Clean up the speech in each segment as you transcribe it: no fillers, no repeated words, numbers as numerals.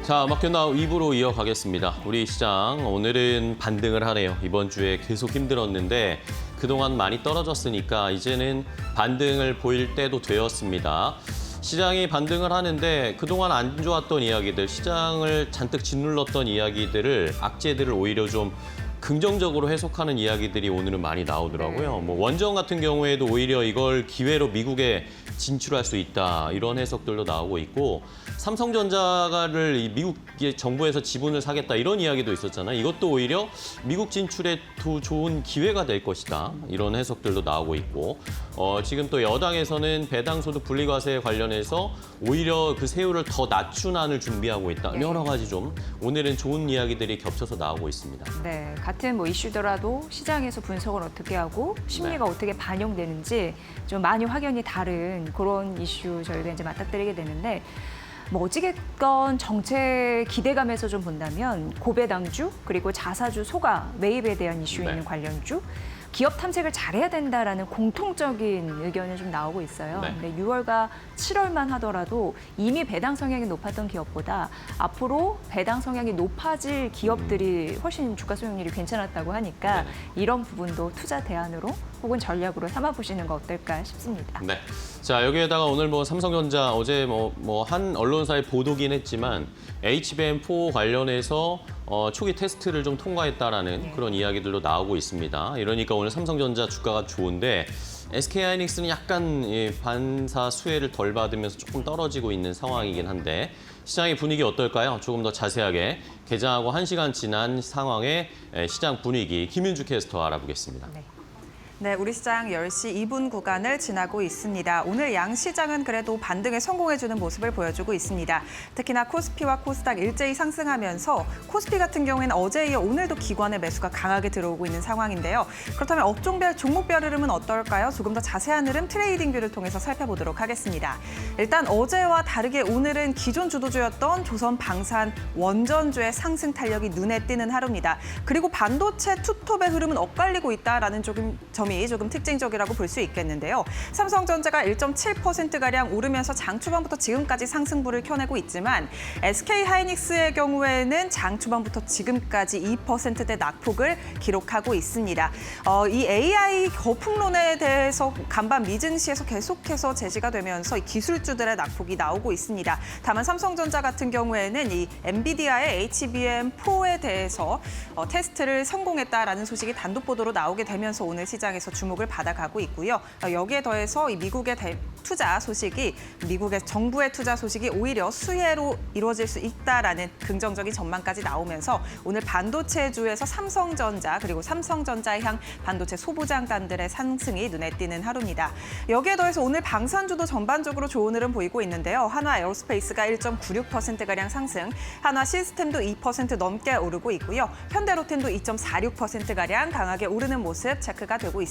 자, 마켓나우 2부로 이어가겠습니다. 우리 시장 오늘은 반등을 하네요. 이번 주에 계속 힘들었는데 그동안 많이 떨어졌으니까 이제는 반등을 보일 때도 되었습니다. 시장이 반등을 하는데 그동안 안 좋았던 이야기들, 시장을 잔뜩 짓눌렀던 이야기들을, 악재들을 오히려 좀 긍정적으로 해석하는 이야기들이 오늘은 많이 나오더라고요. 뭐 원전 같은 경우에도 오히려 이걸 기회로 미국에 진출할 수 있다, 이런 해석들도 나오고 있고, 삼성전자를 이 미국 정부에서 지분을 사겠다, 이런 이야기도 있었잖아요. 이것도 오히려 미국 진출에 더 좋은 기회가 될 것이다, 이런 해석들도 나오고 있고, 지금 또 여당에서는 배당소득 분리과세 관련해서 오히려 그 세율을 더 낮춘 안을 준비하고 있다. 여러 가지 좀 오늘은 좋은 이야기들이 겹쳐서 나오고 있습니다. 네, 같은 뭐 이슈더라도 시장에서 분석을 어떻게 하고 심리가 어떻게 반영되는지 좀 많이 확연히 다른 그런 이슈 저희가 이제 맞닥뜨리게 되는데, 뭐 어찌됐건 정책 기대감에서 좀 본다면 고배당주 그리고 자사주 소가 매입에 대한 이슈 있는 관련주, 기업 탐색을 잘해야 된다라는 공통적인 의견이 좀 나오고 있어요. 근데 6월과 7월만 하더라도 이미 배당 성향이 높았던 기업보다 앞으로 배당 성향이 높아질 기업들이 훨씬 주가 수익률이 괜찮았다고 하니까 이런 부분도 투자 대안으로 혹은 전략으로 삼아보시는 거 어떨까 싶습니다. 네. 자, 여기에다가 오늘 뭐 삼성전자 어제 한 언론사에 보도긴 했지만 HBM4 관련해서 초기 테스트를 좀 통과했다라는 그런 이야기들도 나오고 있습니다. 이러니까 오늘 삼성전자 주가가 좋은데 SK하이닉스는 약간 반사 수혜를 덜 받으면서 조금 떨어지고 있는 상황이긴 한데, 시장의 분위기 어떨까요? 조금 더 자세하게 개장하고 1시간 지난 상황의 시장 분위기 김윤주 캐스터와 알아보겠습니다. 네, 우리 시장 10시 2분 구간을 지나고 있습니다. 오늘 양시장은 그래도 반등에 성공해주는 모습을 보여주고 있습니다. 특히나 코스피와 코스닥 일제히 상승하면서 코스피 같은 경우에는 어제에 이어 오늘도 기관의 매수가 강하게 들어오고 있는 상황인데요. 그렇다면 업종별, 종목별 흐름은 어떨까요? 조금 더 자세한 흐름 트레이딩 뷰를 통해서 살펴보도록 하겠습니다. 일단 어제와 다르게 오늘은 기존 주도주였던 조선 방산 원전주의 상승 탄력이 눈에 띄는 하루입니다. 그리고 반도체 투톱의 흐름은 엇갈리고 있다라는 점이 조금 특징적이라고 볼 수 있겠는데요. 삼성전자가 1.7%가량 오르면서 장 초반부터 지금까지 상승부를 켜내고 있지만 SK하이닉스의 경우에는 장 초반부터 지금까지 2%대 낙폭을 기록하고 있습니다. 이 AI 거품론에 대해서 간밤 미증시에서 계속해서 제시가 되면서 이 기술주들의 낙폭이 나오고 있습니다. 다만 삼성전자 같은 경우에는 이 엔비디아의 HBM4에 대해서 테스트를 성공했다라는 소식이 단독 보도로 나오게 되면서 오늘 시장에 주목을 받아가고 있고요. 여기에 더해서 이 미국의 투자 소식이, 미국의 정부의 투자 소식이 오히려 수혜로 이루어질 수 있다라는 긍정적인 전망까지 나오면서 오늘 반도체주에서 삼성전자 그리고 삼성전자에 향 반도체 소부장단들의 상승이 눈에 띄는 하루입니다. 여기에 더해서 오늘 방산주도 전반적으로 좋은 흐름 보이고 있는데요. 한화 에어로스페이스가 1.96%가량 상승, 한화 시스템도 2% 넘게 오르고 있고요. 현대로템도 2.46%가량 강하게 오르는 모습 체크가 되고 있습니다.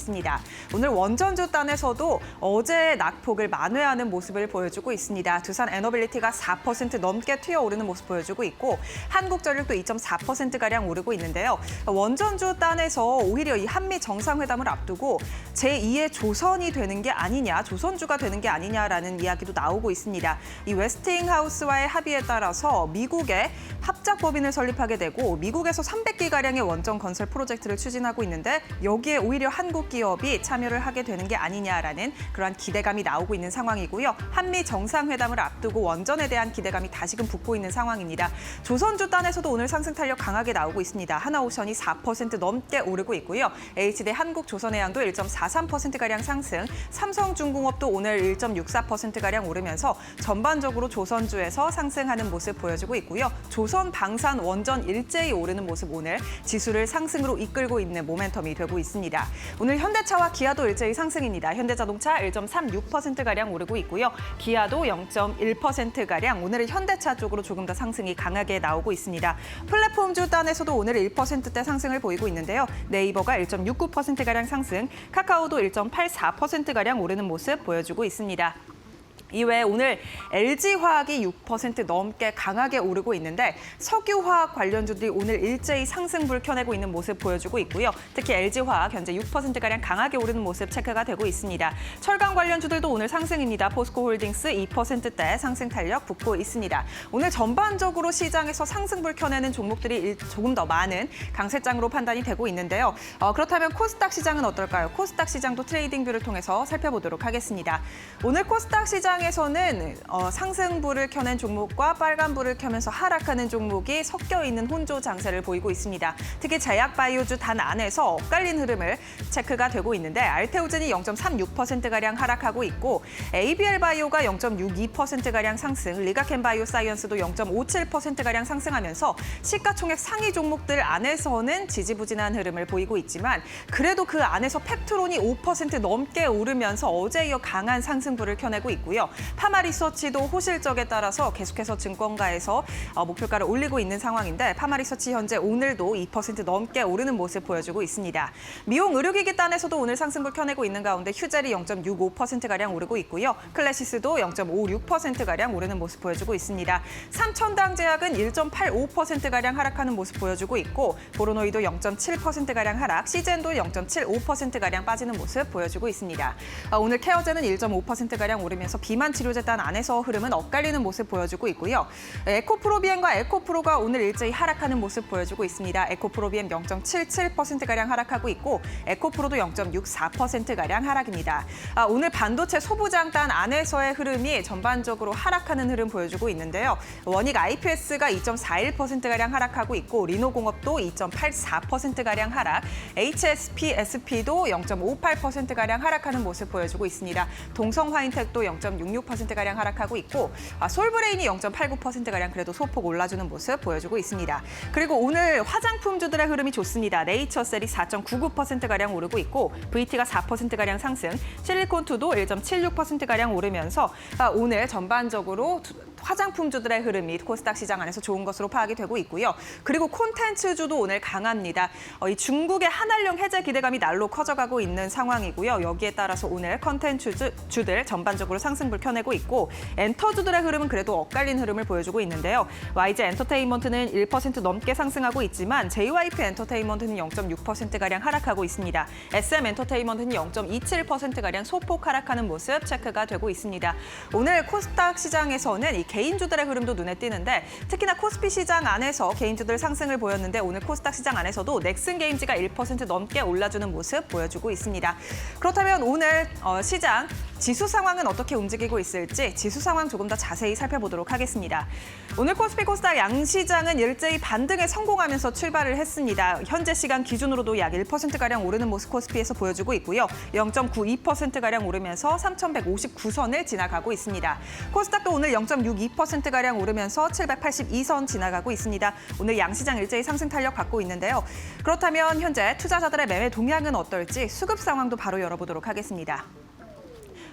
오늘 원전주 단에서도 어제 낙폭을 만회하는 모습을 보여주고 있습니다. 두산 에너빌리티가 4% 넘게 튀어오르는 모습 보여주고 있고, 한국전력도 2.4%가량 오르고 있는데요. 원전주 단에서 오히려 이 한미 정상회담을 앞두고 제2의 조선이 되는 게 아니냐, 조선주가 되는 게 아니냐라는 이야기도 나오고 있습니다. 이 웨스팅하우스와의 합의에 따라서 미국에 합작법인을 설립하게 되고 미국에서 300기가량의 원전 건설 프로젝트를 추진하고 있는데 여기에 오히려 한국 기업이 참여를 하게 되는 게 아니냐라는 그러한 기대감이 나오고 있는 상황이고요. 한미 정상회담을 앞두고 원전에 대한 기대감이 다시금 붙고 있는 상황입니다. 조선주 단에서도 오늘 상승 탄력 강하게 나오고 있습니다. 하나오션이 4% 넘게 오르고 있고요. HD 한국조선해양도 1.43%가량 상승, 삼성중공업도 오늘 1.64%가량 오르면서 전반적으로 조선주에서 상승하는 모습 보여주고 있고요. 조선 방산 원전 일제히 오르는 모습 오늘 지수를 상승으로 이끌고 있는 모멘텀이 되고 있습니다. 오늘 현대차와 기아도 일제히 상승입니다. 현대자동차 1.36%가량 오르고 있고요. 기아도 0.1%가량 오늘은 현대차 쪽으로 조금 더 상승이 강하게 나오고 있습니다. 플랫폼주 단에서도 오늘 1%대 상승을 보이고 있는데요. 네이버가 1.69%가량 상승, 카카오도 1.84%가량 오르는 모습 보여주고 있습니다. 이외에 오늘 LG화학이 6% 넘게 강하게 오르고 있는데 석유화학 관련주들이 오늘 일제히 상승불 켜내고 있는 모습 보여주고 있고요. 특히 LG화학 현재 6%가량 강하게 오르는 모습 체크가 되고 있습니다. 철강 관련주들도 오늘 상승입니다. 포스코홀딩스 2%대 상승 탄력 붙고 있습니다. 오늘 전반적으로 시장에서 상승불 켜내는 종목들이 조금 더 많은 강세장으로 판단이 되고 있는데요. 그렇다면 코스닥 시장은 어떨까요? 코스닥 시장도 트레이딩뷰를 통해서 살펴보도록 하겠습니다. 오늘 코스닥 시장에서는 상승불을 켜낸 종목과 빨간불을 켜면서 하락하는 종목이 섞여 있는 혼조 장세를 보이고 있습니다. 특히 제약바이오주 단 안에서 엇갈린 흐름을 체크가 되고 있는데 알테오젠이 0.36%가량 하락하고 있고 ABL바이오가 0.62%가량 상승, 리가켄바이오사이언스도 0.57%가량 상승하면서 시가총액 상위 종목들 안에서는 지지부진한 흐름을 보이고 있지만 그래도 그 안에서 펩트론이 5% 넘게 오르면서 어제 이어 강한 상승불을 켜내고 있고요. 파마리서치도 호실적에 따라서 계속해서 증권가에서 목표가를 올리고 있는 상황인데 파마리서치 현재 오늘도 2% 넘게 오르는 모습 보여주고 있습니다. 미용 의료기기 단에서도 오늘 상승불 켜내고 있는 가운데 휴젤이 0.65%가량 오르고 있고요. 클래시스도 0.56%가량 오르는 모습 보여주고 있습니다. 삼천당제약은 1.85%가량 하락하는 모습 보여주고 있고 보로노이도 0.7%가량 하락, 시젠도 0.75%가량 빠지는 모습 보여주고 있습니다. 오늘 케어제는 1.5%가량 오르면서 비만 치료제 단 안에서 흐름은 엇갈리는 모습 보여주고 있고요. 에코프로비엠과 에코프로가 오늘 일제히 하락하는 모습 보여주고 있습니다. 에코프로비엠 0.77%가량 하락하고 있고 에코프로도 0.64%가량 하락입니다. 오늘 반도체 소부장 단 안에서의 흐름이 전반적으로 하락하는 흐름 보여주고 있는데요. 원익 IPS가 2.41%가량 하락하고 있고 리노공업도 2.84%가량 하락, HSP, SP도 0.58%가량 하락하는 모습 보여주고 있습니다. 동성화인텍도 0.66%가량 하락하고 있고 솔브레인이 0.89%가량 그래도 소폭 올라주는 모습 보여주고 있습니다. 그리고 오늘 화장품주들의 흐름이 좋습니다. 네이처셀이 4.99%가량 오르고 있고 VT가 4%가량 상승, 실리콘투도 1.76%가량 오르면서 오늘 전반적으로 화장품주들의 흐름이 코스닥 시장 안에서 좋은 것으로 파악이 되고 있고요. 그리고 콘텐츠주도 오늘 강합니다. 이 중국의 한한령 해제 기대감이 날로 커져가고 있는 상황이고요. 여기에 따라서 오늘 콘텐츠주들 전반적으로 상승불 켜내고 있고 엔터주들의 흐름은 그래도 엇갈린 흐름을 보여주고 있는데요. YG 엔터테인먼트는 1% 넘게 상승하고 있지만 JYP 엔터테인먼트는 0.6%가량 하락하고 있습니다. SM 엔터테인먼트는 0.27%가량 소폭 하락하는 모습 체크가 되고 있습니다. 오늘 코스닥 시장에서는 이 개인주들의 흐름도 눈에 띄는데 특히나 코스피 시장 안에서 개인주들 상승을 보였는데 오늘 코스닥 시장 안에서도 넥슨게임즈가 1% 넘게 올라주는 모습 보여주고 있습니다. 그렇다면 오늘 시장 지수 상황은 어떻게 움직이고 있을지 지수 상황 조금 더 자세히 살펴보도록 하겠습니다. 오늘 코스피 코스닥 양시장은 일제히 반등에 성공하면서 출발을 했습니다. 현재 시간 기준으로도 약 1%가량 오르는 모습 코스피에서 보여주고 있고요. 0.92%가량 오르면서 3,159선을 지나가고 있습니다. 코스닥도 오늘 0.62%가량 오르면서 782선 지나가고 있습니다. 오늘 양시장 일제히 상승 탄력 갖고 있는데요. 그렇다면 현재 투자자들의 매매 동향은 어떨지 수급 상황도 바로 열어보도록 하겠습니다.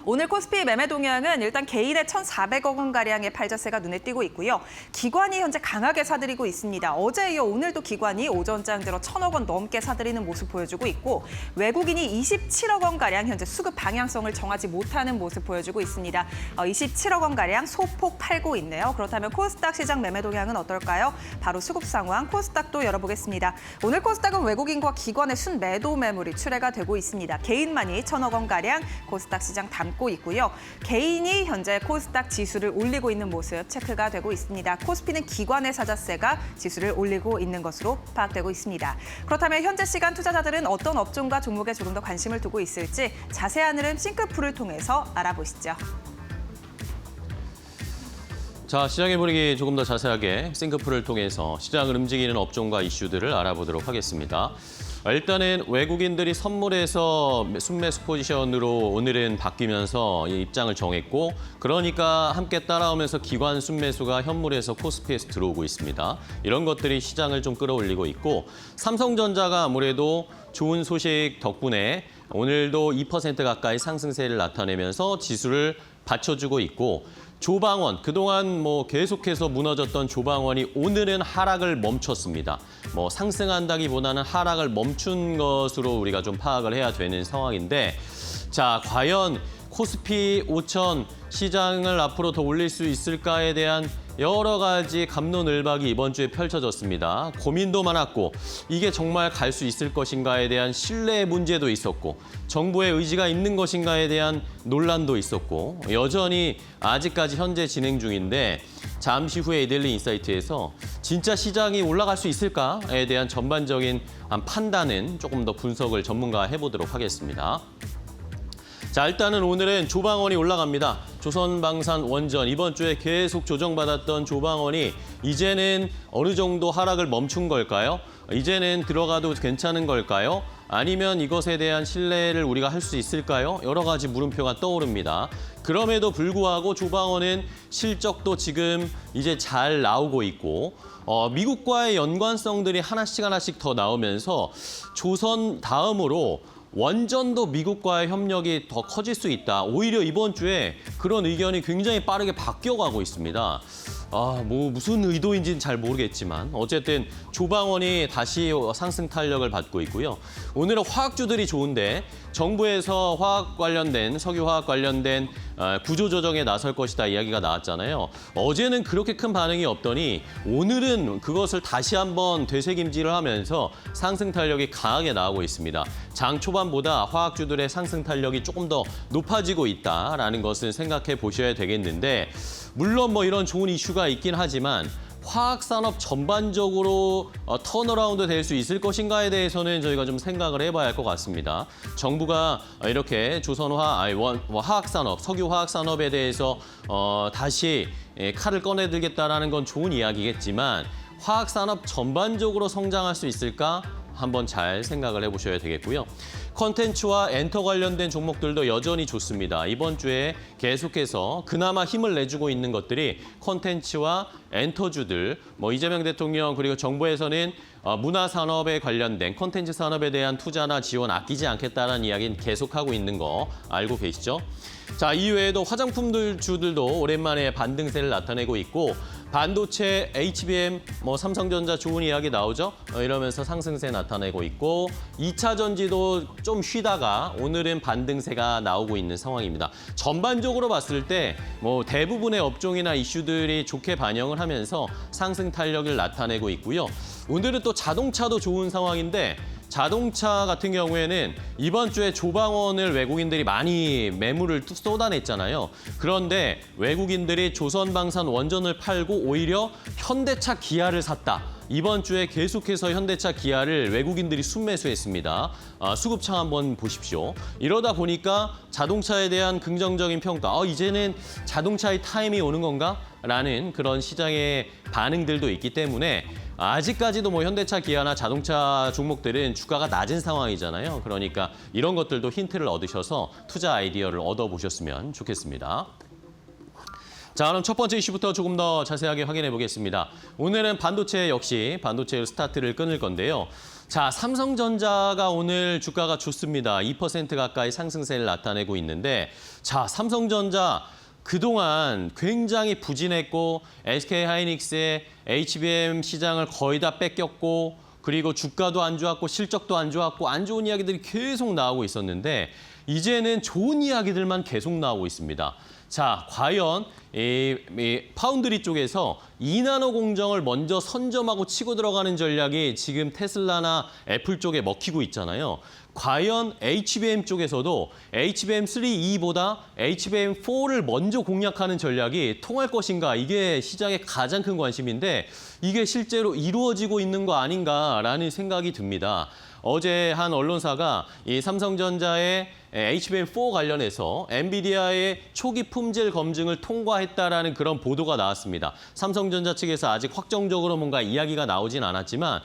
오늘 코스피 매매 동향은 일단 개인의 1,400억 원가량의 팔자세가 눈에 띄고 있고요. 기관이 현재 강하게 사들이고 있습니다. 어제 이어 오늘도 기관이 오전장 들어 1,000억 원 넘게 사들이는 모습 보여주고 있고 외국인이 27억 원가량 현재 수급 방향성을 정하지 못하는 모습 보여주고 있습니다. 27억 원가량 소폭 팔고 있네요. 그렇다면 코스닥 시장 매매 동향은 어떨까요? 바로 수급 상황 코스닥도 열어보겠습니다. 오늘 코스닥은 외국인과 기관의 순매도 매물이 출회가 되고 있습니다. 개인만이 1,000억 원가량 코스닥 시장 담고 있고요. 개인이 현재 코스닥 지수를 올리고 있는 모습 체크가 되고 있습니다. 코스피는 기관의 사자세가 지수를 올리고 있는 것으로 파악되고 있습니다. 그렇다면 현재 시간 투자자들은 어떤 업종과 종목에 조금 더 관심을 두고 있을지 자세한 흐름 싱크풀을 통해서 알아보시죠. 자, 시장의 분위기 조금 더 자세하게 싱크풀을 통해서 시장을 움직이는 업종과 이슈들을 알아보도록 하겠습니다. 일단은 외국인들이 선물에서 순매수 포지션으로 오늘은 바뀌면서 입장을 정했고 그러니까 함께 따라오면서 기관 순매수가 현물에서 코스피에서 들어오고 있습니다. 이런 것들이 시장을 좀 끌어올리고 있고 삼성전자가 아무래도 좋은 소식 덕분에 오늘도 2% 가까이 상승세를 나타내면서 지수를 받쳐주고 있고 조방원, 그동안 계속해서 무너졌던 조방원이 오늘은 하락을 멈췄습니다. 상승한다기보다는 하락을 멈춘 것으로 우리가 좀 파악을 해야 되는 상황인데 자, 과연 코스피 5천 시장을 앞으로 더 올릴 수 있을까에 대한 여러 가지 갑론을박이 이번 주에 펼쳐졌습니다. 고민도 많았고 이게 정말 갈 수 있을 것인가에 대한 신뢰 문제도 있었고 정부의 의지가 있는 것인가에 대한 논란도 있었고 여전히 아직까지 현재 진행 중인데 잠시 후에 이데일리 인사이트에서 진짜 시장이 올라갈 수 있을까에 대한 전반적인 판단은 조금 더 분석을 전문가와 해보도록 하겠습니다. 자, 일단은 오늘은 조방원이 올라갑니다. 조선방산원전 이번 주에 계속 조정받았던 조방원이 이제는 어느 정도 하락을 멈춘 걸까요? 이제는 들어가도 괜찮은 걸까요? 아니면 이것에 대한 신뢰를 우리가 할 수 있을까요? 여러 가지 물음표가 떠오릅니다. 그럼에도 불구하고 조방원은 실적도 지금 이제 잘 나오고 있고 미국과의 연관성들이 하나씩 더 나오면서 조선 다음으로 원전도 미국과의 협력이 더 커질 수 있다. 오히려 이번 주에 그런 의견이 굉장히 빠르게 바뀌어가고 있습니다. 무슨 의도인지는 잘 모르겠지만 어쨌든 조방원이 다시 상승 탄력을 받고 있고요. 오늘은 화학주들이 좋은데 정부에서 화학 관련된 석유화학 관련된 구조조정에 나설 것이다 이야기가 나왔잖아요. 어제는 그렇게 큰 반응이 없더니 오늘은 그것을 다시 한번 되새김질을 하면서 상승 탄력이 강하게 나오고 있습니다. 장 초반보다 화학주들의 상승 탄력이 조금 더 높아지고 있다라는 것을 생각해 보셔야 되겠는데 물론 이런 좋은 이슈가 있긴 하지만 화학산업 전반적으로 턴어라운드 될 수 있을 것인가에 대해서는 저희가 좀 생각을 해봐야 할 것 같습니다. 정부가 이렇게 화학산업, 석유화학산업에 대해서 다시 칼을 꺼내들겠다라는 건 좋은 이야기겠지만 화학산업 전반적으로 성장할 수 있을까? 한번 잘 생각을 해보셔야 되겠고요. 콘텐츠와 엔터 관련된 종목들도 여전히 좋습니다. 이번 주에 계속해서 그나마 힘을 내주고 있는 것들이 콘텐츠와 엔터주들, 이재명 대통령 그리고 정부에서는 문화산업에 관련된 콘텐츠 산업에 대한 투자나 지원 아끼지 않겠다는 이야기는 계속하고 있는 거 알고 계시죠? 자, 이외에도 화장품들 주들도 오랜만에 반등세를 나타내고 있고 반도체, HBM, 삼성전자 좋은 이야기 나오죠? 이러면서 상승세 나타내고 있고 2차 전지도 좀 쉬다가 오늘은 반등세가 나오고 있는 상황입니다. 전반적으로 봤을 때 대부분의 업종이나 이슈들이 좋게 반영을 하면서 상승 탄력을 나타내고 있고요. 오늘은 또 자동차도 좋은 상황인데 자동차 같은 경우에는 이번 주에 조방원을 외국인들이 많이 매물을 쏟아냈잖아요. 그런데 외국인들이 조선방산 원전을 팔고 오히려 현대차 기아를 샀다. 이번 주에 계속해서 현대차 기아를 외국인들이 순매수했습니다. 수급창 한번 보십시오. 이러다 보니까 자동차에 대한 긍정적인 평가, 이제는 자동차의 타임이 오는 건가? 라는 그런 시장의 반응들도 있기 때문에 아직까지도 현대차 기아나 자동차 종목들은 주가가 낮은 상황이잖아요. 그러니까 이런 것들도 힌트를 얻으셔서 투자 아이디어를 얻어보셨으면 좋겠습니다. 자, 그럼 첫 번째 이슈부터 조금 더 자세하게 확인해 보겠습니다. 오늘은 반도체 역시 반도체로 스타트를 끊을 건데요. 자, 삼성전자가 오늘 주가가 좋습니다. 2% 가까이 상승세를 나타내고 있는데 자, 삼성전자 그동안 굉장히 부진했고 SK하이닉스의 HBM 시장을 거의 다 뺏겼고 그리고 주가도 안 좋았고 실적도 안 좋았고 안 좋은 이야기들이 계속 나오고 있었는데 이제는 좋은 이야기들만 계속 나오고 있습니다. 자, 과연 이 파운드리 쪽에서 2나노 공정을 먼저 선점하고 치고 들어가는 전략이 지금 테슬라나 애플 쪽에 먹히고 있잖아요. 과연 HBM 쪽에서도 HBM3E보다 HBM4를 먼저 공략하는 전략이 통할 것인가? 이게 시장의 가장 큰 관심인데 이게 실제로 이루어지고 있는 거 아닌가라는 생각이 듭니다. 어제 한 언론사가 이 삼성전자의 HBM4 관련해서 엔비디아의 초기 품질 검증을 통과했다라는 그런 보도가 나왔습니다. 삼성전자 측에서 아직 확정적으로 뭔가 이야기가 나오진 않았지만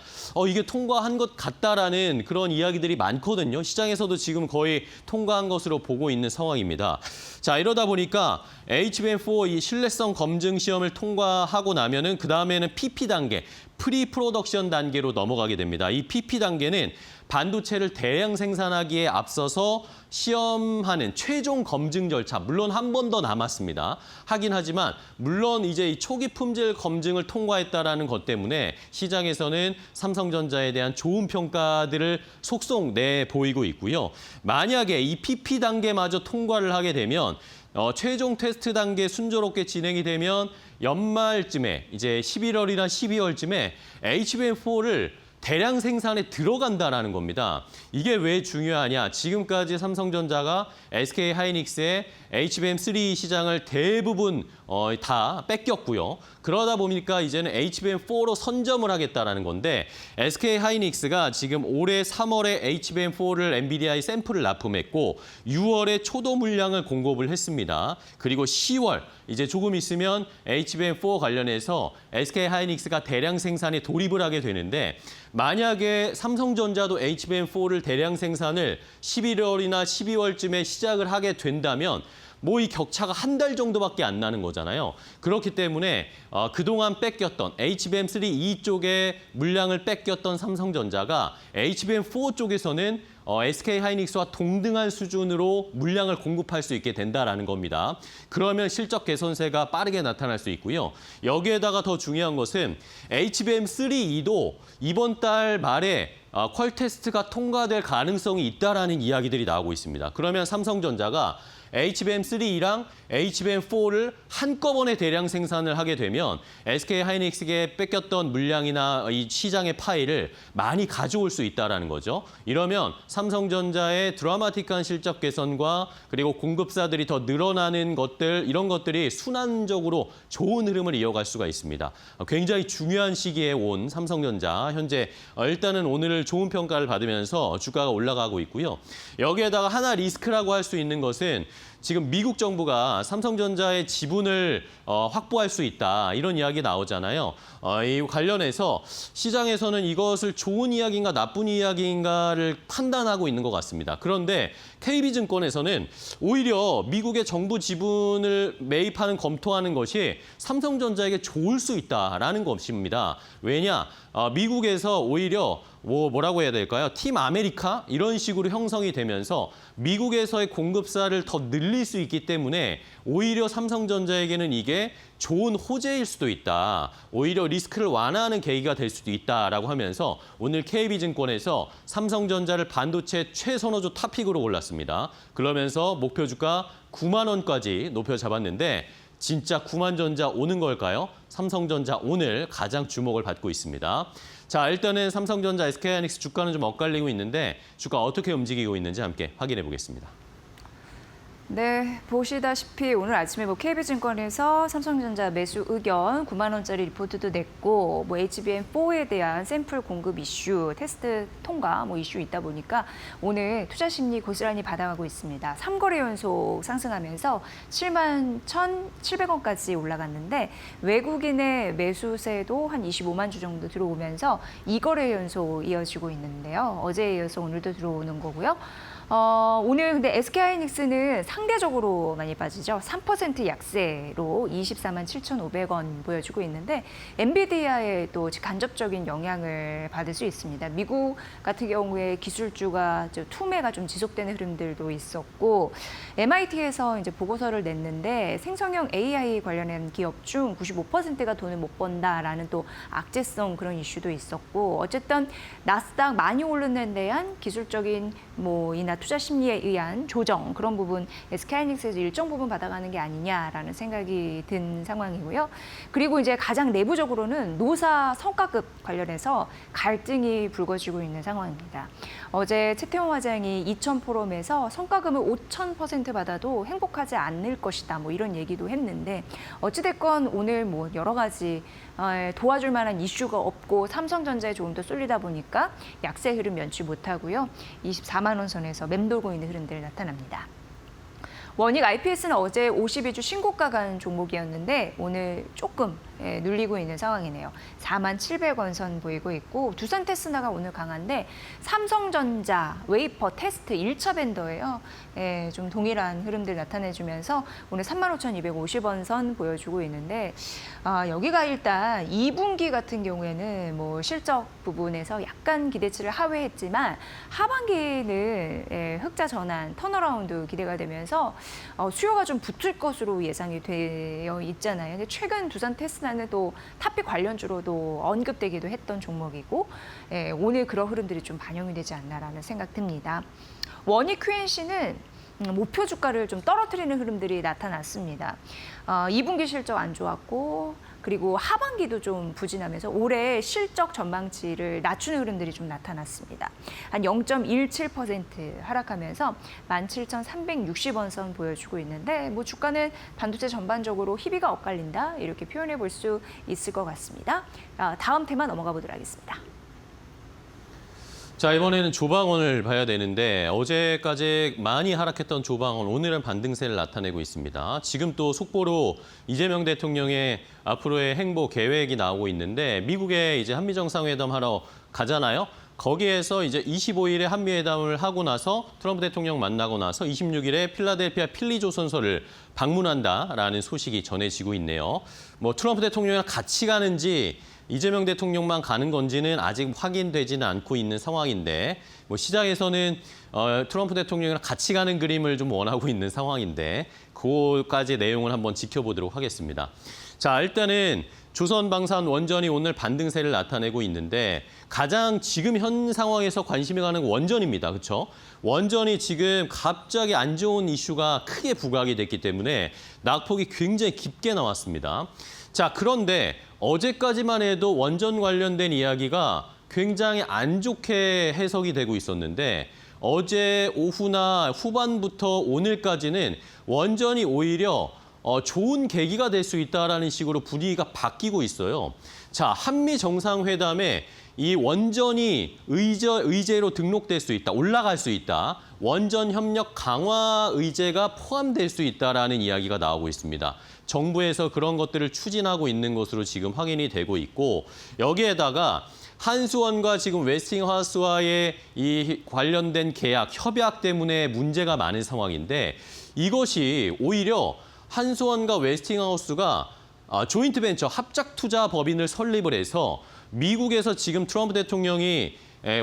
이게 통과한 것 같다라는 그런 이야기들이 많거든요. 시장에서도 지금 거의 통과한 것으로 보고 있는 상황입니다. 자, 이러다 보니까 HBM4 이 신뢰성 검증 시험을 통과하고 나면은 그 다음에는 PP 단계, 프리 프로덕션 단계로 넘어가게 됩니다. 이 PP 단계는 반도체를 대량 생산하기에 앞서서 시험하는 최종 검증 절차, 물론 한 번 더 남았습니다. 하긴 하지만 물론 이제 이 초기 품질 검증을 통과했다라는 것 때문에 시장에서는 삼성전자에 대한 좋은 평가들을 속속 내보이고 있고요. 만약에 이 PP 단계마저 통과를 하게 되면 최종 테스트 단계 순조롭게 진행이 되면 연말쯤에 이제 11월이나 12월쯤에 HBM4를 대량 생산에 들어간다라는 겁니다. 이게 왜 중요하냐? 지금까지 삼성전자가 SK 하이닉스의 HBM3 시장을 대부분 다 뺏겼고요. 그러다 보니까 이제는 HBM4로 선점을 하겠다라는 건데 SK 하이닉스가 지금 올해 3월에 HBM4를 엔비디아에 샘플을 납품했고 6월에 초도 물량을 공급을 했습니다. 그리고 10월 이제 조금 있으면 HBM4 관련해서 SK 하이닉스가 대량 생산에 돌입을 하게 되는데 만약에 삼성전자도 HBM4를 대량 생산을 11월이나 12월쯤에 시작을 하게 된다면 뭐 이 격차가 한 달 정도밖에 안 나는 거잖아요. 그렇기 때문에 그동안 뺏겼던 HBM3 이쪽에 물량을 뺏겼던 삼성전자가 HBM4 쪽에서는 SK 하이닉스와 동등한 수준으로 물량을 공급할 수 있게 된다라는 겁니다. 그러면 실적 개선세가 빠르게 나타날 수 있고요. 여기에다가 더 중요한 것은 HBM3E도 이번 달 말에 퀄 테스트가 통과될 가능성이 있다라는 이야기들이 나오고 있습니다. 그러면 삼성전자가 HBM3랑 HBM4를 한꺼번에 대량 생산을 하게 되면 SK 하이닉스에게 뺏겼던 물량이나 이 시장의 파일을 많이 가져올 수 있다는 거죠. 이러면 삼성전자의 드라마틱한 실적 개선과 그리고 공급사들이 더 늘어나는 것들, 이런 것들이 순환적으로 좋은 흐름을 이어갈 수가 있습니다. 굉장히 중요한 시기에 온 삼성전자, 현재 일단은 오늘 좋은 평가를 받으면서 주가가 올라가고 있고요. 여기에다가 하나 리스크라고 할 수 있는 것은 지금 미국 정부가 삼성전자의 지분을 확보할 수 있다, 이런 이야기 나오잖아요. 이 관련해서 시장에서는 이것을 좋은 이야기인가 나쁜 이야기인가를 판단하고 있는 것 같습니다. 그런데 KB증권에서는 오히려 미국의 정부 지분을 매입하는 검토하는 것이 삼성전자에게 좋을 수 있다라는 것입니다. 왜냐? 미국에서 오히려 뭐라고 해야 될까요? 팀 아메리카 이런 식으로 형성이 되면서 미국에서의 공급사를 더 늘릴 수 있기 때문에 오히려 삼성전자에게는 이게 좋은 호재일 수도 있다. 오히려 리스크를 완화하는 계기가 될 수도 있다라고 하면서 오늘 KB증권에서 삼성전자를 반도체 최선호주 탑픽으로 올랐습니다. 그러면서 목표 주가 9만 원까지 높여 잡았는데 진짜 9만 전자 오는 걸까요? 삼성전자 오늘 가장 주목을 받고 있습니다. 자, 일단은 삼성전자, SK하이닉스 주가는 좀 엇갈리고 있는데 주가 어떻게 움직이고 있는지 함께 확인해 보겠습니다. 네, 보시다시피 오늘 아침에 KB증권에서 삼성전자 매수 의견 9만 원짜리 리포트도 냈고 HBM4에 대한 샘플 공급 이슈, 테스트 통과 이슈 있다 보니까 오늘 투자 심리 고스란히 받아가고 있습니다. 3거래 연속 상승하면서 7만 1,700원까지 올라갔는데 외국인의 매수세도 한 25만 주 정도 들어오면서 2거래 연속 이어지고 있는데요. 어제에 이어서 오늘도 들어오는 거고요. 오늘 근데 SK하이닉스는 상대적으로 많이 빠지죠. 3% 약세로 24만 7,500원 보여주고 있는데 엔비디아에 또 간접적인 영향을 받을 수 있습니다. 미국 같은 경우에 기술주가 투매가 좀 지속되는 흐름들도 있었고 MIT에서 이제 보고서를 냈는데 생성형 AI 관련된 기업 중 95%가 돈을 못 번다라는 또 악재성 그런 이슈도 있었고 어쨌든 나스닥 많이 오르는 데 대한 기술적인 이나 투자 심리에 의한 조정 그런 부분 SK하이닉스에서 일정 부분 받아가는 게 아니냐라는 생각이 든 상황이고요. 그리고 이제 가장 내부적으로는 노사 성과급 관련해서 갈등이 불거지고 있는 상황입니다. 어제 최태원 화장이 2000 포럼에서 성과금을 5,000% 받아도 행복하지 않을 것이다 이런 얘기도 했는데 어찌됐건 오늘 여러 가지 도와줄 만한 이슈가 없고 삼성전자에 조금 더 쏠리다 보니까 약세 흐름 면치 못하고요. 24만 원 선에서 맴돌고 있는 흐름들이 나타납니다. 원익 IPS는 어제 52주 신고가 간 종목이었는데 오늘 조금 눌리고 있는 상황이네요. 47,000원 선 보이고 있고 두산 테스나가 오늘 강한데 삼성전자, 웨이퍼, 테스트 1차 밴더예요. 좀 동일한 흐름들 나타내주면서 오늘 35,250원 선 보여주고 있는데 여기가 일단 2분기 같은 경우에는 뭐 실적 부분에서 약간 기대치를 하회했지만 하반기는 흑자 전환, 턴어라운드 기대가 되면서 수요가 좀 붙을 것으로 예상이 되어 있잖아요. 근데 최근 두산 테스나는 또 탑픽 관련주로도 언급되기도 했던 종목이고 오늘 그런 흐름들이 좀 반영이 되지 않나라는 생각 듭니다. 원익 QNC는 목표 주가를 좀 떨어뜨리는 흐름들이 나타났습니다. 2분기 실적 안 좋았고 그리고 하반기도 좀 부진하면서 올해 실적 전망치를 낮추는 흐름들이 좀 나타났습니다. 한 0.17% 하락하면서 17,360원 선 보여주고 있는데 뭐 주가는 반도체 전반적으로 희비가 엇갈린다 이렇게 표현해 볼 수 있을 것 같습니다. 다음 테마 넘어가 보도록 하겠습니다. 자, 이번에는 조방원을 봐야 되는데 어제까지 많이 하락했던 조방원 오늘은 반등세를 나타내고 있습니다. 지금 또 속보로 이재명 대통령의 앞으로의 행보 계획이 나오고 있는데 미국에 이제 한미 정상회담 하러 가잖아요. 거기에서 이제 25일에 한미회담을 하고 나서 트럼프 대통령 만나고 나서 26일에 필라델피아 필리조선소를 방문한다라는 소식이 전해지고 있네요. 뭐 트럼프 대통령이랑 같이 가는지 이재명 대통령만 가는 건지는 아직 확인되지는 않고 있는 상황인데 뭐 시장에서는 트럼프 대통령이랑 같이 가는 그림을 좀 원하고 있는 상황인데 그거까지 내용을 한번 지켜보도록 하겠습니다. 자, 일단은 조선방산 원전이 오늘 반등세를 나타내고 있는데 가장 지금 현 상황에서 관심이 가는 원전입니다. 그렇죠? 원전이 지금 갑자기 안 좋은 이슈가 크게 부각이 됐기 때문에 낙폭이 굉장히 깊게 나왔습니다. 자, 그런데 어제까지만 해도 원전 관련된 이야기가 굉장히 안 좋게 해석이 되고 있었는데 어제 오후나 후반부터 오늘까지는 원전이 오히려 좋은 계기가 될 수 있다라는 식으로 분위기가 바뀌고 있어요. 자, 한미 정상회담에 이 원전이 의제로 등록될 수 있다, 올라갈 수 있다, 원전 협력 강화 의제가 포함될 수 있다라는 이야기가 나오고 있습니다. 정부에서 그런 것들을 추진하고 있는 것으로 지금 확인이 되고 있고 여기에다가 한수원과 지금 웨스팅하우스와의 이 관련된 계약, 협약 때문에 문제가 많은 상황인데 이것이 오히려 한수원과 웨스팅하우스가 조인트 벤처 합작 투자 법인을 설립을 해서 미국에서 지금 트럼프 대통령이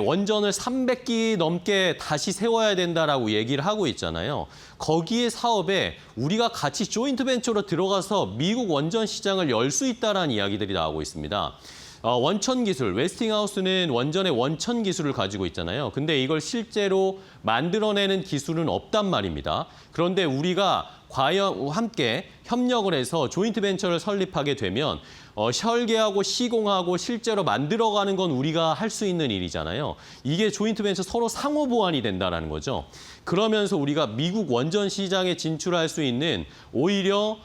원전을 300기 넘게 다시 세워야 된다라고 얘기를 하고 있잖아요. 거기에 사업에 우리가 같이 조인트 벤처로 들어가서 미국 원전 시장을 열 수 있다라는 이야기들이 나오고 있습니다. 원천 기술, 웨스팅하우스는 원전의 원천 기술을 가지고 있잖아요. 근데 이걸 실제로 만들어내는 기술은 없단 말입니다. 그런데 우리가 과연 함께 협력을 해서 조인트 벤처를 설립하게 되면 설계하고 시공하고 실제로 만들어가는 건 우리가 할 수 있는 일이잖아요. 이게 조인트 벤처 서로 상호 보완이 된다는 거죠. 그러면서 우리가 미국 원전 시장에 진출할 수 있는 오히려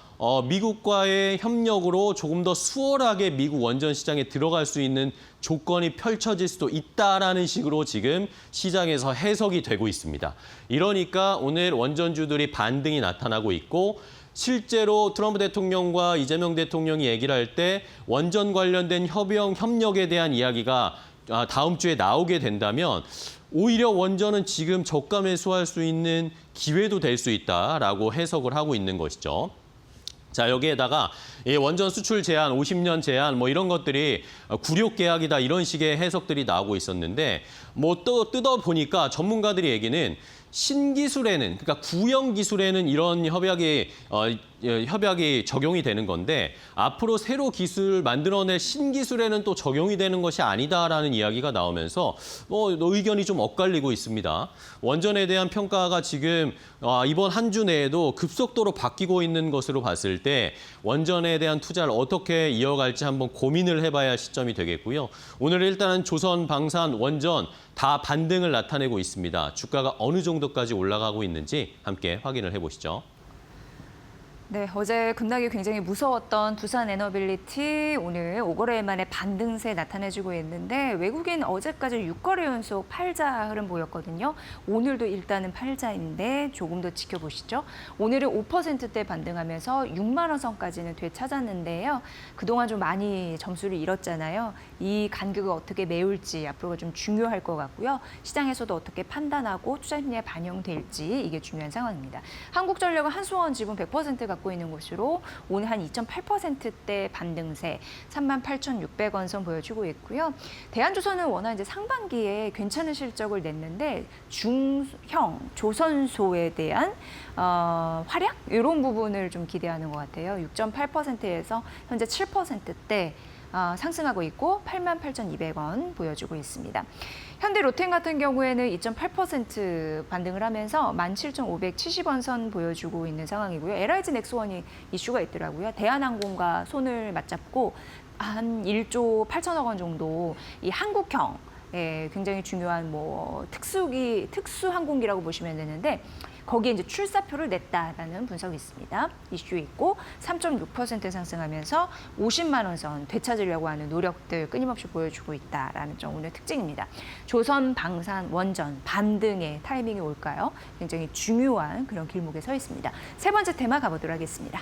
미국과의 협력으로 조금 더 수월하게 미국 원전 시장에 들어갈 수 있는 조건이 펼쳐질 수도 있다라는 식으로 지금 시장에서 해석이 되고 있습니다. 이러니까 오늘 원전주들이 반등이 나타나고 있고 실제로 트럼프 대통령과 이재명 대통령이 얘기를 할 때 원전 관련된 협력에 대한 이야기가 다음 주에 나오게 된다면 오히려 원전은 지금 저가 매수할 수 있는 기회도 될 수 있다라고 해석을 하고 있는 것이죠. 자, 여기에다가 원전 수출 제한, 50년 제한 뭐 이런 것들이 굴욕 계약이다 이런 식의 해석들이 나오고 있었는데 뭐 또 뜯어보니까 전문가들이 얘기는 신기술에는 그러니까 구형 기술에는 이런 협약이 적용이 되는 건데 앞으로 새로 기술 만들어낼 신기술에는 또 적용이 되는 것이 아니다라는 이야기가 나오면서 의견이 좀 엇갈리고 있습니다. 원전에 대한 평가가 지금 이번 한 주 내에도 급속도로 바뀌고 있는 것으로 봤을 때 원전에 대한 투자를 어떻게 이어갈지 한번 고민을 해봐야 할 시점이 되겠고요. 오늘 일단은 조선, 방산, 원전 다 반등을 나타내고 있습니다. 주가가 어느 정도까지 올라가고 있는지 함께 확인을 해보시죠. 네, 어제 급락이 굉장히 무서웠던 두산 에너빌리티 오늘 5거래일 만에 반등세 나타내주고 있는데 외국인 어제까지 6거래 연속 팔자 흐름 보였거든요. 오늘도 일단은 팔자인데 조금 더 지켜보시죠. 오늘은 5%대 반등하면서 6만 원 선까지는 되찾았는데요. 그동안 좀 많이 점수를 잃었잖아요. 이 간격을 어떻게 메울지 앞으로가 좀 중요할 것 같고요. 시장에서도 어떻게 판단하고 투자 심리에 반영될지 이게 중요한 상황입니다. 한국전력은 한수원 지분 100% 갖고 있는 곳으로 오늘 한 2.8%대 반등세 38,600원 선 보여주고 있고요. 대한조선은 워낙 이제 상반기에 괜찮은 실적을 냈는데 중형 조선소에 대한 활약 이런 부분을 좀 기대하는 것 같아요. 6.8%에서 현재 7%대 상승하고 있고 88,200원 보여주고 있습니다. 현대 로템 같은 경우에는 2.8% 반등을 하면서 17,570원 선 보여주고 있는 상황이고요. LIG 넥스원이 이슈가 있더라고요. 대한항공과 손을 맞잡고 한 1조 8천억 원 정도 이 한국형 굉장히 중요한 특수 항공기라고 보시면 되는데 거기에 이제 출사표를 냈다라는 분석이 있습니다. 이슈 있고 3.6% 상승하면서 50만 원 선 되찾으려고 하는 노력들 끊임없이 보여주고 있다라는 점 오늘 특징입니다. 조선, 방산, 원전 반등의 타이밍이 올까요? 굉장히 중요한 그런 길목에 서 있습니다. 세 번째 테마 가보도록 하겠습니다.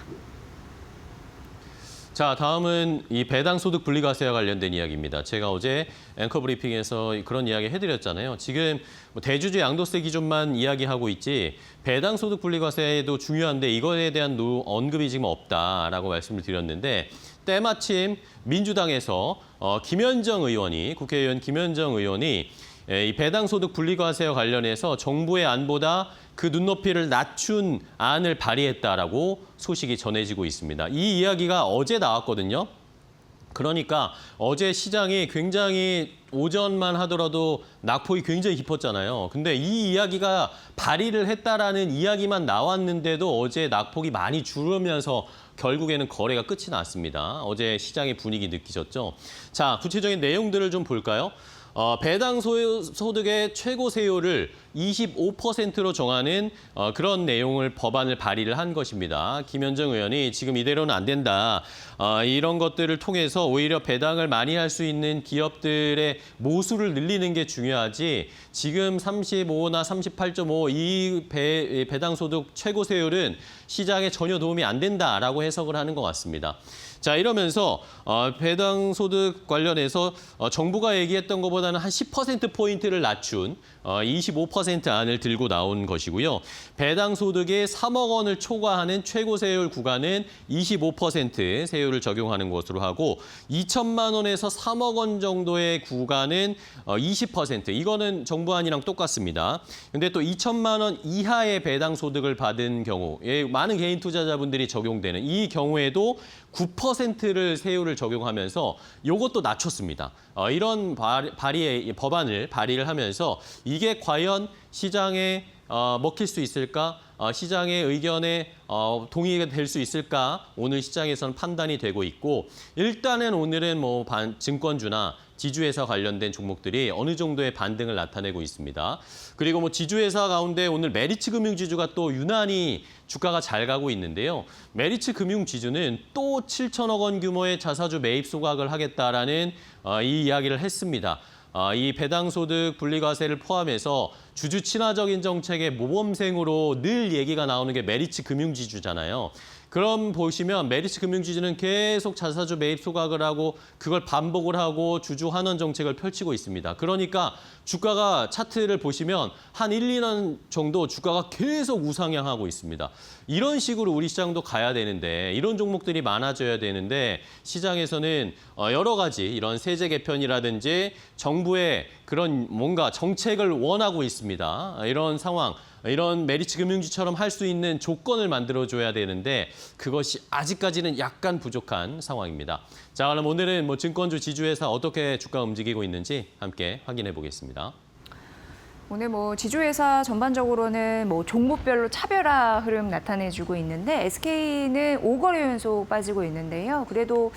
자, 다음은 이 배당 소득 분리과세와 관련된 이야기입니다. 제가 어제 앵커 브리핑에서 그런 이야기 해드렸잖아요. 지금 대주주 양도세 기준만 이야기하고 있지 배당 소득 분리과세도 중요한데 이거에 대한 언급이 지금 없다라고 말씀을 드렸는데 때마침 민주당에서 국회의원 김현정 의원이 이 배당 소득 분리과세와 관련해서 정부의 안보다 그 눈높이를 낮춘 안을 발의했다라고 소식이 전해지고 있습니다. 이 이야기가 어제 나왔거든요. 그러니까 어제 시장이 굉장히 오전만 하더라도 낙폭이 굉장히 깊었잖아요. 근데 이 이야기가 발의를 했다라는 이야기만 나왔는데도 어제 낙폭이 많이 줄으면서 결국에는 거래가 끝이 났습니다. 어제 시장의 분위기 느끼셨죠? 자, 구체적인 내용들을 좀 볼까요? 배당 소득의 최고 세율을 25%로 정하는 그런 내용을 법안을 발의를 한 것입니다. 김현정 의원이 지금 이대로는 안 된다. 이런 것들을 통해서 오히려 배당을 많이 할 수 있는 기업들의 모수를 늘리는 게 중요하지 지금 35나 38.5 이 배당 소득 최고 세율은 시장에 전혀 도움이 안 된다라고 해석을 하는 것 같습니다. 자, 이러면서 배당 소득 관련해서 정부가 얘기했던 것보다는 한 10%포인트를 낮춘 25% 안을 들고 나온 것이고요. 배당 소득의 3억 원을 초과하는 최고 세율 구간은 25% 세율을 적용하는 것으로 하고 2천만 원에서 3억 원 정도의 구간은 20%. 이거는 정부안이랑 똑같습니다. 근데 또 2천만 원 이하의 배당 소득을 받은 경우에 많은 개인 투자자분들이 적용되는 이 경우에도 9%를 세율을 적용하면서 이것도 낮췄습니다. 이런 법안을 발의를 하면서 이게 과연 시장에 먹힐 수 있을까? 시장의 의견에 동의가 될 수 있을까? 오늘 시장에서는 판단이 되고 있고 일단은 오늘은 증권주나 지주회사 관련된 종목들이 어느 정도의 반등을 나타내고 있습니다. 그리고 지주회사 가운데 오늘 메리츠 금융지주가 또 유난히 주가가 잘 가고 있는데요. 메리츠 금융지주는 또 7천억 원 규모의 자사주 매입 소각을 하겠다라는 이 이야기를 했습니다. 이 배당소득 분리과세를 포함해서 주주 친화적인 정책의 모범생으로 늘 얘기가 나오는 게 메리츠 금융지주잖아요. 그럼 보시면 메리츠 금융지주는 계속 자사주 매입 소각을 하고 그걸 반복을 하고 주주 환원 정책을 펼치고 있습니다. 그러니까 주가가 차트를 보시면 한 1, 2년 정도 주가가 계속 우상향하고 있습니다. 이런 식으로 우리 시장도 가야 되는데 이런 종목들이 많아져야 되는데 시장에서는 여러 가지 이런 세제 개편이라든지 정부의 그런 뭔가 정책을 원하고 있습니다. 이런 상황. 이런 메리츠 금융지처럼 할 수 있는 조건을 만들어줘야 되는데 그것이 아직까지는 약간 부족한 상황입니다. 자, 그럼 오늘은 증권주 지주회사 어떻게 주가 움직이고 있는지 함께 확인해 보겠습니다. 오늘 지주회사 전반적으로는 종목별로 차별화 흐름 나타내주고 있는데 SK는 5거래 연속 빠지고 있는데요. 그래도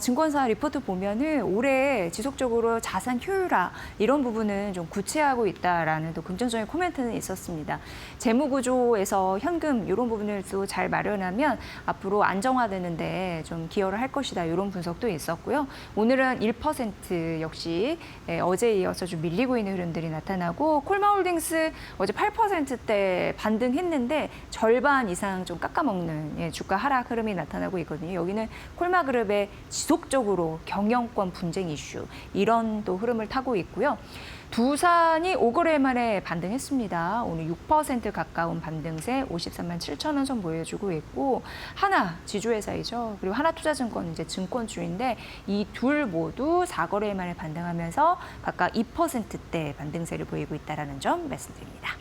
증권사 리포트 보면은 올해 지속적으로 자산 효율화 이런 부분은 좀 구체화하고 있다라는 또 긍정적인 코멘트는 있었습니다. 재무 구조에서 현금 이런 부분을 또 잘 마련하면 앞으로 안정화되는데 좀 기여를 할 것이다 이런 분석도 있었고요. 오늘은 1% 역시 어제에 이어서 좀 밀리고 있는 흐름들이 나타나고 콜마홀딩스 어제 8%대 반등했는데 절반 이상 좀 깎아먹는 주가 하락 흐름이 나타나고 있거든요. 여기는 콜마그룹의 지속적으로 경영권 분쟁 이슈 이런 또 흐름을 타고 있고요. 두산이 5거래 만에 반등했습니다. 오늘 6% 가까운 반등세 53만 7천 원 선 보여주고 있고 하나 지주회사이죠. 그리고 하나투자증권 이제 증권주인데 이 둘 모두 4거래 만에 반등하면서 각각 2%대 반등세를 보이고 있다는 점 말씀드립니다.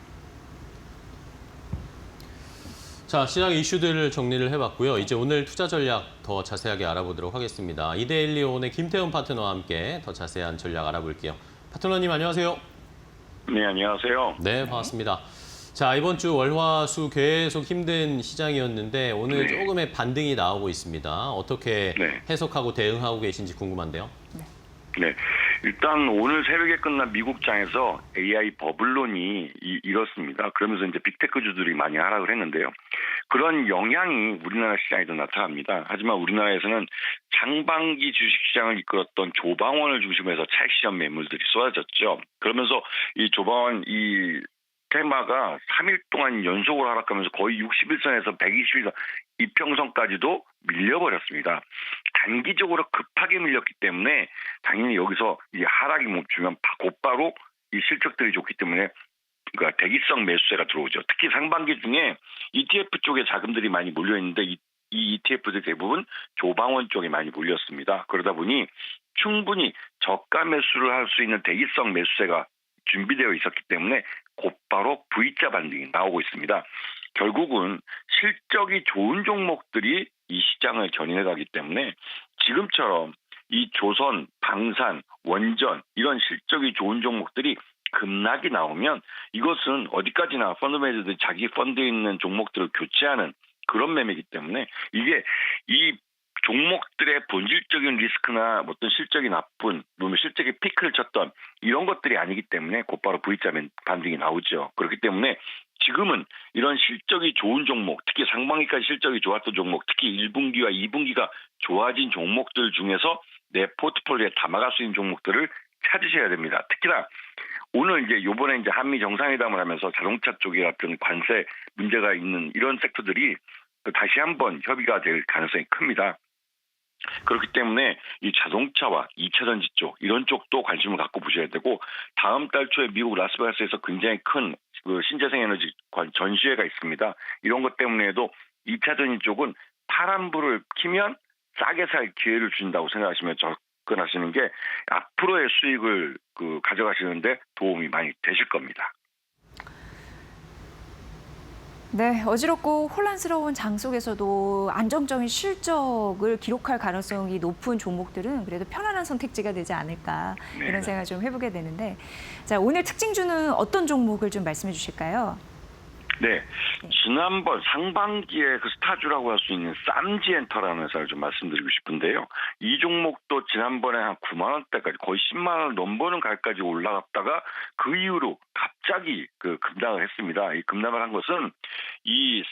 자, 시장 이슈들을 정리를 해봤고요. 이제 오늘 투자 전략 더 자세하게 알아보도록 하겠습니다. 이데일리온의 김태훈 파트너와 함께 더 자세한 전략 알아볼게요. 파트너님 안녕하세요. 네, 안녕하세요. 네, 반갑습니다. 자, 이번 주 월화수 계속 힘든 시장이었는데 오늘 조금의 반등이 나오고 있습니다. 어떻게 해석하고 대응하고 계신지 궁금한데요. 네, 일단 오늘 새벽에 끝난 미국장에서 AI 버블론이 일었습니다. 그러면서 이제 빅테크주들이 많이 하락을 했는데요. 그런 영향이 우리나라 시장에도 나타납니다. 하지만 우리나라에서는 상반기 주식시장을 이끌었던 조방원을 중심으로 해서 차익실현 매물들이 쏟아졌죠. 그러면서 이 조방원 테마가 3일 동안 연속으로 하락하면서 거의 61선에서 120선 이평선까지도 밀려버렸습니다. 단기적으로 급하게 밀렸기 때문에 당연히 여기서 이 하락이 멈추면 곧바로 이 실적들이 좋기 때문에 그러니까 대기성 매수세가 들어오죠. 특히 상반기 중에 ETF 쪽에 자금들이 많이 몰려있는데 이 ETF들 대부분 조방원 쪽에 많이 몰렸습니다. 그러다 보니 충분히 저가 매수를 할 수 있는 대기성 매수세가 준비되어 있었기 때문에 곧바로 V자 반등이 나오고 있습니다. 결국은 실적이 좋은 종목들이 이 시장을 견인해가기 때문에 지금처럼 이 조선, 방산, 원전 이런 실적이 좋은 종목들이 급락이 나오면 이것은 어디까지나 펀드 매니저들이 자기 펀드에 있는 종목들을 교체하는 그런 매매이기 때문에 이게 이 종목들의 본질적인 리스크나 어떤 실적이 나쁜, 실적의 피크를 쳤던 이런 것들이 아니기 때문에 곧바로 V자 반등이 나오죠. 그렇기 때문에 지금은 이런 실적이 좋은 종목, 특히 상반기까지 실적이 좋았던 종목, 특히 1분기와 2분기가 좋아진 종목들 중에서 내 포트폴리오에 담아갈 수 있는 종목들을 찾으셔야 됩니다. 특히나 오늘 이제 요번에 이제 한미 정상회담을 하면서 자동차 쪽에 같은 관세 문제가 있는 이런 섹터들이 다시 한번 협의가 될 가능성이 큽니다. 그렇기 때문에 이 자동차와 2차 전지 쪽 이런 쪽도 관심을 갖고 보셔야 되고 다음 달 초에 미국 라스베가스에서 굉장히 큰 그 신재생 에너지 전시회가 있습니다. 이런 것 때문에도 2차 전지 쪽은 파란불을 켜면 싸게 살 기회를 준다고 생각하시면 접근하시는 게 앞으로의 수익을 가져가시는데 도움이 많이 되실 겁니다. 네, 어지럽고 혼란스러운 장 속에서도 안정적인 실적을 기록할 가능성이 높은 종목들은 그래도 편안한 선택지가 되지 않을까 이런 생각을 좀 해보게 되는데 자, 오늘 특징주는 어떤 종목을 좀 말씀해 주실까요? 네, 지난번 상반기에 그 스타주라고 할 수 있는 쌈지엔터라는 회사를 좀 말씀드리고 싶은데요. 이 종목도 지난번에 한 9만 원대까지 거의 10만 원을 넘보는 가격까지 올라갔다가 그 이후로 갑자기 급락을 했습니다. 이 급락을 한 것은 이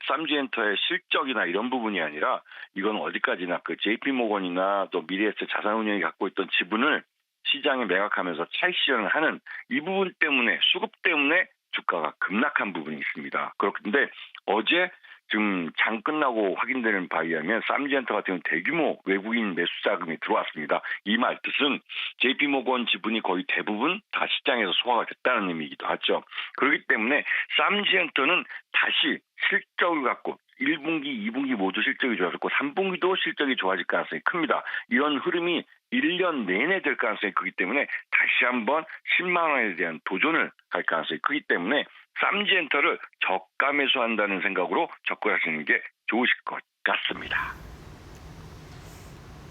쌈지엔터의 실적이나 이런 부분이 아니라 이건 어디까지나 JP모건이나 또 미래에셋 자산운용이 갖고 있던 지분을 시장에 매각하면서 차익 실현을 하는 이 부분 때문에 수급 때문에 주가가 급락한 부분이 있습니다. 그런데 어제 지금 장 끝나고 확인되는 바에 의하면 쌈지엔터 같은 경우는 대규모 외국인 매수 자금이 들어왔습니다. 이 말 뜻은 JP모건 지분이 거의 대부분 다 시장에서 소화가 됐다는 의미이기도 하죠. 그렇기 때문에 쌈지엔터는 다시 실적을 갖고 1분기, 2분기 모두 실적이 좋아졌고 3분기도 실적이 좋아질 가능성이 큽니다. 이런 흐름이 1년 내내 될 가능성이 크기 때문에 다시 한번 10만 원에 대한 도전을 할 가능성이 크기 때문에 쌈지엔터를 저가 매수한다는 생각으로 접근하시는 게 좋으실 것 같습니다.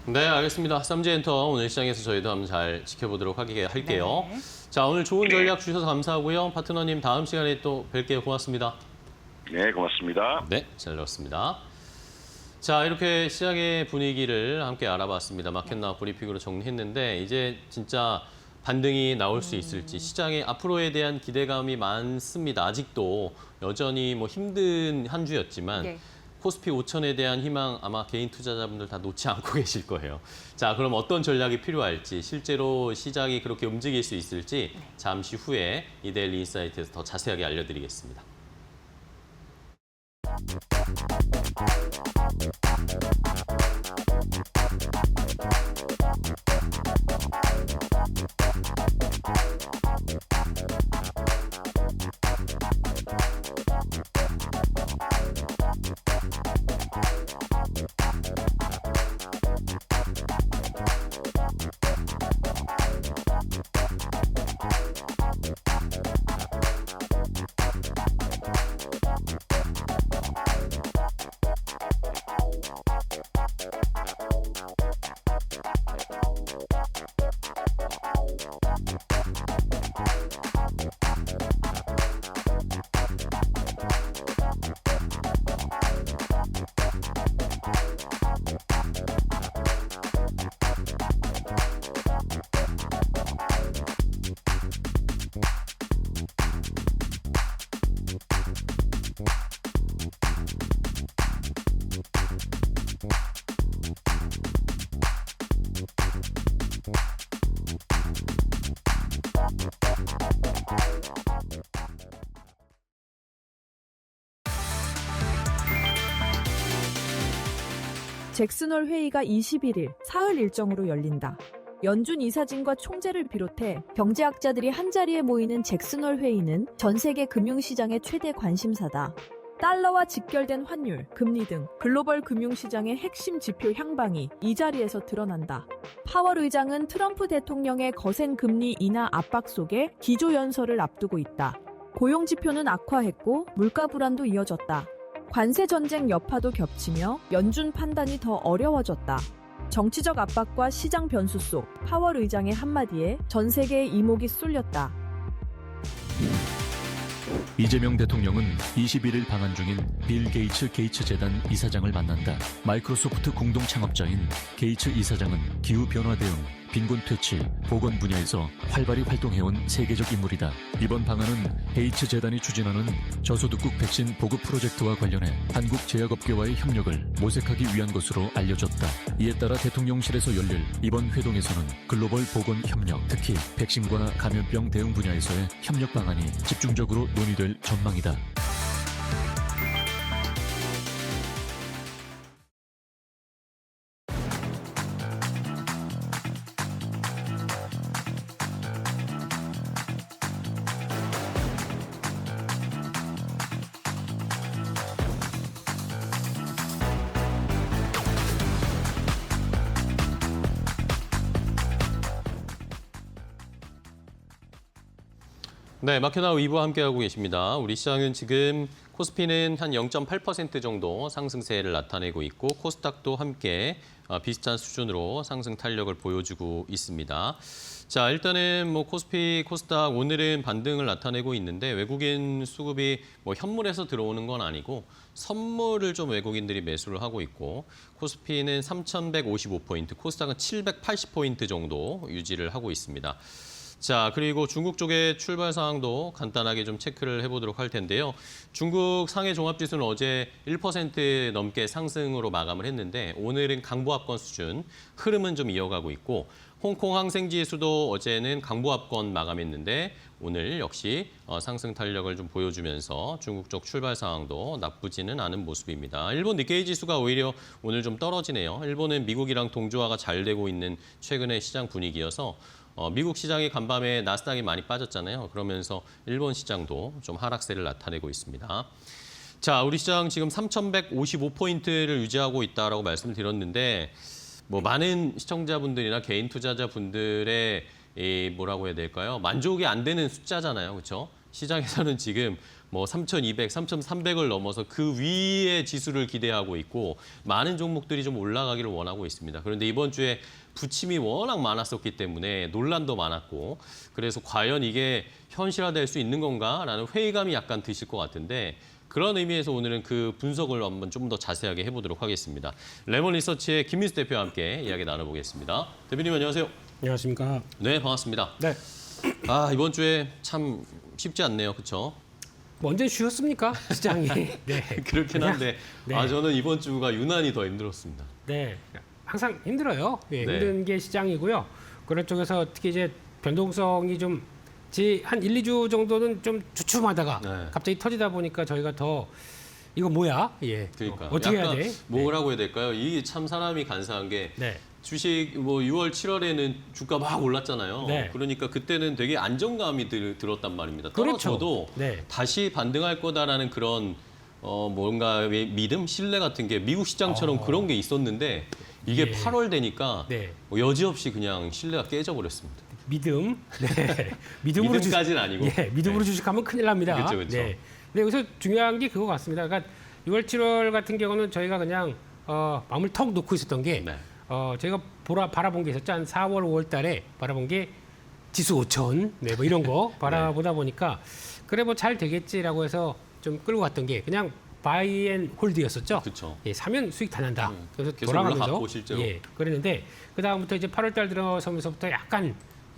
네, 알겠습니다. 쌈지엔터 오늘 시장에서 저희도 한번 잘 지켜보도록 할게요. 네. 자, 오늘 좋은 전략 주셔서 감사하고요. 파트너님 다음 시간에 또 뵐게요. 고맙습니다. 네, 고맙습니다. 네, 잘 들었습니다. 자, 이렇게 시장의 분위기를 함께 알아봤습니다. 마켓나우 브리핑으로 정리했는데 이제 진짜 반등이 나올 수 있을지 시장의 앞으로에 대한 기대감이 많습니다. 아직도 여전히 뭐 힘든 한 주였지만 네. 코스피 5천에 대한 희망 아마 개인 투자자분들 다 놓지 않고 계실 거예요. 자, 그럼 어떤 전략이 필요할지 실제로 시장이 그렇게 움직일 수 있을지 잠시 후에 이데일리 인사이트에서 더 자세하게 알려드리겠습니다. 잭슨홀 회의가 21일 사흘 일정으로 열린다. 연준 이사진과 총재를 비롯해 경제학자들이 한자리에 모이는 잭슨홀 회의는 전 세계 금융시장의 최대 관심사다. 달러와 직결된 환율, 금리 등 글로벌 금융시장의 핵심 지표 향방이 이 자리에서 드러난다. 파월 의장은 트럼프 대통령의 거센 금리 인하 압박 속에 기조연설을 앞두고 있다. 고용 지표는 악화했고 물가 불안도 이어졌다. 관세 전쟁 여파도 겹치며 연준 판단이 더 어려워졌다. 정치적 압박과 시장 변수 속 파월 의장의 한마디에 전 세계의 이목이 쏠렸다. 이재명 대통령은 21일 방한 중인 빌 게이츠 재단 이사장을 만난다. 마이크로소프트 공동 창업자인 게이츠 이사장은 기후변화 대응, 빈곤 퇴치, 보건 분야에서 활발히 활동해온 세계적 인물이다. 이번 방안은 게이츠 재단이 추진하는 저소득국 백신 보급 프로젝트와 관련해 한국 제약업계와의 협력을 모색하기 위한 것으로 알려졌다. 이에 따라 대통령실에서 열릴 이번 회동에서는 글로벌 보건 협력, 특히 백신과 감염병 대응 분야에서의 협력 방안이 집중적으로 논의될 전망이다. 네, 마켓나우 2부 함께하고 계십니다. 우리 시장은 지금 코스피는 한 0.8% 정도 상승세를 나타내고 있고 코스닥도 함께 비슷한 수준으로 상승 탄력을 보여주고 있습니다. 자, 일단은 뭐 코스피, 코스닥 오늘은 반등을 나타내고 있는데 외국인 수급이 뭐 현물에서 들어오는 건 아니고 선물을 좀 외국인들이 매수를 하고 있고 코스피는 3,155포인트, 코스닥은 780포인트 정도 유지를 하고 있습니다. 자, 그리고 중국 쪽의 출발 상황도 간단하게 좀 체크를 해보도록 할 텐데요. 중국 상해 종합지수는 어제 1% 넘게 상승으로 마감을 했는데 오늘은 강보합권 수준, 흐름은 좀 이어가고 있고 홍콩 항생지수도 어제는 강보합권 마감했는데 오늘 역시 상승 탄력을 좀 보여주면서 중국 쪽 출발 상황도 나쁘지는 않은 모습입니다. 일본 니케이 지수가 오히려 오늘 좀 떨어지네요. 일본은 미국이랑 동조화가 잘 되고 있는 최근의 시장 분위기여서 미국 시장이 간밤에 나스닥이 많이 빠졌잖아요. 그러면서 일본 시장도 좀 하락세를 나타내고 있습니다. 자, 우리 시장 지금 3,155포인트를 유지하고 있다라고 말씀을 드렸는데 뭐 많은 시청자분들이나 개인 투자자분들의 뭐라고 해야 될까요? 만족이 안 되는 숫자잖아요. 그렇죠? 시장에서는 지금 뭐 3,200, 3,300을 넘어서 그 위의 지수를 기대하고 있고 많은 종목들이 좀 올라가기를 원하고 있습니다. 그런데 이번 주에 부침이 워낙 많았었기 때문에 논란도 많았고 그래서 과연 이게 현실화될 수 있는 건가라는 회의감이 약간 드실 것 같은데 그런 의미에서 오늘은 그 분석을 한번 좀 더 자세하게 해보도록 하겠습니다. 레몬 리서치의 김민수 대표와 함께 이야기 나눠보겠습니다. 대표님 안녕하세요. 안녕하십니까. 네, 반갑습니다. 네. 이번 주에 참 쉽지 않네요. 그렇죠? 뭐 언제 쉬었습니까? 시장이. 네. 그렇긴 한데 네. 저는 이번 주가 유난히 더 힘들었습니다. 네. 항상 힘들어요. 네, 네. 힘든 게 시장이고요. 그런 쪽에서 특히 이제 변동성이 좀 한 1, 2주 정도는 좀 주춤하다가 네. 갑자기 터지다 보니까 저희가 더 이거 뭐야? 예. 그러니까 어떻게 해야 약간 돼? 뭐라고 해야 될까요? 이게 참 사람이 간사한 게 네. 주식 뭐 6월, 7월에는 주가 막 올랐잖아요. 네. 그러니까 그때는 되게 안정감이 들었단 말입니다. 그렇죠. 떨어져도 네. 다시 반등할 거다라는 그런 뭔가 믿음, 신뢰 같은 게 미국 시장처럼 그런 게 있었는데 이게 예. 8월 되니까 네. 여지없이 그냥 신뢰가 깨져버렸습니다. 믿음. 네. 믿음으로 믿음까지는 아니고. 예, 믿음으로 네. 주식하면 큰일 납니다. 그쵸, 그쵸. 네. 근데 여기서 중요한 게 그거 같습니다. 그러니까 6월, 7월 같은 경우는 저희가 그냥 마음을 턱 놓고 있었던 게 네. 저희가 바라본 게 있었죠. 한 4월, 5월 달에 바라본 게 지수 5천, 네, 뭐 이런 거 바라보다 보니까 그래 뭐 잘 되겠지라고 해서 좀 끌고 갔던 게 그냥 바이 앤 홀드였었죠. 그쵸. 예, 사면 수익 다 난다. 그래서 계속 돌아가면서 올라갔고, 실제로. 예, 그랬는데 그 다음부터 이제 8월 달 들어서면서부터 약간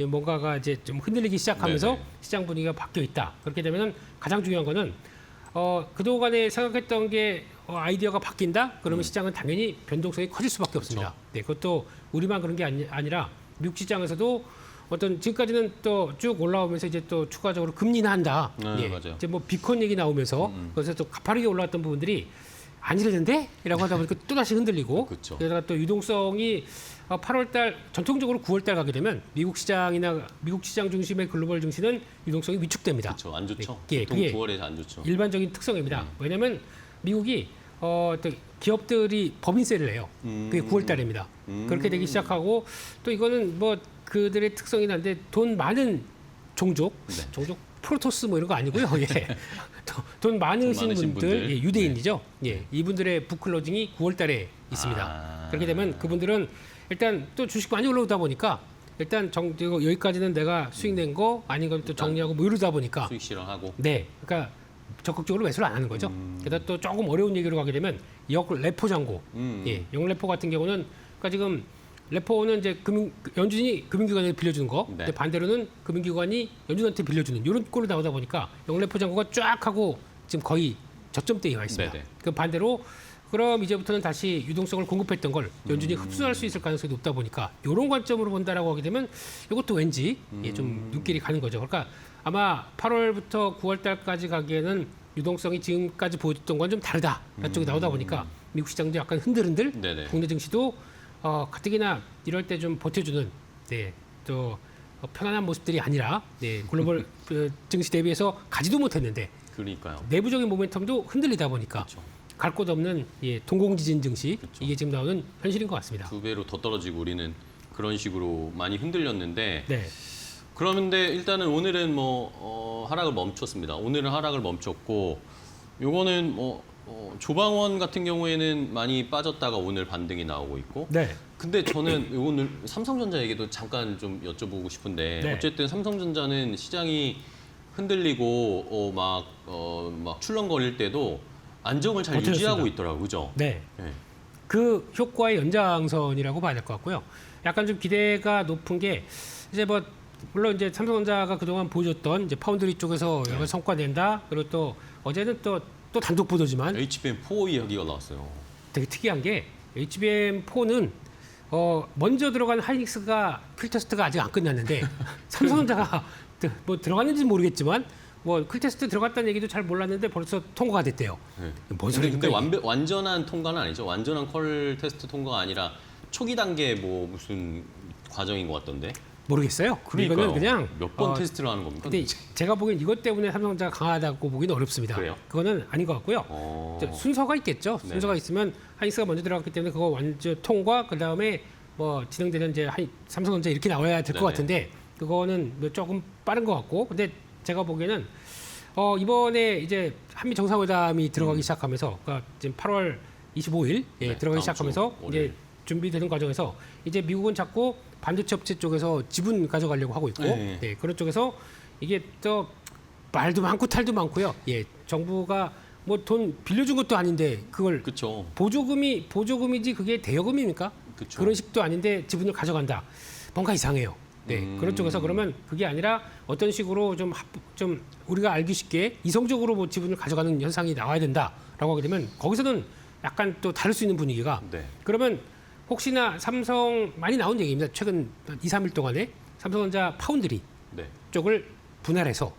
뭔가가 이제 좀 흔들리기 시작하면서 네네. 시장 분위기가 바뀌어 있다. 그렇게 되면은 가장 중요한 거는 그동안에 생각했던 게 아이디어가 바뀐다. 그러면 시장은 당연히 변동성이 커질 수밖에 없습니다. 네, 그것도 우리만 그런 게 아니라 미국 시장에서도 어떤 지금까지는 또 쭉 올라오면서 이제 또 추가적으로 금리 인하한다. 네, 맞아요. 이제 뭐 비콘 얘기 나오면서 그래서 또 가파르게 올라왔던 부분들이 안 이러는데? 이라고 하다 보니까 또다시 흔들리고 그쵸. 게다가 또 유동성이 8월 달 전통적으로 9월 달 가게 되면 미국 시장이나 미국 시장 중심의 글로벌 증시는 유동성이 위축됩니다. 그렇죠. 안 좋죠. 예, 보통 그게 9월에 안 좋죠. 일반적인 특성입니다. 왜냐하면 미국이 또 기업들이 법인세를 내요. 그게 9월 달입니다. 그렇게 되기 시작하고 또 이거는 뭐 그들의 특성이 난데 돈 많은 종족, 종족 프로토스 뭐 이런 거 아니고요. 예. 돈 많으신 많으신 분들, 분들. 예, 유대인이죠. 예, 이분들의 북클로징이 9월 달에 있습니다. 그렇게 되면 그분들은 일단 또 주식 많이 올라오다 보니까 일단 여기까지는 내가 수익 낸 거 아닌 걸 또 정리하고 뭐 이러다 보니까 수익 실현하고. 네, 그러니까 적극적으로 매수를 안 하는 거죠. 게다가 또 조금 어려운 얘기로 가게 되면 역레포 잔고, 예, 역레포 같은 경우는 그러니까 지금 레포는 이제 연준이 금융기관에 빌려주는 거, 네. 근데 반대로는 금융기관이 연준한테 빌려주는 이런 꼴로 나오다 보니까 역레포 잔고가 쫙 하고 지금 거의 저점대에 와 있습니다. 네네. 그 반대로 그럼 이제부터는 다시 유동성을 공급했던 걸 연준이 흡수할 수 있을 가능성이 높다 보니까 이런 관점으로 본다라고 하게 되면 이것도 왠지 좀 눈길이 가는 거죠. 그러니까 아마 8월부터 9월 달까지 가기에는 유동성이 지금까지 보여줬던 건 좀 다르다. 쪽이 나오다 보니까 미국 시장도 약간 흔들흔들, 네네. 국내 증시도 가뜩이나 이럴 때 좀 버텨주는 네, 또 편안한 모습들이 아니라 네, 글로벌 증시 대비해서 가지도 못했는데 그러니까요. 내부적인 모멘텀도 흔들리다 보니까 갈 곳 없는 동공지진 증시 이게 지금 나오는 현실인 것 같습니다. 2배로 더 떨어지고 우리는 그런 식으로 많이 흔들렸는데 네, 그런데 일단은 오늘은 하락을 멈췄습니다. 오늘은 하락을 멈췄고 요거는 조방원 같은 경우에는 많이 빠졌다가 오늘 반등이 나오고 있고 네, 근데 저는 오늘 삼성전자 얘기도 잠깐 좀 여쭤보고 싶은데 네. 어쨌든 삼성전자는 시장이 흔들리고 막 출렁거릴 때도 안정을 잘 버텨줬습니다. 유지하고 있더라고요. 그죠? 네. 네. 그 효과의 연장선이라고 봐야 될 것 같고요. 약간 좀 기대가 높은 게 이제 뭐 물론 이제 삼성전자가 그동안 보여줬던 이제 파운드리 쪽에서 여러 가지 성과 낸다. 그리고 또 어제는 또 단독 보도지만 HBM4 이야기가 나왔어요. 되게 특이한 게 HBM4는 먼저 들어간 하이닉스가 필테스트가 아직 안 끝났는데 삼성전자가 뭐 들어갔는지는 모르겠지만 뭐 필테스트 들어갔다는 얘기도 잘 몰랐는데 벌써 통과가 됐대요. 네. 뭔 근데 소리인가? 완전한 통과는 아니죠. 완전한 퀄 테스트 통과가 아니라 초기 단계 뭐 무슨 과정인 것 같던데. 모르겠어요. 그러니까요. 이거는 그냥 몇 번 테스트를 하는 겁니까? 근데 제가 보기엔 이것 때문에 삼성전자가 강하다고 보기는 어렵습니다. 그래요? 그거는 아닌 것 같고요. 순서가 있겠죠. 네. 순서가 있으면 하이닉스가 먼저 들어갔기 때문에 그거 완전 통과 그다음에 뭐 진행되는 이제 삼성전자 이렇게 나와야 될 것 네네. 같은데 그거는 뭐 조금 빠른 것 같고 근데 제가 보기에는 이번에 이제 한미 정상회담이 들어가기 시작하면서 그러니까 지금 8월 25일 네, 들어가기 다음 시작하면서 주 이제 월요일. 준비되는 과정에서 이제 미국은 자꾸 반도체 업체 쪽에서 지분 가져가려고 하고 있고 네. 그런 쪽에서 이게 또 말도 많고 탈도 많고요. 예, 정부가 뭐 돈 빌려준 것도 아닌데 그걸 그렇죠. 보조금이지 그게 대여금입니까? 그쵸. 그런 식도 아닌데 지분을 가져간다. 뭔가 이상해요. 네, 그런 쪽에서 그러면 그게 아니라 어떤 식으로 좀 우리가 알기 쉽게 이성적으로 뭐 지분을 가져가는 현상이 나와야 된다라고 하게 되면 거기서는 약간 또 다를 수 있는 분위기가 네. 그러면 혹시나 삼성 많이 나온 얘기입니다. 최근 2, 3일 동안에 삼성전자 파운드리 네. 쪽을 분할해서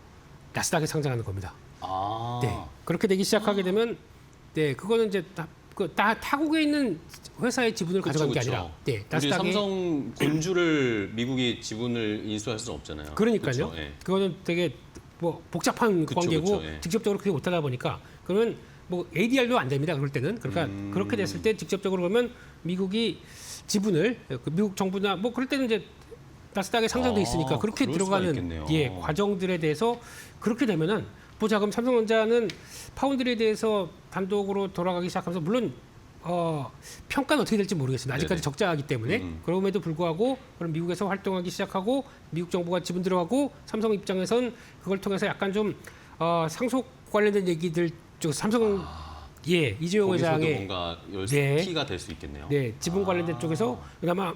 나스닥에 상장하는 겁니다. 아. 네. 그렇게 되기 시작하게 되면 네, 그거는 이제 다 타국에 있는 회사의 지분을 가져가는 게 아니라 네, 우리 나스닥에 삼성 본주를 미국이 지분을 인수할 수는 없잖아요. 그러니까요. 그쵸? 예. 그거는 되게 뭐 복잡한 그쵸, 관계고 그쵸, 예. 직접적으로 그게 못하다 보니까 그러면 뭐 ADR도 안 됩니다. 그럴 때는 그러니까 그렇게 됐을 때 직접적으로 그러면 미국이 지분을 미국 정부나 뭐 그럴 때는 이제 나스닥에 상장돼 있으니까 그렇게 그럴 수가 들어가는 있겠네요. 과정들에 대해서 그렇게 되면은 보자 그럼 삼성전자는 파운드리에 대해서 단독으로 돌아가기 시작하면서 물론 평가는 어떻게 될지 모르겠습니다. 아직까지 네네. 적자이기 때문에 그럼에도 불구하고 그럼 미국에서 활동하기 시작하고 미국 정부가 지분 들어가고 삼성 입장에선 그걸 통해서 약간 좀 상속 관련된 얘기들 쪽 삼성 이재용 거기서도 회장의 뭔가 네. 키가 될 수 있겠네요. 네, 지분 관련된 쪽에서 그나마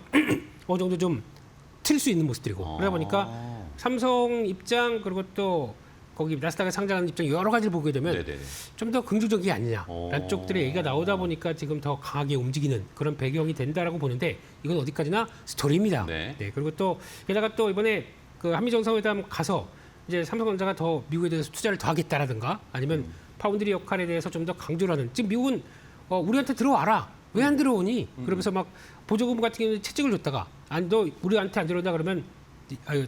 어느 정도 좀 틀 수 있는 모습들이고 그러다 보니까 삼성 입장 그리고 또 거기 나스닥에 상장하는 입장 여러 가지를 보게 되면 네네네. 좀 더 긍정적이 아니냐라는 쪽들의 얘기가 나오다 보니까 지금 더 강하게 움직이는 그런 배경이 된다라고 보는데 이건 어디까지나 스토리입니다. 네. 그리고 또 게다가 또 이번에 그 한미 정상회담 가서 이제 삼성전자가 더 미국에 대해서 투자를 더 하겠다라든가 아니면 파운드리 역할에 대해서 좀 더 강조를 하는 지금 미국은 우리한테 들어와라. 왜 안 들어오니? 그러면서 막 보조금 같은 경우는 채찍을 줬다가 너 우리한테 안 들어온다 그러면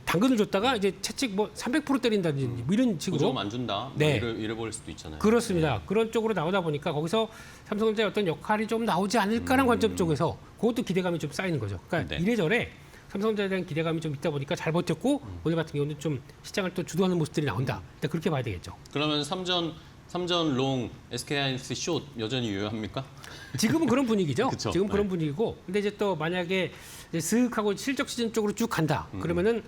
당근을 줬다가 이제 채찍 뭐 300% 때린다든지 뭐 이런 식으로 보조금 안 준다. 네. 뭐 이래 수도 있잖아요. 그렇습니다. 그런 쪽으로 나오다 보니까 거기서 삼성전자의 어떤 역할이 좀 나오지 않을까라는 관점 쪽에서 그것도 기대감이 좀 쌓이는 거죠. 그러니까 네. 이래저래 삼성전자에 대한 기대감이 좀 있다 보니까 잘 버텼고 오늘 같은 경우는 좀 시장을 또 주도하는 모습들이 나온다. 일단 그렇게 봐야 되겠죠. 그러면 삼전 롱 SK하이닉스 숏 여전히 유효합니까? 지금은 그런 분위기죠. 그쵸. 지금 그런 네. 분위기고, 근데 이제 또 만약에 이제 슥 하고 실적 시즌 쪽으로 쭉 간다. 그러면은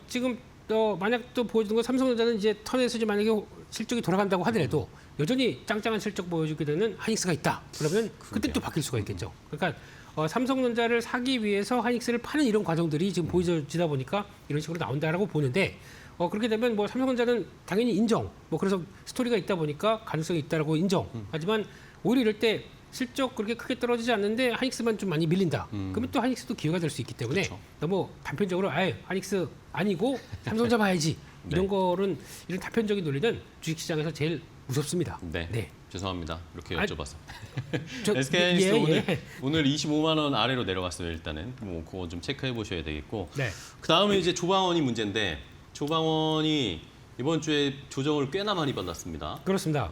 지금 또 만약 또 보여주는 건 삼성전자는 이제 턴에서 이제 만약에 실적이 돌아간다고 하더라도 여전히 짱짱한 실적 보여주게 되는 하이닉스가 있다. 그러면 그때 또 바뀔 수가 있겠죠. 그러니까 삼성전자를 사기 위해서 하이닉스를 파는 이런 과정들이 지금 보여지다 보니까 이런 식으로 나온다라고 보는데. 그렇게 되면 뭐 삼성전자는 당연히 인정. 뭐 그래서 스토리가 있다 보니까 가능성이 있다라고 인정. 하지만 오히려 이럴 때 실적 그렇게 크게 떨어지지 않는데 하이닉스만 좀 많이 밀린다. 그러면 또 하이닉스도 기회가 될 수 있기 때문에 그쵸. 너무 단편적으로 아예 하이닉스 아니고 삼성전자 봐야지. 이런 거는 이런 단편적인 논리는 주식시장에서 제일 무섭습니다. 네. 죄송합니다. 이렇게 아니, 여쭤봐서. 저- SK하이닉스 오늘 25만 원 아래로 내려갔어요. 일단은 뭐 그거 좀 체크해 보셔야 되겠고. 네. 그 다음에 이제 조방원이 문제인데 조방원이 이번 주에 조정을 꽤나 많이 받았습니다. 그렇습니다.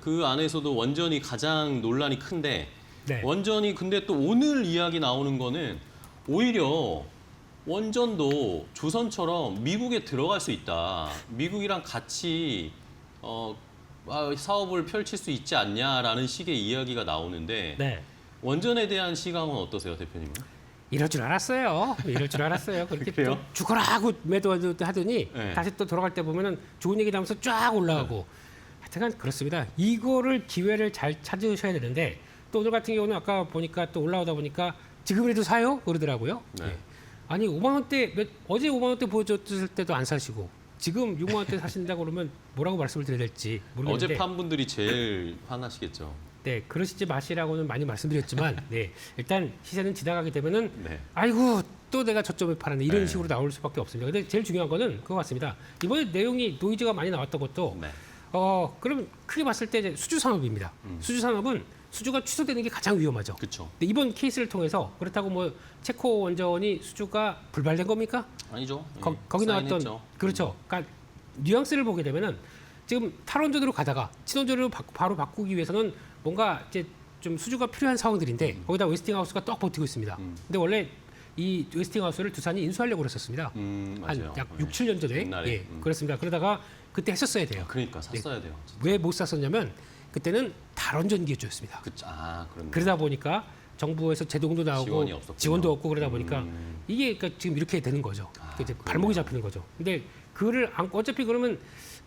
그 안에서도 원전이 가장 논란이 큰데 네. 원전이 근데 또 오늘 이야기 나오는 거는 오히려 원전도 조선처럼 미국에 들어갈 수 있다. 미국이랑 같이 사업을 펼칠 수 있지 않냐라는 식의 이야기가 나오는데 네. 원전에 대한 시각은 어떠세요, 대표님은? 이럴 줄 알았어요. 그렇게 그래요? 또 죽어라 하고 매도하더니 네. 다시 또 돌아갈 때 보면은 좋은 얘기 나오면서 쫙 올라가고. 하여튼간 그렇습니다. 이거를 기회를 잘 찾으셔야 되는데 또 오늘 같은 경우는 아까 보니까 또 올라오다 보니까 지금이라도 사요? 그러더라고요. 네. 예. 아니 5만 원대 어제 5만 원대 보여줬을 때도 안 사시고 지금 6만 원대 사신다고 그러면 뭐라고 말씀을 드려야 될지 모르겠는데. 어제 판 분들이 제일 화나시겠죠. 네, 그러시지 마시라고는 많이 말씀드렸지만, 네, 일단 시세는 지나가게 되면은, 네. 아이고 또 내가 저점에 팔았네 이런 네. 식으로 나올 수밖에 없습니다. 근데 제일 중요한 거는 그거 같습니다. 이번에 내용이 노이즈가 많이 나왔던 것도, 네. 그럼 크게 봤을 때 이제 수주 산업입니다. 수주 산업은 수주가 취소되는 게 가장 위험하죠. 그렇죠. 근데 이번 케이스를 통해서 그렇다고 뭐 체코 원전이 수주가 불발된 겁니까? 아니죠. 거기 나왔던 사인했죠. 그렇죠. 그러니까 뉘앙스를 보게 되면은 지금 탈원전으로 가다가 친원전으로 바로 바꾸기 위해서는 뭔가 이제 좀 수주가 필요한 상황들인데 거기다 웨스팅하우스가 떡 버티고 있습니다. 근데 원래 이 웨스팅하우스를 두산이 인수하려고 그랬었습니다. 맞아요. 한 약 네. 6, 7년 전에 옛날에. 예, 그렇습니다. 그러다가 그때 했었어야 돼요. 그러니까 샀어야 돼요. 왜 못 샀었냐면 그때는 탈원전 기조였습니다. 그런데. 그러다 보니까 정부에서 제동도 나오고 지원이 없었군요. 지원도 없고 그러다 보니까 이게 그러니까 지금 이렇게 되는 거죠. 이제 발목이 잡히는 거죠. 근데 그를 안고 어차피 그러면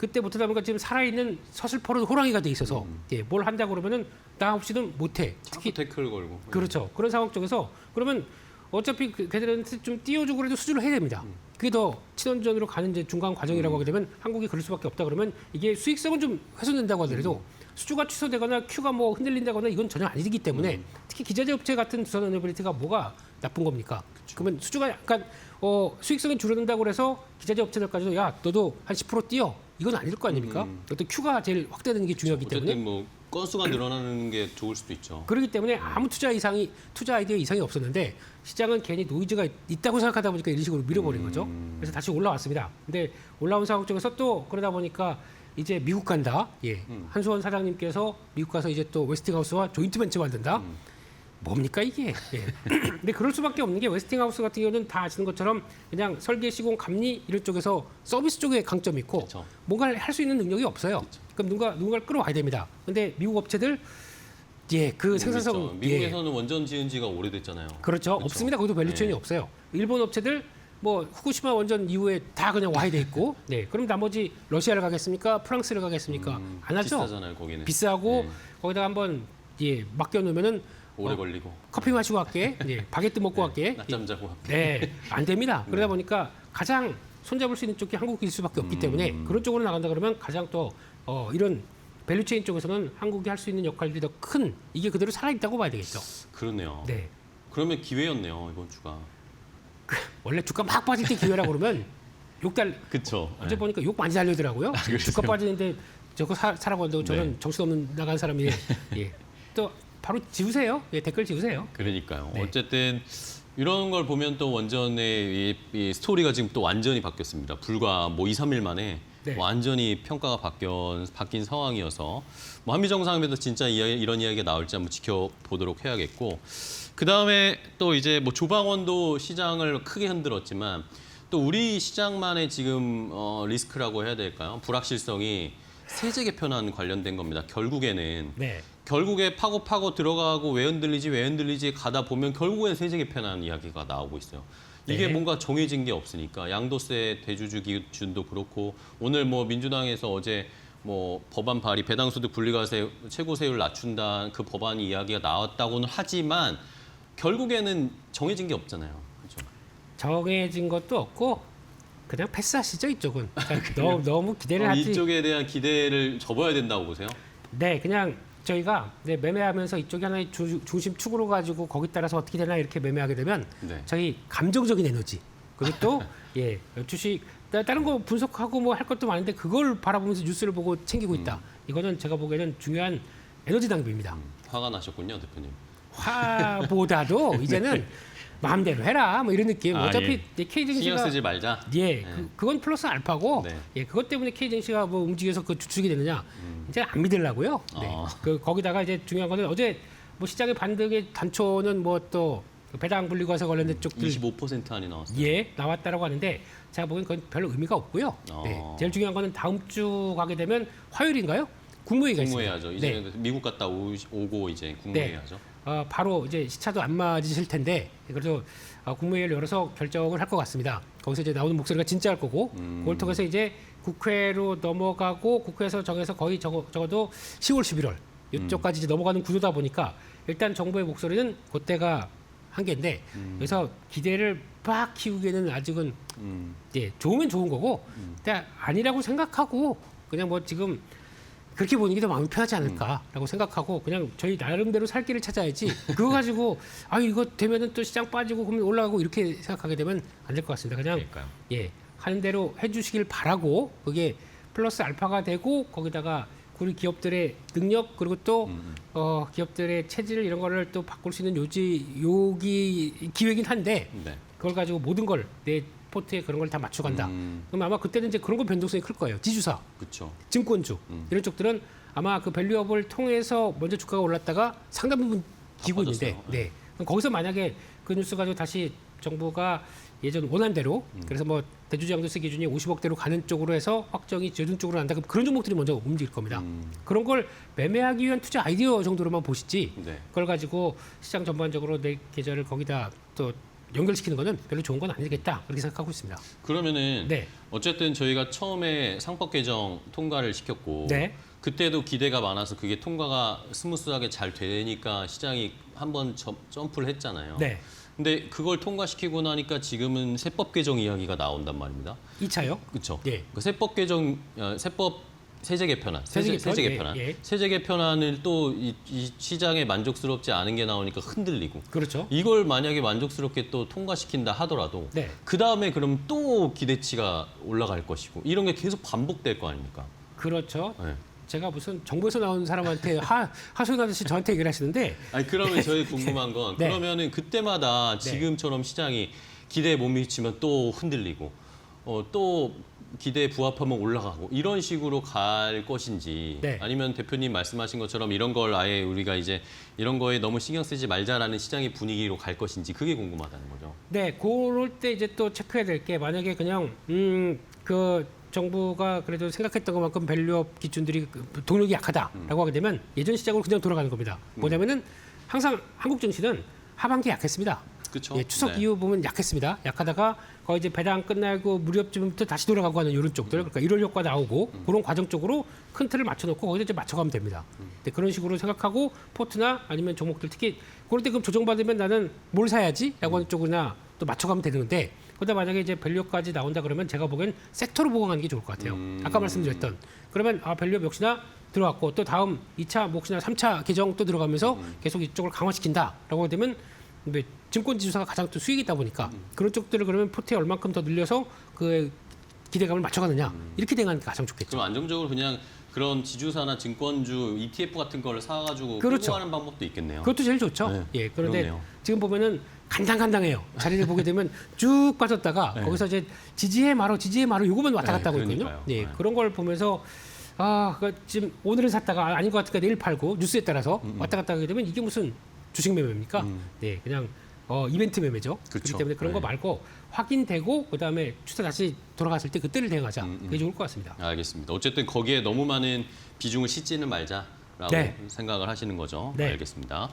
그때 못하다 보니까 지금 살아있는 서슬퍼런 호랑이가 돼 있어서 예, 뭘 한다고 그러면은 나 없이는 못해. 자꾸 태클 걸고. 그렇죠. 그런 상황 쪽에서 그러면 어차피 걔들한테 좀 띄워주고 그래도 수주를 해야 됩니다. 그게 더 친원전으로 가는 이제 중간 과정이라고 하게 되면 한국이 그럴 수밖에 없다 그러면 이게 수익성은 좀 훼손된다고 하더라도 수주가 취소되거나 큐가 뭐 흔들린다거나 이건 전혀 아니기 때문에 특히 기자재 업체 같은 두산 에너빌리티가 뭐가 나쁜 겁니까? 그러면 수주가 약간 수익성이 줄어든다고 그래서 기자재 업체들까지도 야 너도 한 10% 뛰어 이건 아닐 거 아닙니까? 어떤 큐가 제일 확대되는 게 중요하기 때문에 어쨌든 뭐 건수가 늘어나는 게 좋을 수도 있죠. 그렇기 때문에 아무 투자 아이디어 이상이 없었는데 시장은 괜히 노이즈가 있다고 생각하다 보니까 이런 식으로 밀어버린 거죠. 그래서 다시 올라왔습니다. 근데 올라온 상황 쪽에서 또 그러다 보니까 이제 미국 간다. 예. 한수원 사장님께서 미국 가서 이제 또 웨스팅하우스와 조인트 벤처 만든다. 뭡니까 이게? 예. 근데 그럴 수밖에 없는 게 웨스팅하우스 같은 경우는 다 아시는 것처럼 그냥 설계, 시공, 감리 이런 쪽에서 서비스 쪽에 강점이 있고 그렇죠. 뭔가를 할 수 있는 능력이 없어요. 그럼 누군가를 끌어와야 됩니다. 근데 미국 업체들 예, 그 생산성 모르겠죠. 미국에서는 원전 지은 지가 오래됐잖아요. 그렇죠. 없습니다. 거기도 밸류체인이 네. 없어요. 일본 업체들 뭐 후쿠시마 원전 이후에 다 그냥 와야 돼 있고, 네. 그럼 나머지 러시아를 가겠습니까? 프랑스를 가겠습니까? 안 하죠. 비싸잖아요, 거기는. 비싸고 네. 거기다 한번 예 맡겨놓으면은 오래 걸리고. 커피 마시고 갈게, 예, 바게트 먹고 갈게. 낮잠 자고 갈게. 네, 안 됩니다. 그러다 보니까 가장 손잡을 수 있는 쪽이 한국일 수밖에 없기 때문에 그런 쪽으로 나간다 그러면 가장 또 이런 밸류체인 쪽에서는 한국이 할 수 있는 역할이 더 큰 이게 그대로 살아있다고 봐야 되겠죠. 그러네요. 네. 그러면 기회였네요, 이번 주가. 원래 주가 막 빠질 때 기회라고 그러면 그렇죠. 어제 보니까 욕 많이 달리더라고요. 그러세요? 주가 빠지는데 저거 사라고 한다고 저는 네. 정신없는 나간 사람이 예. 또 바로 지우세요. 예, 댓글 지우세요. 그러니까요. 네. 어쨌든 이런 걸 보면 또 원전의 이 스토리가 지금 또 완전히 바뀌었습니다. 불과 뭐 2, 3일 만에 네. 완전히 평가가 바뀐 상황이어서 뭐 한미 정상회담에서 진짜 이런 이야기가 나올지 한번 지켜보도록 해야겠고 그 다음에 또 이제 뭐 조방원도 시장을 크게 흔들었지만 또 우리 시장만의 지금 리스크라고 해야 될까요? 불확실성이 세제 개편안 관련된 겁니다. 결국에는 네. 결국에 파고 들어가고 왜 흔들리지 가다 보면 결국엔 세제 개편안 이야기가 나오고 있어요. 이게 네. 뭔가 정해진 게 없으니까 양도세 대주주 기준도 그렇고 오늘 뭐 민주당에서 어제 뭐 법안 발의 배당소득 분리과세 최고세율 낮춘다 그 법안이 이야기가 나왔다고는 하지만 결국에는 정해진 게 없잖아요. 그렇죠? 정해진 것도 없고 그냥 패스하시죠 이쪽은. 너무 기대를 하지. 이쪽에 대한 기대를 접어야 된다고 보세요? 네, 그냥 저희가 이제 매매하면서 이쪽이 하나의 중심축으로 가지고 거기 따라서 어떻게 되나 이렇게 매매하게 되면 네. 저희 감정적인 에너지 그리고 또 예, 주식 다른 거 분석하고 뭐 할 것도 많은데 그걸 바라보면서 뉴스를 보고 챙기고 있다. 이거는 제가 보기에는 중요한 에너지 낭비입니다. 화가 나셨군요, 대표님. 화보다도 이제는 마음대로 해라 뭐 이런 느낌. 어차피 이제 신경 K증시가 쓰지 말자. 예, 그건 플러스 알파고 네. 예, 그것 때문에 K증시가 뭐 움직여서 그 주축이 되느냐 이제 안 믿으려고요. 네. 거기다가 이제 중요한 거는 어제 뭐 시장의 반등의 단초는 뭐 또 배당 분리과세 관련된 쪽들 25% 안이 나왔어요. 예 나왔다라고 하는데 제가 보기엔 그건 별로 의미가 없고요. 네. 제일 중요한 거는 다음 주 가게 되면 화요일인가요? 국무회의가 있습니다. 국무회의하죠. 이제 네. 미국 갔다 오고 이제 국무회의하죠. 바로 이제 시차도 안 맞으실 텐데 그래서 국무회의를 열어서 결정을 할 것 같습니다. 거기서 이제 나오는 목소리가 진짜 할 거고 그걸 통해서 이제 국회로 넘어가고 국회에서 정해서 거의 적어도 10월, 11월 이쪽까지 이제 넘어가는 구조다 보니까 일단 정부의 목소리는 그때가 한계인데 그래서 기대를 막 키우기에는 아직은 예, 좋으면 좋은 거고 근데 아니라고 생각하고 그냥 뭐 지금 그렇게 보는 게 더 마음이 편하지 않을까라고 생각하고 그냥 저희 나름대로 살 길을 찾아야지 그거 가지고 이거 되면은 또 시장 빠지고 그러면 올라가고 이렇게 생각하게 되면 안 될 것 같습니다. 그냥 그러니까요. 예 하는 대로 해주시길 바라고 그게 플러스 알파가 되고 거기다가 우리 기업들의 능력 그리고 또 기업들의 체질 이런 거를 또 바꿀 수 있는 기회긴 한데 네. 그걸 가지고 모든 걸 내 포트에 그런 걸 다 맞춰간다. 그럼 아마 그때는 이제 그런 거 변동성이 클 거예요. 지주사, 그렇죠. 증권주 이런 쪽들은 아마 그 밸류업을 통해서 먼저 주가가 올랐다가 상당 부분 기고 있는데, 빠졌어요. 네. 그럼 거기서 만약에 그 뉴스 가지고 다시 정부가 예전 원한대로 그래서 뭐 대주주 양도세 기준이 50억대로 가는 쪽으로 해서 확정이 제중 쪽으로 난다. 그럼 그런 종목들이 먼저 움직일 겁니다. 그런 걸 매매하기 위한 투자 아이디어 정도로만 보시지. 네. 그걸 가지고 시장 전반적으로 내 계좌를 거기다 또 연결시키는 거는 별로 좋은 건 아니겠다 그렇게 생각하고 있습니다. 그러면은 네. 어쨌든 저희가 처음에 상법 개정 통과를 시켰고 네. 그때도 기대가 많아서 그게 통과가 스무스하게 잘 되니까 시장이 한번 점프를 했잖아요. 네. 근데 그걸 통과시키고 나니까 지금은 세법 개정 이야기가 나온단 말입니다. 2차요? 그렇죠. 예. 그 세법 개정, 세법 세제 개편안, 세제 개편? 세제 개편안, 예, 예. 세제 개편안을 또 이 시장에 만족스럽지 않은 게 나오니까 흔들리고. 그렇죠. 이걸 만약에 만족스럽게 또 통과시킨다 하더라도 네. 그 다음에 그럼 또 기대치가 올라갈 것이고 이런 게 계속 반복될 거 아닙니까? 그렇죠. 네. 제가 무슨 정부에서 나온 사람한테 하소연 아저씨 저한테 얘기를 하시는데 아니 그러면 저희 궁금한 건 네. 그러면은 그때마다 지금처럼 시장이 기대에 못 미치면 또 흔들리고 또 기대에 부합하면 올라가고 이런 식으로 갈 것인지 네. 아니면 대표님 말씀하신 것처럼 이런 걸 아예 우리가 이제 이런 거에 너무 신경 쓰지 말자라는 시장의 분위기로 갈 것인지 그게 궁금하다는 거죠. 네, 그럴 때 이제 또 체크해야 될 게 만약에 그냥 그 정부가 그래도 생각했던 것만큼 밸류업 기준들이 동력이 약하다라고 하게 되면 예전 시장으로 그냥 돌아가는 겁니다. 뭐냐면은 항상 한국 증시는 하반기 약했습니다. 그렇죠. 예, 추석 이후 보면 약했습니다. 약하다가 거의 이제 배당 끝나고 무렵쯤부터 다시 돌아가고 하는 이런 쪽들, 그러니까 일월 효과 나오고 그런 과정 쪽으로 큰 틀을 맞춰놓고 거기서 이제 맞춰가면 됩니다. 네, 그런 식으로 생각하고 포트나 아니면 종목들 특히 그럴 때 그럼 조정받으면 나는 뭘 사야지라고 하는 쪽이나 또 맞춰가면 되는데 그러다 만약에 이제 밸류까지 나온다 그러면 제가 보기엔 섹터로 보강하는 게 좋을 것 같아요. 아까 말씀드렸던 그러면 밸류업 역시나 들어갔고 또 다음 2차 뭐 혹시나 3차 개정 또 들어가면서 계속 이쪽을 강화시킨다라고 되면 증권 지수가 가장 또 수익이 있다 보니까 그런 쪽들을 그러면 포트에 얼만큼 더 늘려서 그 기대감을 맞춰가느냐 이렇게 되는 게 가장 좋겠죠. 그럼 안정적으로 그냥 그런 지주사나 증권주 ETF 같은 걸 사가지고 그렇죠. 끌고 가는 방법도 있겠네요. 그것도 제일 좋죠. 네, 예, 그런데 그러네요. 지금 보면은 간당간당해요. 자리를 보게 되면 쭉 빠졌다가 네. 거기서 이제 지지해 말어 요거만 왔다 갔다 하고 있거든요. 그러니까요. 예, 네. 그런 걸 보면서 지금 오늘은 샀다가 아닌 것 같으니까 내일 팔고 뉴스에 따라서 왔다 갔다 하게 되면 이게 무슨 주식 매매입니까? 네, 그냥 이벤트 매매죠. 그렇기 그렇죠. 때문에 그런 거 네. 말고 확인되고 그다음에 추세 다시 돌아갔을 때 그때를 대응하자. 그게 좋을 것 같습니다. 알겠습니다. 어쨌든 거기에 너무 많은 비중을 싣지는 말자라고 네. 생각을 하시는 거죠. 네. 알겠습니다.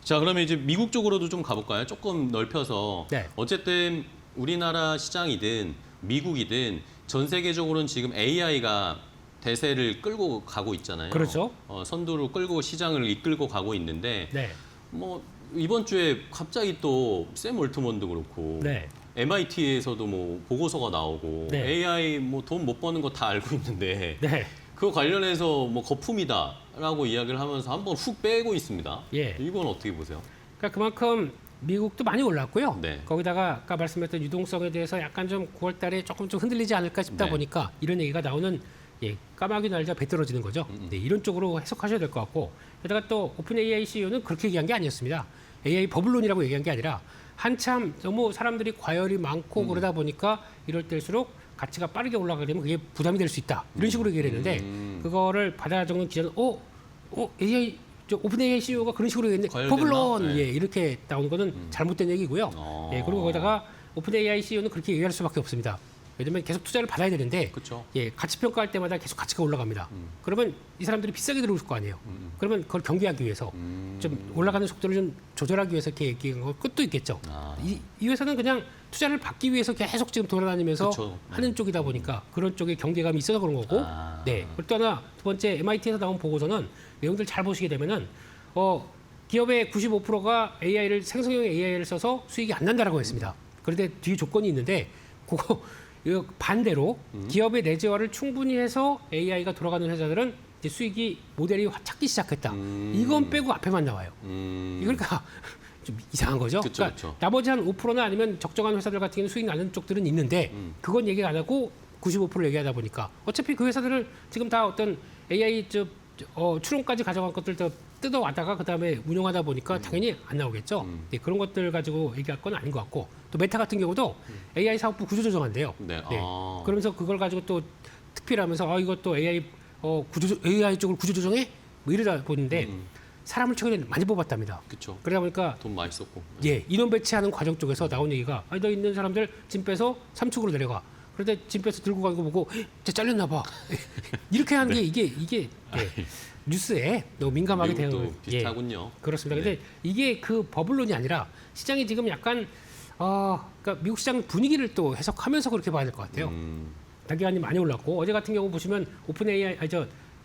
자, 그러면 이제 미국 쪽으로도 좀 가볼까요? 조금 넓혀서. 네. 어쨌든 우리나라 시장이든 미국이든 전 세계적으로는 지금 AI가 대세를 끌고 가고 있잖아요. 그렇죠. 선두로 끌고 시장을 이끌고 가고 있는데 네. 뭐 이번 주에 갑자기 또 샘 올트먼도 그렇고 네. MIT에서도 뭐 보고서가 나오고 네. AI 뭐 돈 못 버는 거 다 알고 있는데 네. 그거 관련해서 뭐 거품이다라고 이야기를 하면서 한번 훅 빼고 있습니다. 예. 이건 어떻게 보세요? 그러니까 그만큼 미국도 많이 올랐고요. 네. 거기다가 아까 말씀했던 유동성에 대해서 약간 좀 9월 달에 조금 좀 흔들리지 않을까 싶다 네. 보니까 이런 얘기가 나오는 까마귀 날자 배 떨어지는 거죠. 네, 이런 쪽으로 해석하셔야 될 것 같고 게다가 또 오픈 AI CEO는 그렇게 얘기한 게 아니었습니다. AI 버블론이라고 얘기한 게 아니라 한참 너무 사람들이 과열이 많고 그러다 보니까 이럴 때일수록 가치가 빠르게 올라가게 되면 그게 부담이 될 수 있다. 이런 식으로 얘기를 했는데 그거를 받아 적는 기자는 AI 오픈 AI CEO가 그런 식으로 얘기했는데 과열됐나? 버블론 네. 이렇게 나오는 거는 잘못된 얘기고요. 그리고 거기다가 오픈 AI CEO는 그렇게 얘기할 수밖에 없습니다. 왜냐면 계속 투자를 받아야 되는데 그렇죠. 가치 평가할 때마다 계속 가치가 올라갑니다. 그러면 이 사람들이 비싸게 들어올 거 아니에요. 그러면 그걸 경계하기 위해서 좀 올라가는 속도를 좀 조절하기 위해서 이렇게 얘기한 거 끝도 있겠죠. 이 회사는 그냥 투자를 받기 위해서 계속 지금 돌아다니면서 그쵸. 하는 쪽이다 보니까 그런 쪽에 경계감이 있어서 그런 거고. 네. 그리고 또 하나 두 번째 MIT에서 나온 보고서는 내용들 잘 보시게 되면은 기업의 95%가 AI를 생성형 AI를 써서 수익이 안 난다라고 했습니다. 그런데 뒤에 조건이 있는데 그거 반대로 기업의 내재화를 충분히 해서 AI가 돌아가는 회사들은 이제 수익이 모델이 찾기 시작했다. 이건 빼고 앞에만 나와요. 그러니까 좀 이상한 거죠. 그쵸, 그러니까 그쵸. 나머지 한 5%나 아니면 적정한 회사들 같은 경우는 수익 나는 쪽들은 있는데 그건 얘기 안 하고 95%를 얘기하다 보니까 어차피 그 회사들을 지금 다 어떤 AI 추론까지 가져간 것들 더 뜯어왔다가 그다음에 운영하다 보니까 당연히 안 나오겠죠. 네, 그런 것들 가지고 얘기할 건 아닌 것 같고 또 메타 같은 경우도 AI 사업부 구조조정한대요. 네. 그러면서 그걸 가지고 또 특필하면서 이것도 AI AI 쪽을 구조조정해 뭐 이러다 보는데 사람을 최근에 많이 뽑았답니다. 그렇죠. 그러다 보니까 돈 많이 썼고. 인원 배치하는 과정 쪽에서 나온 얘기가 너 있는 사람들 짐 빼서 3축으로 내려가. 그런데 짐 빼서 들고 가는 거 보고 쟤 잘렸나 봐. 이렇게 하는 게 이게 뉴스에 너무 민감하게 미국도 대응을 비슷하군요. 그렇습니다. 근데 이게 그 버블론이 아니라 시장이 지금 약간 그러니까 미국 시장 분위기를 또 해석하면서 그렇게 봐야 될 것 같아요. 단기간이 많이 올랐고 어제 같은 경우 보시면 오픈 AI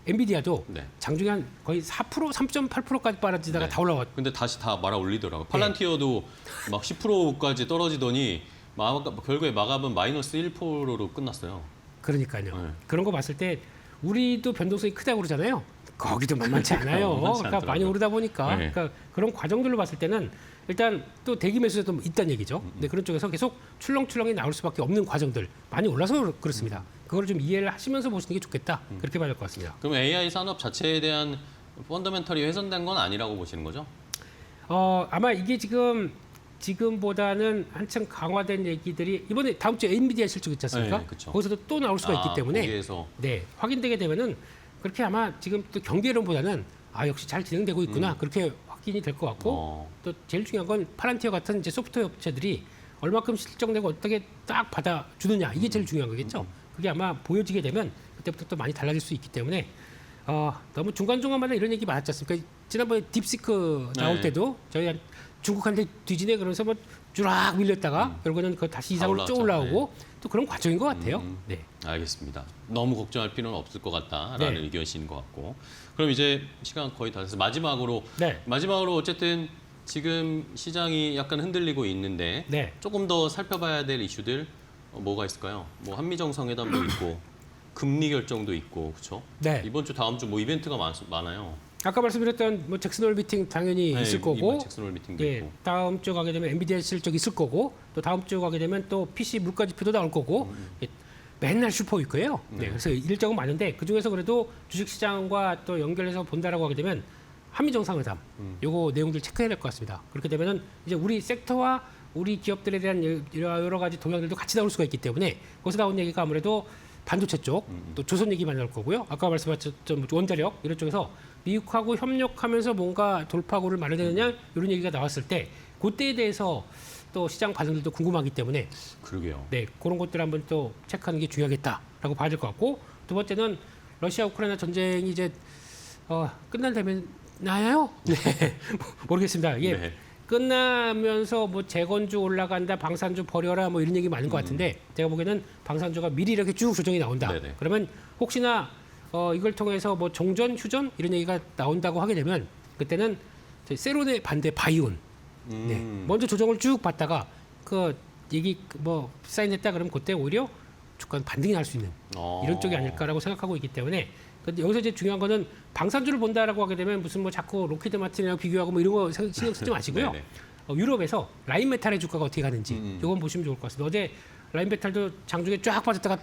엔비디아도 네. 장중에 한 거의 4%, 3.8%까지 빨아지다가 네. 다 올라왔. 근데 다시 다 말아 올리더라고요. 팔란티어도 막 10%까지 떨어지더니 결국에 마감은 마이너스 1%로 끝났어요. 그러니까요. 네. 그런 거 봤을 때 우리도 변동성이 크다고 그러잖아요. 거기도 만만치 않아요. 만만치 그러니까 많이 않더라고요. 오르다 보니까 네. 그러니까 그런 과정들로 봤을 때는 일단 또 대기 매수세도 있다는 얘기죠. 근데 그런 쪽에서 계속 출렁출렁이 나올 수밖에 없는 과정들 많이 올라서 그렇습니다. 그거를 좀 이해를 하시면서 보시는 게 좋겠다. 그렇게 봐야 될 것 같습니다. 그럼 AI 산업 자체에 대한 펀더멘털이 훼손된 건 아니라고 보시는 거죠? 아마 이게 지금보다는 한층 강화된 얘기들이 이번에 다음 주에 엔비디아 실적 있지 않습니까? 네, 그쵸. 거기서도 또 나올 수가 있기 때문에 거기에서 네, 확인되게 되면은 그렇게 아마 지금 또 경계론보다는 역시 잘 진행되고 있구나 그렇게 확인이 될 것 같고 또 제일 중요한 건 파란티어 같은 이제 소프트웨어 업체들이 얼마큼 실적 내고 어떻게 딱 받아주느냐 이게 제일 중요한 거겠죠. 그게 아마 보여지게 되면 그때부터 또 많이 달라질 수 있기 때문에 너무 중간중간마다 이런 얘기 많았지 않습니까? 지난번에 딥시크 나올 네. 때도 저희 중국한테 뒤지네 그러면서 뭐 쭈락 밀렸다가 결국에는 그 다시 이상으로 쭉 올라왔죠. 올라오고 또 그런 과정인 것 같아요. 네. 알겠습니다. 너무 걱정할 필요는 없을 것 같다라는 네. 의견이신 것 같고. 그럼 이제 시간 거의 다 돼서 마지막으로 네. 어쨌든 지금 시장이 약간 흔들리고 있는데 네. 조금 더 살펴봐야 될 이슈들 뭐가 있을까요? 뭐 한미 정상회담도 있고 금리 결정도 있고 그렇죠? 네. 이번 주 다음 주 뭐 이벤트가 많아요. 아까 말씀드렸던 뭐 잭슨홀 미팅 당연히 네, 있을 거고, 이번 잭슨홀 미팅도 예, 있고. 다음 주 가게 되면 엔비디아 실적 있을 거고, 또 다음 주 가게 되면 또 PC 물가 지표도 나올 거고, 예, 맨날 슈퍼위크예요. 네, 그래서 일정은 많은데 그 중에서 그래도 주식시장과 또 연결해서 본다라고 하게 되면 한미 정상회담, 요거 내용들 체크해야 될 것 같습니다. 그렇게 되면은 이제 우리 섹터와 우리 기업들에 대한 여러 가지 동향들도 같이 나올 수가 있기 때문에 거기서 나온 얘기가 아무래도 반도체 쪽, 또 조선 얘기 많이 나올 거고요. 아까 말씀하셨던 원자력 이런 쪽에서 미국하고 협력하면서 뭔가 돌파구를 마련되느냐 이런 얘기가 나왔을 때 그때에 대해서 또 시장 반응들도 궁금하기 때문에 그러게요. 네 그런 것들 한번 또 체크하는 게 중요하겠다라고 봐야 될 것 같고 두 번째는 러시아 우크라이나 전쟁이 이제 끝난다면 나요? 네 모르겠습니다. 이게 네. 끝나면서 뭐 재건주 올라간다, 방산주 버려라 뭐 이런 얘기 많은 것 같은데 제가 보기에는 방산주가 미리 이렇게 쭉 조정이 나온다. 네네. 그러면 혹시나 이걸 통해서 뭐 종전, 휴전 이런 얘기가 나온다고 하게 되면 그때는 세론의 반대 바이온 네. 먼저 조정을 쭉 받다가 그 얘기 뭐 사인했다 그러면 그때 오히려 주가는 반등이 날 수 있는 이런 쪽이 아닐까라고 생각하고 있기 때문에 근데 여기서 이제 중요한 거는 방산주를 본다라고 하게 되면 무슨 뭐 자꾸 로키드 마틴이랑 비교하고 뭐 이런 거 신경 쓰지 마시고요. 네네. 유럽에서 라인 메탈의 주가가 어떻게 가는지 이건 보시면 좋을 것 같습니다. 어제 라인 메탈도 장중에 쫙 빠졌다가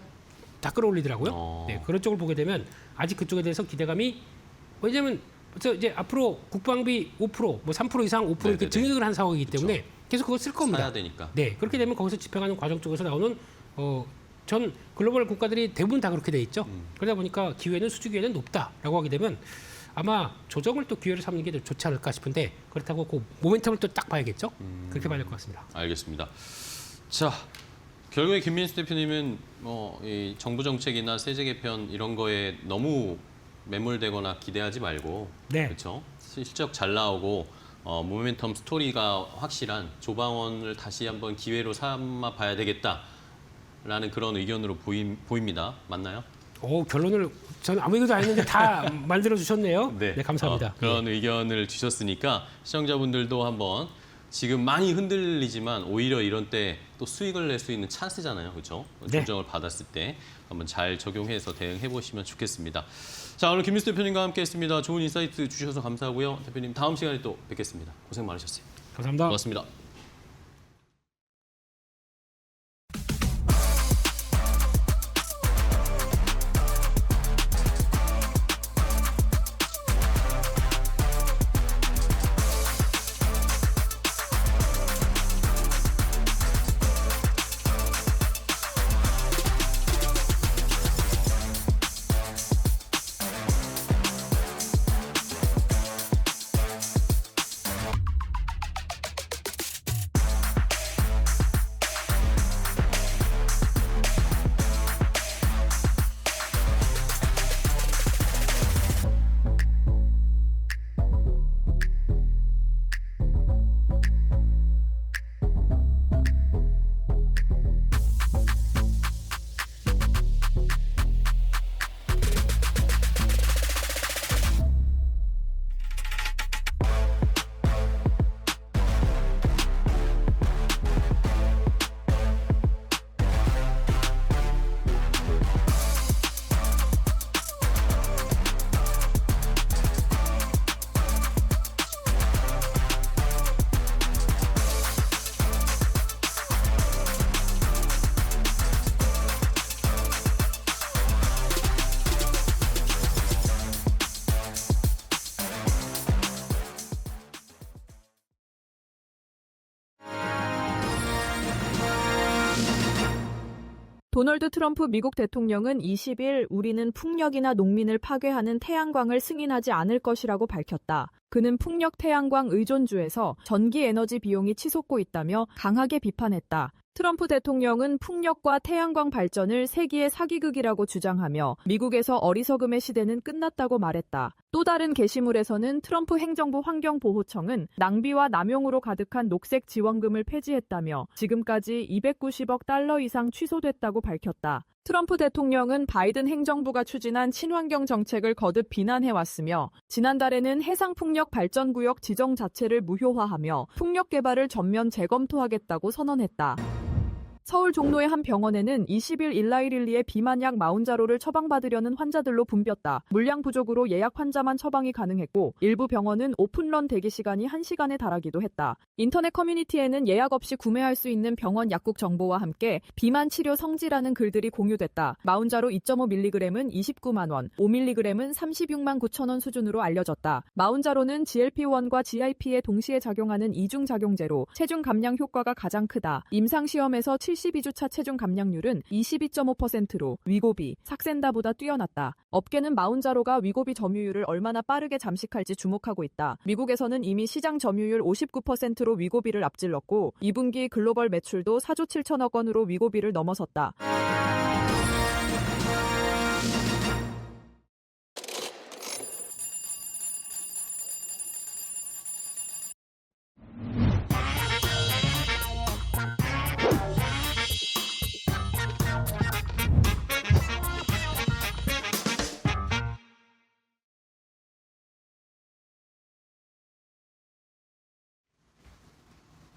다 끌어올리더라고요. 네, 그런 쪽을 보게 되면 아직 그쪽에 대해서 기대감이 왜냐하면 이제 앞으로 국방비 5%, 뭐 3% 이상 5% 이렇게 네네네. 증액을 한 상황이기 때문에 계속 그거 쓸 겁니다. 사야 되니까. 네, 그렇게 되면 거기서 집행하는 과정 쪽에서 나오는 전 글로벌 국가들이 대부분 다 그렇게 돼 있죠. 그러다 보니까 기회는 수주 기회는 높다라고 하게 되면 아마 조정을 또 기회를 삼는 게 더 좋지 않을까 싶은데 그렇다고 그 모멘텀을 또 딱 봐야겠죠. 그렇게 봐야 될 것 같습니다. 알겠습니다. 자, 결국에 김민수 대표님은 이 정부 정책이나 세제 개편 이런 거에 너무 매몰되거나 기대하지 말고, 네. 그렇죠? 실적 잘 나오고 모멘텀 스토리가 확실한 조방원을 다시 한번 기회로 삼아 봐야 되겠다라는 그런 의견으로 보입니다. 맞나요? 결론을 저는 아무 얘기도 안 했는데 다 만들어 주셨네요. 네, 감사합니다. 그런 의견을 주셨으니까 시청자분들도 한번 지금 많이 흔들리지만 오히려 이런 때 또 수익을 낼 수 있는 찬스잖아요. 그렇죠? 네. 조정을 받았을 때 한번 잘 적용해서 대응해 보시면 좋겠습니다. 자, 오늘 김민수 대표님과 함께 했습니다. 좋은 인사이트 주셔서 감사하고요. 대표님 다음 시간에 또 뵙겠습니다. 고생 많으셨어요. 감사합니다. 고맙습니다. 도널드 트럼프 미국 대통령은 20일 우리는 풍력이나 농민을 파괴하는 태양광을 승인하지 않을 것이라고 밝혔다. 그는 풍력 태양광 의존주에서 전기 에너지 비용이 치솟고 있다며 강하게 비판했다. 트럼프 대통령은 풍력과 태양광 발전을 세기의 사기극이라고 주장하며 미국에서 어리석음의 시대는 끝났다고 말했다. 또 다른 게시물에서는 트럼프 행정부 환경보호청은 낭비와 남용으로 가득한 녹색 지원금을 폐지했다며 지금까지 290억 달러 이상 취소됐다고 밝혔다. 트럼프 대통령은 바이든 행정부가 추진한 친환경 정책을 거듭 비난해왔으며 지난달에는 해상풍력 발전구역 지정 자체를 무효화하며 풍력 개발을 전면 재검토하겠다고 선언했다. 서울 종로의 한 병원에는 20일 일라이릴리의 비만약 마운자로를 처방받으려는 환자들로 붐볐다. 물량 부족으로 예약 환자만 처방이 가능했고 일부 병원은 오픈런 대기 시간이 1시간에 달하기도 했다. 인터넷 커뮤니티에는 예약 없이 구매할 수 있는 병원 약국 정보와 함께 비만 치료 성지라는 글들이 공유됐다. 마운자로 2.5mg은 29만 원, 5mg은 36만 9천 원 수준으로 알려졌다. 마운자로는 GLP-1과 GIP에 동시에 작용하는 이중작용제로 체중 감량 효과가 가장 크다. 임상시험에서 72주차 체중 감량률은 22.5%로 위고비, 삭센다보다 뛰어났다. 업계는 마운자로가 위고비 점유율을 얼마나 빠르게 잠식할지 주목하고 있다. 미국에서는 이미 시장 점유율 59%로 위고비를 앞질렀고 2분기 글로벌 매출도 4조 7천억 원으로 위고비를 넘어섰다.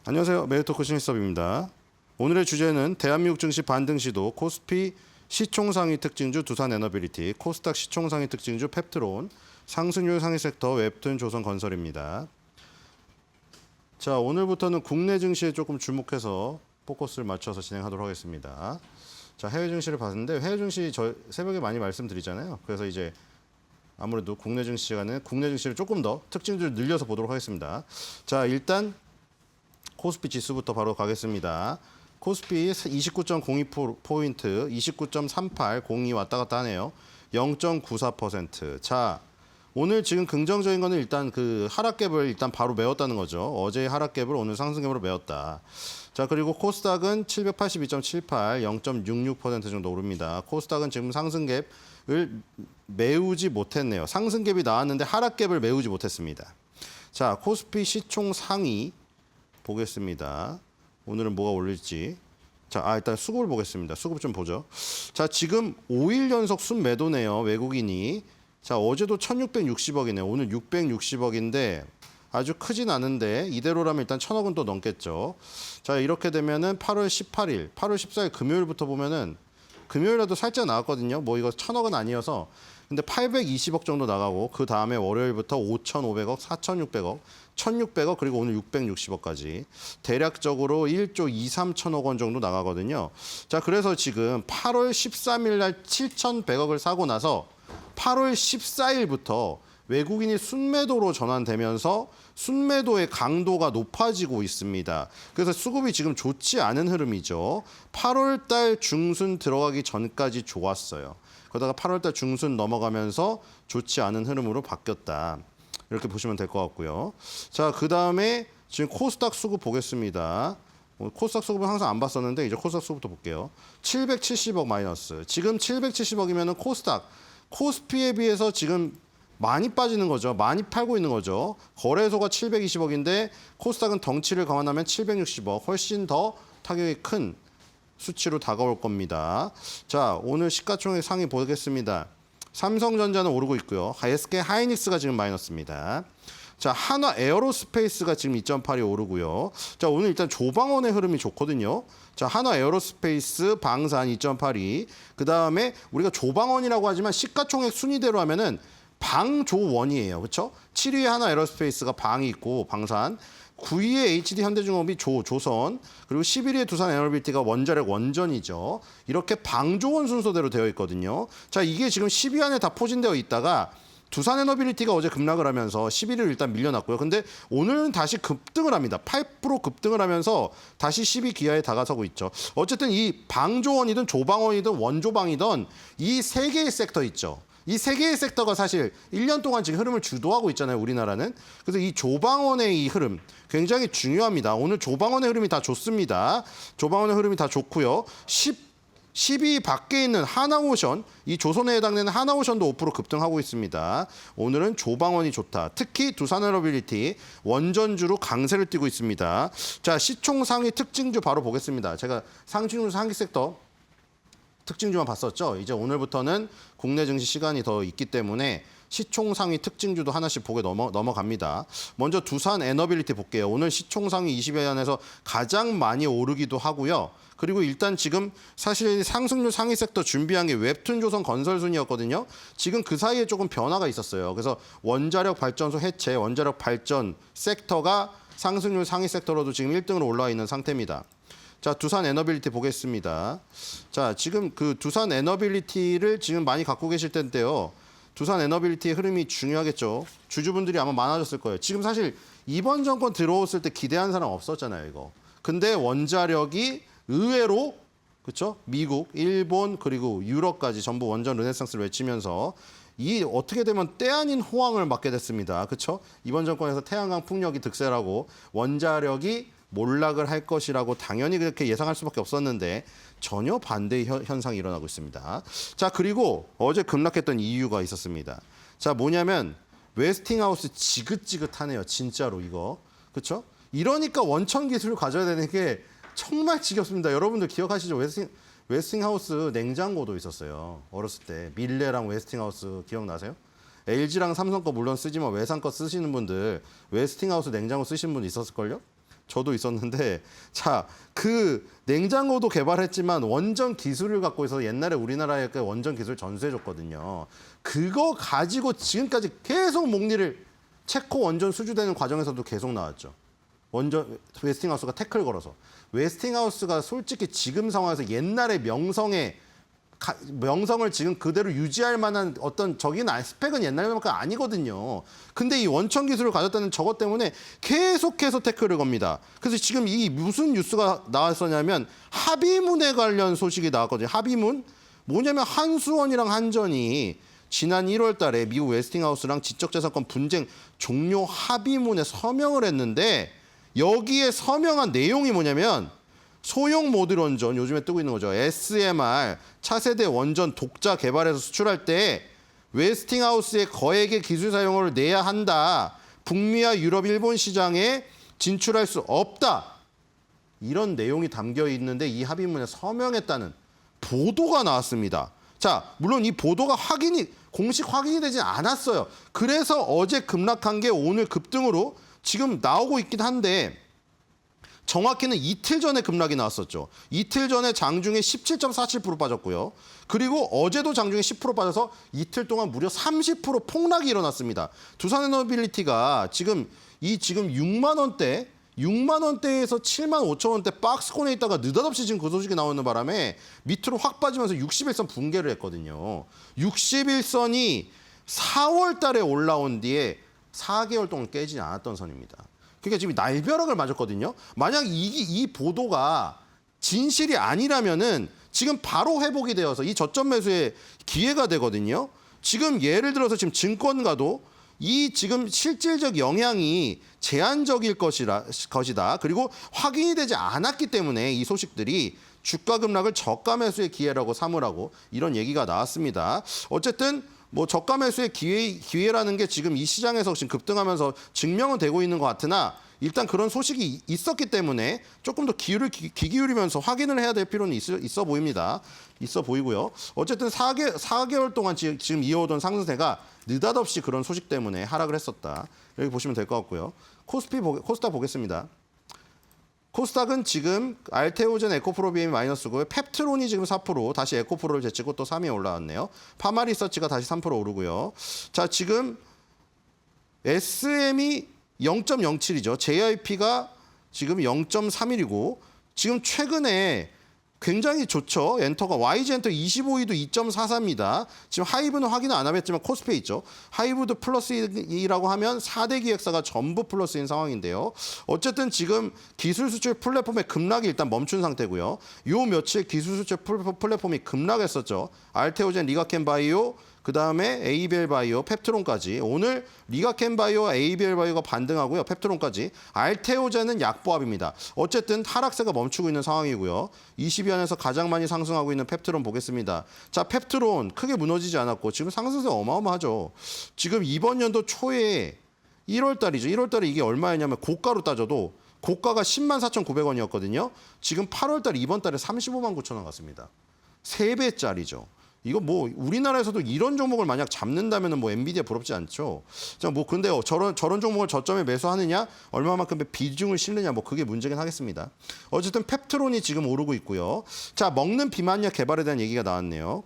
안녕하세요. 메리토크 신일섭입니다. 오늘의 주제는 대한민국 증시 반등 시도, 코스피 시총상위 특징주 두산에너빌리티, 코스닥 시총상위 특징주 펩트론, 상승률 상위 섹터 웹툰 조선건설입니다. 자, 오늘부터는 국내 증시에 조금 주목해서 포커스를 맞춰서 진행하도록 하겠습니다. 자, 해외 증시를 봤는데 해외 증시 저 새벽에 많이 말씀드리잖아요. 그래서 이제 아무래도 국내 증시 시간에 국내 증시를 조금 더 특징주를 늘려서 보도록 하겠습니다. 자, 일단 코스피 지수부터 바로 가겠습니다. 코스피 29.02포인트, 29.3802 왔다 갔다 하네요. 0.94%. 자, 오늘 지금 긍정적인 거는 일단 그 하락갭을 일단 바로 메웠다는 거죠. 어제의 하락갭을 오늘 상승갭으로 메웠다. 자, 그리고 코스닥은 782.78, 0.66% 정도 오릅니다. 코스닥은 지금 상승갭을 메우지 못했네요. 상승갭이 나왔는데 하락갭을 메우지 못했습니다. 자, 코스피 시총 상위 보겠습니다. 오늘은 뭐가 올릴지. 자, 일단 수급을 보겠습니다. 수급 좀 보죠. 자, 지금 5일 연속 순매도네요. 외국인이. 자, 어제도 1660억이네요. 오늘 660억인데 아주 크진 않은데 이대로라면 일단 1000억은 또 넘겠죠. 자, 이렇게 되면은 8월 18일, 8월 14일 금요일부터 보면은 금요일에도 살짝 나왔거든요. 뭐 이거 1000억은 아니어서. 근데 820억 정도 나가고 그 다음에 월요일부터 5,500억, 4,600억, 1,600억 그리고 오늘 660억까지 대략적으로 1조 2, 3천억 원 정도 나가거든요. 자, 그래서 지금 8월 13일 날 7,100억을 사고 나서 8월 14일부터 외국인이 순매도로 전환되면서 순매도의 강도가 높아지고 있습니다. 그래서 수급이 지금 좋지 않은 흐름이죠. 8월 달 중순 들어가기 전까지 좋았어요. 그러다가 8월 달 중순 넘어가면서 좋지 않은 흐름으로 바뀌었다. 이렇게 보시면 될 것 같고요. 자, 그 다음에 지금 코스닥 수급 보겠습니다. 코스닥 수급은 항상 안 봤었는데 이제 코스닥 수급부터 볼게요. 770억 마이너스. 지금 770억이면은 코스닥, 코스피에 비해서 지금 많이 빠지는 거죠. 많이 팔고 있는 거죠. 거래소가 720억인데 코스닥은 덩치를 감안하면 760억. 훨씬 더 타격이 큰 수치로 다가올 겁니다. 자, 오늘 시가총액 상위 보겠습니다. 삼성전자는 오르고 있고요. SK 하이닉스가 지금 마이너스입니다. 자, 한화 에어로스페이스가 지금 2.8이 오르고요. 자, 오늘 일단 조방원의 흐름이 좋거든요. 자, 한화 에어로스페이스 방산 2.82. 그 다음에 우리가 조방원이라고 하지만 시가총액 순위대로 하면은 방조원이에요. 그렇죠? 7위에 한화 에어로스페이스가 방이 있고 방산. 9위에 HD 현대중공업이 조선, 그리고 11위에 두산에너빌리티가 원자력 원전이죠. 이렇게 방조원 순서대로 되어 있거든요. 자, 이게 지금 10위 안에 다 포진되어 있다가 두산에너빌리티가 어제 급락을 하면서 11위를 일단 밀려났고요. 근데 오늘은 다시 급등을 합니다. 8% 급등을 하면서 다시 10위 기하에 다가서고 있죠. 어쨌든 이 방조원이든 조방원이든 원조방이든 이 세 개의 섹터 있죠. 이 세 개의 섹터가 사실 1년 동안 지금 흐름을 주도하고 있잖아요, 우리나라는. 그래서 이 조방원의 이 흐름 굉장히 중요합니다. 오늘 조방원의 흐름이 다 좋습니다. 조방원의 흐름이 다 좋고요. 10위 밖에 있는 하나오션, 이 조선에 해당되는 하나오션도 5% 급등하고 있습니다. 오늘은 조방원이 좋다. 특히 두산에너빌리티 원전주로 강세를 띠고 있습니다. 자, 시총 상위 특징주 바로 보겠습니다. 제가 상징주 상위 섹터 특징주만 봤었죠. 이제 오늘부터는 국내 증시 시간이 더 있기 때문에 시총 상위 특징주도 하나씩 보게 넘어갑니다. 먼저 두산 에너빌리티 볼게요. 오늘 시총 상위 20위 안에서 가장 많이 오르기도 하고요. 그리고 일단 지금 사실 상승률 상위 섹터 준비한 게 웹툰조선 건설순이었거든요. 지금 그 사이에 조금 변화가 있었어요. 그래서 원자력 발전소 해체, 원자력 발전 섹터가 상승률 상위 섹터로도 지금 1등으로 올라와 있는 상태입니다. 자, 두산 에너빌리티 보겠습니다. 자, 지금 그 두산 에너빌리티를 지금 많이 갖고 계실 텐데요. 두산 에너빌리티의 흐름이 중요하겠죠. 주주분들이 아마 많아졌을 거예요. 지금 사실 이번 정권 들어왔을 때 기대한 사람 없었잖아요, 이거. 근데 원자력이 의외로 그렇죠? 미국, 일본 그리고 유럽까지 전부 원전 르네상스를 외치면서 이 어떻게 되면 때 아닌 호황을 맞게 됐습니다. 그렇죠? 이번 정권에서 태양광 풍력이 득세라고 원자력이 몰락을 할 것이라고 당연히 그렇게 예상할 수밖에 없었는데 전혀 반대의 현상이 일어나고 있습니다. 자, 그리고 어제 급락했던 이유가 있었습니다. 자, 뭐냐면 웨스팅하우스 지긋지긋하네요. 진짜로 이거. 그렇죠? 이러니까 원천 기술을 가져야 되는 게 정말 지겹습니다. 여러분들 기억하시죠? 웨스팅하우스 냉장고도 있었어요. 어렸을 때. 밀레랑 웨스팅하우스 기억나세요? LG랑 삼성 거 물론 쓰지만 외상 거 쓰시는 분들 웨스팅하우스 냉장고 쓰시는 분 있었을걸요? 저도 있었는데 자, 그 냉장고도 개발했지만 원전 기술을 갖고 있어서 옛날에 우리나라에 원전 기술 전수해줬거든요. 그거 가지고 지금까지 계속 목리를 체코 원전 수주되는 과정에서도 계속 나왔죠. 원전 웨스팅하우스가 태클 걸어서. 웨스팅하우스가 솔직히 지금 상황에서 옛날의 명성을 지금 그대로 유지할 만한 어떤 스펙은 옛날만큼 아니거든요. 근데 이 원천 기술을 가졌다는 저것 때문에 계속해서 태클을 겁니다. 그래서 지금 이 무슨 뉴스가 나왔었냐면 합의문에 관련 소식이 나왔거든요. 합의문? 뭐냐면 한수원이랑 한전이 지난 1월 달에 미국 웨스팅하우스랑 지적재산권 분쟁 종료 합의문에 서명을 했는데 여기에 서명한 내용이 뭐냐면 소형 모듈 원전, 요즘에 뜨고 있는 거죠. SMR, 차세대 원전 독자 개발해서 수출할 때 웨스팅하우스의 거액의 기술 사용을 내야 한다. 북미와 유럽, 일본 시장에 진출할 수 없다. 이런 내용이 담겨 있는데 이 합의문에 서명했다는 보도가 나왔습니다. 자, 물론 이 보도가 공식 확인이 되진 않았어요. 그래서 어제 급락한 게 오늘 급등으로 지금 나오고 있긴 한데 정확히는 이틀 전에 급락이 나왔었죠. 이틀 전에 장중에 17.47% 빠졌고요. 그리고 어제도 장중에 10% 빠져서 이틀 동안 무려 30% 폭락이 일어났습니다. 두산에너빌리티가 지금 6만 원대에서 7만 5천 원대 박스권에 있다가 느닷없이 지금 그 소식이 나오는 바람에 밑으로 확 빠지면서 60일선 붕괴를 했거든요. 60일선이 4월 달에 올라온 뒤에 4개월 동안 깨지지 않았던 선입니다. 그러니까 지금 날벼락을 맞았거든요. 만약 이 보도가 진실이 아니라면은 지금 바로 회복이 되어서 이 저점 매수의 기회가 되거든요. 지금 예를 들어서 지금 증권가도 이 지금 실질적 영향이 제한적일 것이다. 그리고 확인이 되지 않았기 때문에 이 소식들이 주가 급락을 저가 매수의 기회라고 삼으라고 이런 얘기가 나왔습니다. 어쨌든 뭐 저가 매수의 기회라는 게 지금 이 시장에서 지금 급등하면서 증명은 되고 있는 것 같으나 일단 그런 소식이 있었기 때문에 조금 더 귀 기울이면서 확인을 해야 될 필요는 있어 보입니다. 있어 보이고요. 어쨌든 4개월 동안 지금 이어오던 상승세가 느닷없이 그런 소식 때문에 하락을 했었다. 여기 보시면 될 것 같고요. 코스닥 보겠습니다. 코스닥은 지금 알테오젠 에코프로비엠이 마이너스고요. 펩트론이 지금 4%, 다시 에코프로를 제치고 또 3위에 올라왔네요. 파마리서치가 다시 3% 오르고요. 자, 지금 SM이 0.07이죠. JIP가 지금 0.31이고 지금 최근에 굉장히 좋죠. 엔터가 YG 엔터 25위도 2.44입니다. 지금 하이브는 확인은 안 하겠지만 코스피에 있죠. 하이브도 플러스 2라고 하면 4대 기획사가 전부 플러스인 상황인데요. 어쨌든 지금 기술 수출 플랫폼의 급락이 일단 멈춘 상태고요. 요 며칠 기술 수출 플랫폼이 급락했었죠. 알테오젠, 리가켄 바이오, 그다음에 에이벨 바이오, 펩트론까지. 오늘 리가켄 바이오와 에이벨 바이오가 반등하고요. 펩트론까지. 알테오젠은 약보합입니다. 어쨌든 하락세가 멈추고 있는 상황이고요. 20위안에서 가장 많이 상승하고 있는 펩트론 보겠습니다. 자, 펩트론 크게 무너지지 않았고 지금 상승세 어마어마하죠. 지금 이번 연도 초에 1월 달이죠. 1월 달에 이게 얼마였냐면 고가로 따져도 고가가 104,900원이었거든요. 지금 8월 달 이번 달에 359,000원 갔습니다. 3배짜리죠. 이거 뭐 우리나라에서도 이런 종목을 만약 잡는다면은 뭐 엔비디아 부럽지 않죠. 자, 뭐 근데요. 저런 종목을 저점에 매수하느냐, 얼마만큼 비중을 실느냐, 뭐 그게 문제긴 하겠습니다. 어쨌든 펩트론이 지금 오르고 있고요. 자, 먹는 비만약 개발에 대한 얘기가 나왔네요.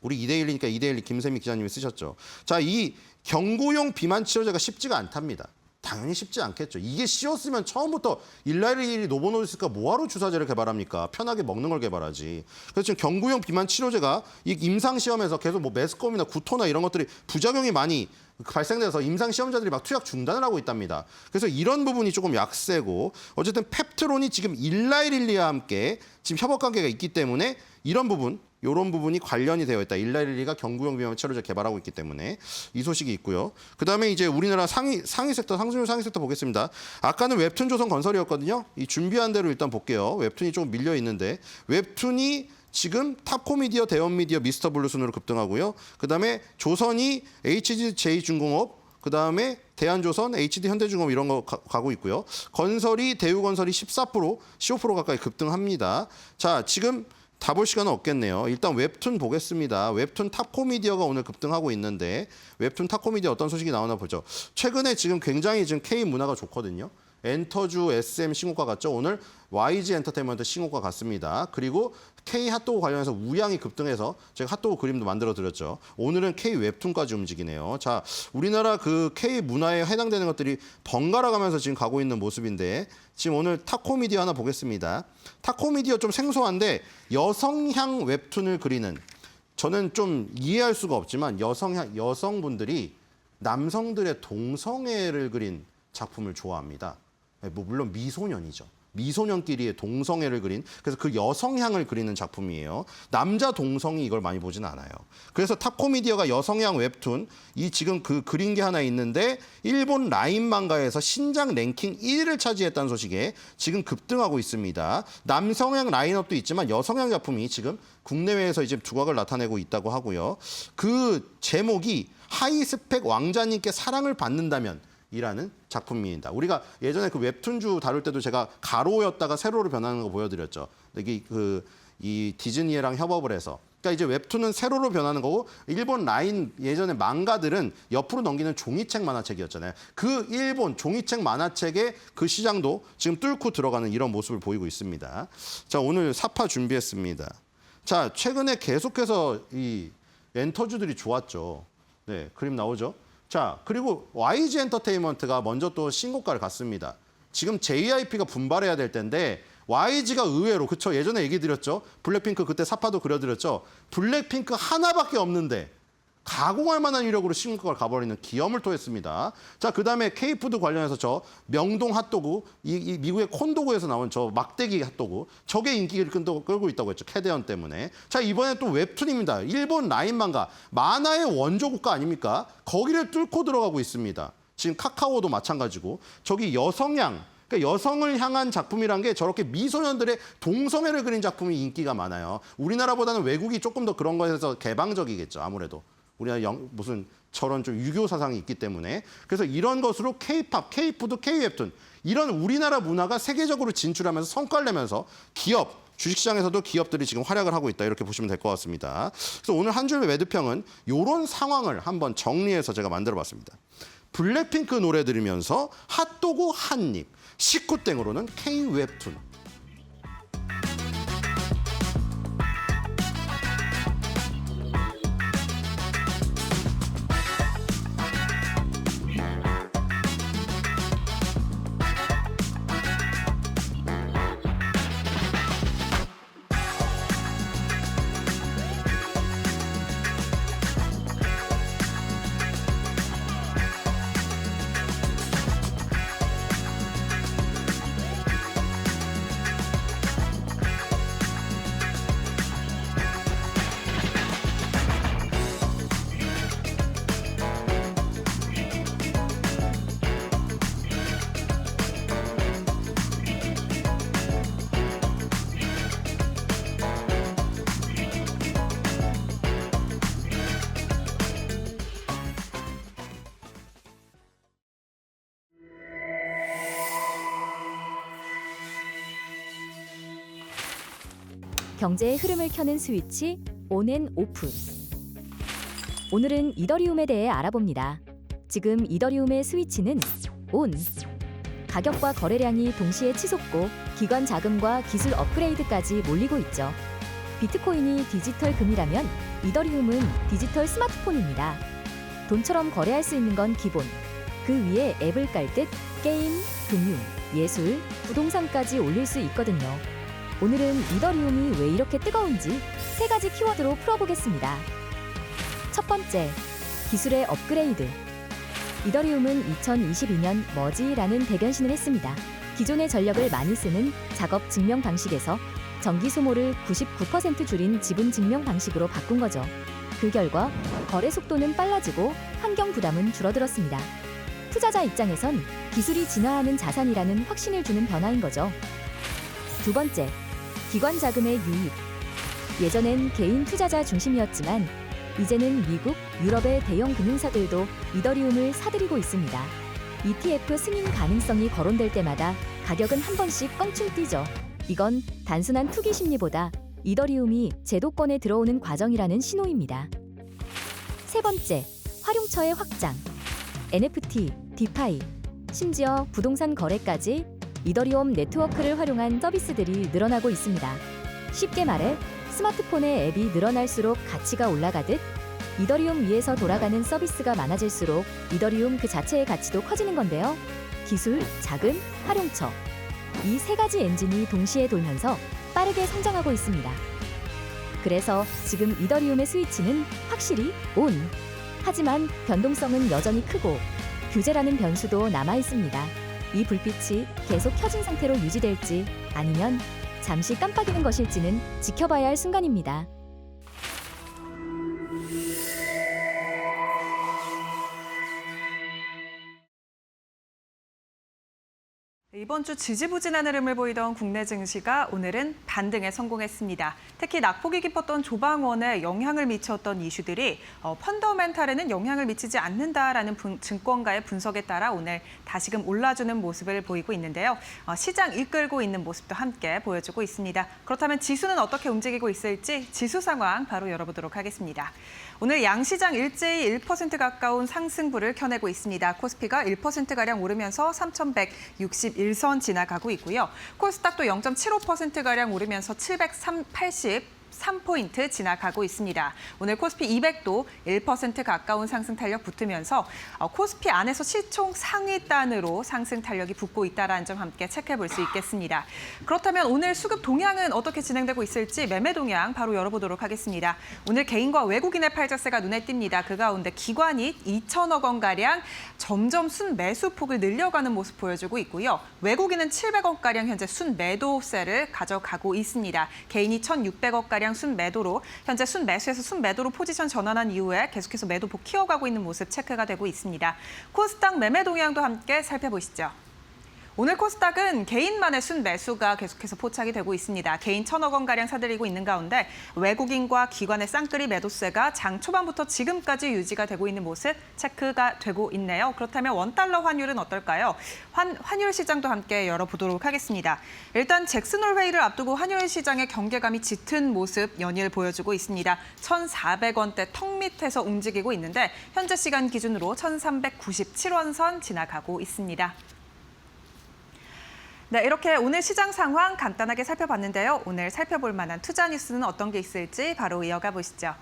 우리 2대1이니까 2대1 김세미 기자님이 쓰셨죠. 자, 이 경구용 비만 치료제가 쉽지가 않답니다. 당연히 쉽지 않겠죠. 이게 쉬웠으면 처음부터 일라이리 노보노디스가 뭐하러 주사제를 개발합니까? 편하게 먹는 걸 개발하지. 그래서 지금 경구용 비만 치료제가 이 임상 시험에서 계속 뭐 메스컴이나 구토나 이런 것들이 부작용이 많이 발생돼서 임상 시험자들이 막 투약 중단을 하고 있답니다. 그래서 이런 부분이 조금 약세고 어쨌든 펩트론이 지금 일라이릴리와 함께 지금 협업 관계가 있기 때문에 이런 부분 이런 부분이 관련이 되어 있다. 일라이릴리가 경구용 비만 치료제 개발하고 있기 때문에 이 소식이 있고요. 그다음에 이제 우리나라 상위 섹터, 상승률 상위 섹터 보겠습니다. 아까는 웹툰 조선건설이었거든요. 이 준비한 대로 일단 볼게요. 웹툰이 조금 밀려 있는데 웹툰이 지금 탑코미디어, 대원미디어, 미스터블루 순으로 급등하고요. 그다음에 조선이 HJ중공업, 그다음에 대한조선, HD 현대중공업 이런 거 가고 있고요. 건설이 대우건설이 14%, 15% 가까이 급등합니다. 자, 지금 다 볼 시간은 없겠네요. 일단 웹툰 보겠습니다. 웹툰 탑코미디어가 오늘 급등하고 있는데 웹툰 탑코미디어 어떤 소식이 나오나 보죠. 최근에 지금 굉장히 지금 K 문화가 좋거든요. 엔터주, SM 신고가 같죠. 오늘 YG 엔터테인먼트 신고가 같습니다. 그리고 K 핫도그 관련해서 우양이 급등해서 제가 핫도그 그림도 만들어 드렸죠. 오늘은 K 웹툰까지 움직이네요. 자, 우리나라 그 K 문화에 해당되는 것들이 번갈아 가면서 지금 가고 있는 모습인데 지금 오늘 탑코미디어 하나 보겠습니다. 탑코미디어 좀 생소한데 여성향 웹툰을 그리는, 저는 좀 이해할 수가 없지만 여성분들이 남성들의 동성애를 그린 작품을 좋아합니다. 뭐 물론 미소년이죠. 미소년끼리의 동성애를 그린, 그래서 그 여성향을 그리는 작품이에요. 남자 동성이 이걸 많이 보진 않아요. 그래서 탑코미디어가 여성향 웹툰, 이 지금 그 그린 게 하나 있는데 일본 라인 망가에서 신작 랭킹 1위를 차지했다는 소식에 지금 급등하고 있습니다. 남성향 라인업도 있지만 여성향 작품이 지금 국내외에서 이제 두각을 나타내고 있다고 하고요. 그 제목이 하이스펙 왕자님께 사랑을 받는다면 이라는 작품입니다. 우리가 예전에 그 웹툰주 다룰 때도 제가 가로였다가 세로로 변하는 거 보여드렸죠. 이게 이 디즈니랑 협업을 해서. 그러니까 이제 웹툰은 세로로 변하는 거고 일본 라인 예전에 망가들은 옆으로 넘기는 종이책 만화책이었잖아요. 그 일본 종이책 만화책의 그 시장도 지금 뚫고 들어가는 이런 모습을 보이고 있습니다. 자, 오늘 사파 준비했습니다. 자, 최근에 계속해서 이 엔터주들이 좋았죠. 네, 그림 나오죠. 자, 그리고 YG 엔터테인먼트가 먼저 또 신고가를 갔습니다. 지금 JYP가 분발해야 될 텐데 YG가 의외로, 그쵸? 예전에 얘기 드렸죠. 블랙핑크 그때 사파도 그려드렸죠. 블랙핑크 하나밖에 없는데 가공할 만한 위력으로 신고가를 가버리는 기염을 토했습니다. 자, 그다음에 K푸드 관련해서 저 명동 핫도그, 이 미국의 콘도그에서 나온 저 막대기 핫도그, 저게 인기를 끌고 있다고 했죠. 캐대언 때문에. 자, 이번에 또 웹툰입니다. 일본 라인만가, 만화의 원조 국가 아닙니까? 거기를 뚫고 들어가고 있습니다. 지금 카카오도 마찬가지고. 저기 여성향, 그러니까 여성을 향한 작품이란 게 저렇게 미소년들의 동성애를 그린 작품이 인기가 많아요. 우리나라보다는 외국이 조금 더 그런 거에서 개방적이겠죠. 아무래도. 우리나라 무슨 저런 좀 유교 사상이 있기 때문에. 그래서 이런 것으로 K-팝, K-푸드, K-웹툰 이런 우리나라 문화가 세계적으로 진출하면서 성과를 내면서 기업, 주식시장에서도 기업들이 지금 활약을 하고 있다. 이렇게 보시면 될 것 같습니다. 그래서 오늘 한 줄의 매도평은 이런 상황을 한번 정리해서 제가 만들어봤습니다. 블랙핑크 노래 들으면서 핫도그 한 입, 식구땡으로는 K-웹툰. 경제의 흐름을 켜는 스위치 온 앤 오프. 오늘은 이더리움에 대해 알아봅니다. 지금 이더리움의 스위치는 온. 가격과 거래량이 동시에 치솟고 기관 자금과 기술 업그레이드까지 몰리고 있죠. 비트코인이 디지털 금이라면 이더리움은 디지털 스마트폰입니다. 돈처럼 거래할 수 있는 건 기본. 그 위에 앱을 깔 듯 게임, 금융, 예술, 부동산까지 올릴 수 있거든요. 오늘은 이더리움이 왜 이렇게 뜨거운지 3가지 키워드로 풀어보겠습니다. 첫 번째, 기술의 업그레이드. 이더리움은 2022년 머지라는 대변신을 했습니다. 기존의 전력을 많이 쓰는 작업 증명 방식에서 전기 소모를 99% 줄인 지분 증명 방식으로 바꾼 거죠. 그 결과 거래 속도는 빨라지고 환경 부담은 줄어들었습니다. 투자자 입장에선 기술이 진화하는 자산이라는 확신을 주는 변화인 거죠. 두 번째, 기관 자금의 유입. 예전엔 개인 투자자 중심이었지만 이제는 미국, 유럽의 대형 금융사들도 이더리움을 사들이고 있습니다. ETF 승인 가능성이 거론될 때마다 가격은 한 번씩 껑충 뛰죠. 이건 단순한 투기 심리보다 이더리움이 제도권에 들어오는 과정이라는 신호입니다. 세 번째, 활용처의 확장. NFT, 디파이, 심지어 부동산 거래까지 이더리움 네트워크를 활용한 서비스들이 늘어나고 있습니다. 쉽게 말해 스마트폰의 앱이 늘어날수록 가치가 올라가듯 이더리움 위에서 돌아가는 서비스가 많아질수록 이더리움 그 자체의 가치도 커지는 건데요. 기술, 자금, 활용처. 이 3가지 엔진이 동시에 돌면서 빠르게 성장하고 있습니다. 그래서 지금 이더리움의 스위치는 확실히 온. 하지만 변동성은 여전히 크고 규제라는 변수도 남아 있습니다. 이 불빛이 계속 켜진 상태로 유지될지 아니면 잠시 깜빡이는 것일지는 지켜봐야 할 순간입니다. 이번 주 지지부진한 흐름을 보이던 국내 증시가 오늘은 반등에 성공했습니다. 특히 낙폭이 깊었던 조방원에 영향을 미쳤던 이슈들이 펀더멘탈에는 영향을 미치지 않는다라는 증권가의 분석에 따라 오늘 다시금 올라주는 모습을 보이고 있는데요. 시장 이끌고 있는 모습도 함께 보여주고 있습니다. 그렇다면 지수는 어떻게 움직이고 있을지 지수 상황 바로 열어보도록 하겠습니다. 오늘 양시장 일제히 1% 가까운 상승부를 켜내고 있습니다. 코스피가 1%가량 오르면서 3,161선 지나가고 있고요. 코스닥도 0.75%가량 오르면서 783포인트 지나가고 있습니다. 오늘 코스피 200도 1% 가까운 상승 탄력 붙으면서 코스피 안에서 시총 상위 단으로 상승 탄력이 붙고 있다는 점 함께 체크해 볼 수 있겠습니다. 그렇다면 오늘 수급 동향은 어떻게 진행되고 있을지 매매 동향 바로 열어보도록 하겠습니다. 오늘 개인과 외국인의 팔자세가 눈에 띕니다. 그 가운데 기관이 2천억 원가량 점점 순매수폭을 늘려가는 모습 보여주고 있고요. 외국인은 700억가량 현재 순매도세를 가져가고 있습니다. 개인이 1,600억가량 순매도로 현재 순매수에서 순매도로 포지션 전환한 이후에 계속해서 매도폭 키워가고 있는 모습 체크가 되고 있습니다. 코스닥 매매 동향도 함께 살펴보시죠. 오늘 코스닥은 개인만의 순매수가 계속해서 포착이 되고 있습니다. 개인 1,000억 원가량 사들이고 있는 가운데 외국인과 기관의 쌍끌이 매도세가 장 초반부터 지금까지 유지가 되고 있는 모습 체크가 되고 있네요. 그렇다면 원달러 환율은 어떨까요? 환율 시장도 함께 열어보도록 하겠습니다. 일단 잭슨홀 회의를 앞두고 환율 시장의 경계감이 짙은 모습 연일 보여주고 있습니다. 1,400원대 턱 밑에서 움직이고 있는데 현재 시간 기준으로 1,397원 선 지나가고 있습니다. 네, 이렇게 오늘 시장 상황 간단하게 살펴봤는데요. 오늘 살펴볼 만한 투자 뉴스는 어떤 게 있을지 바로 이어가 보시죠.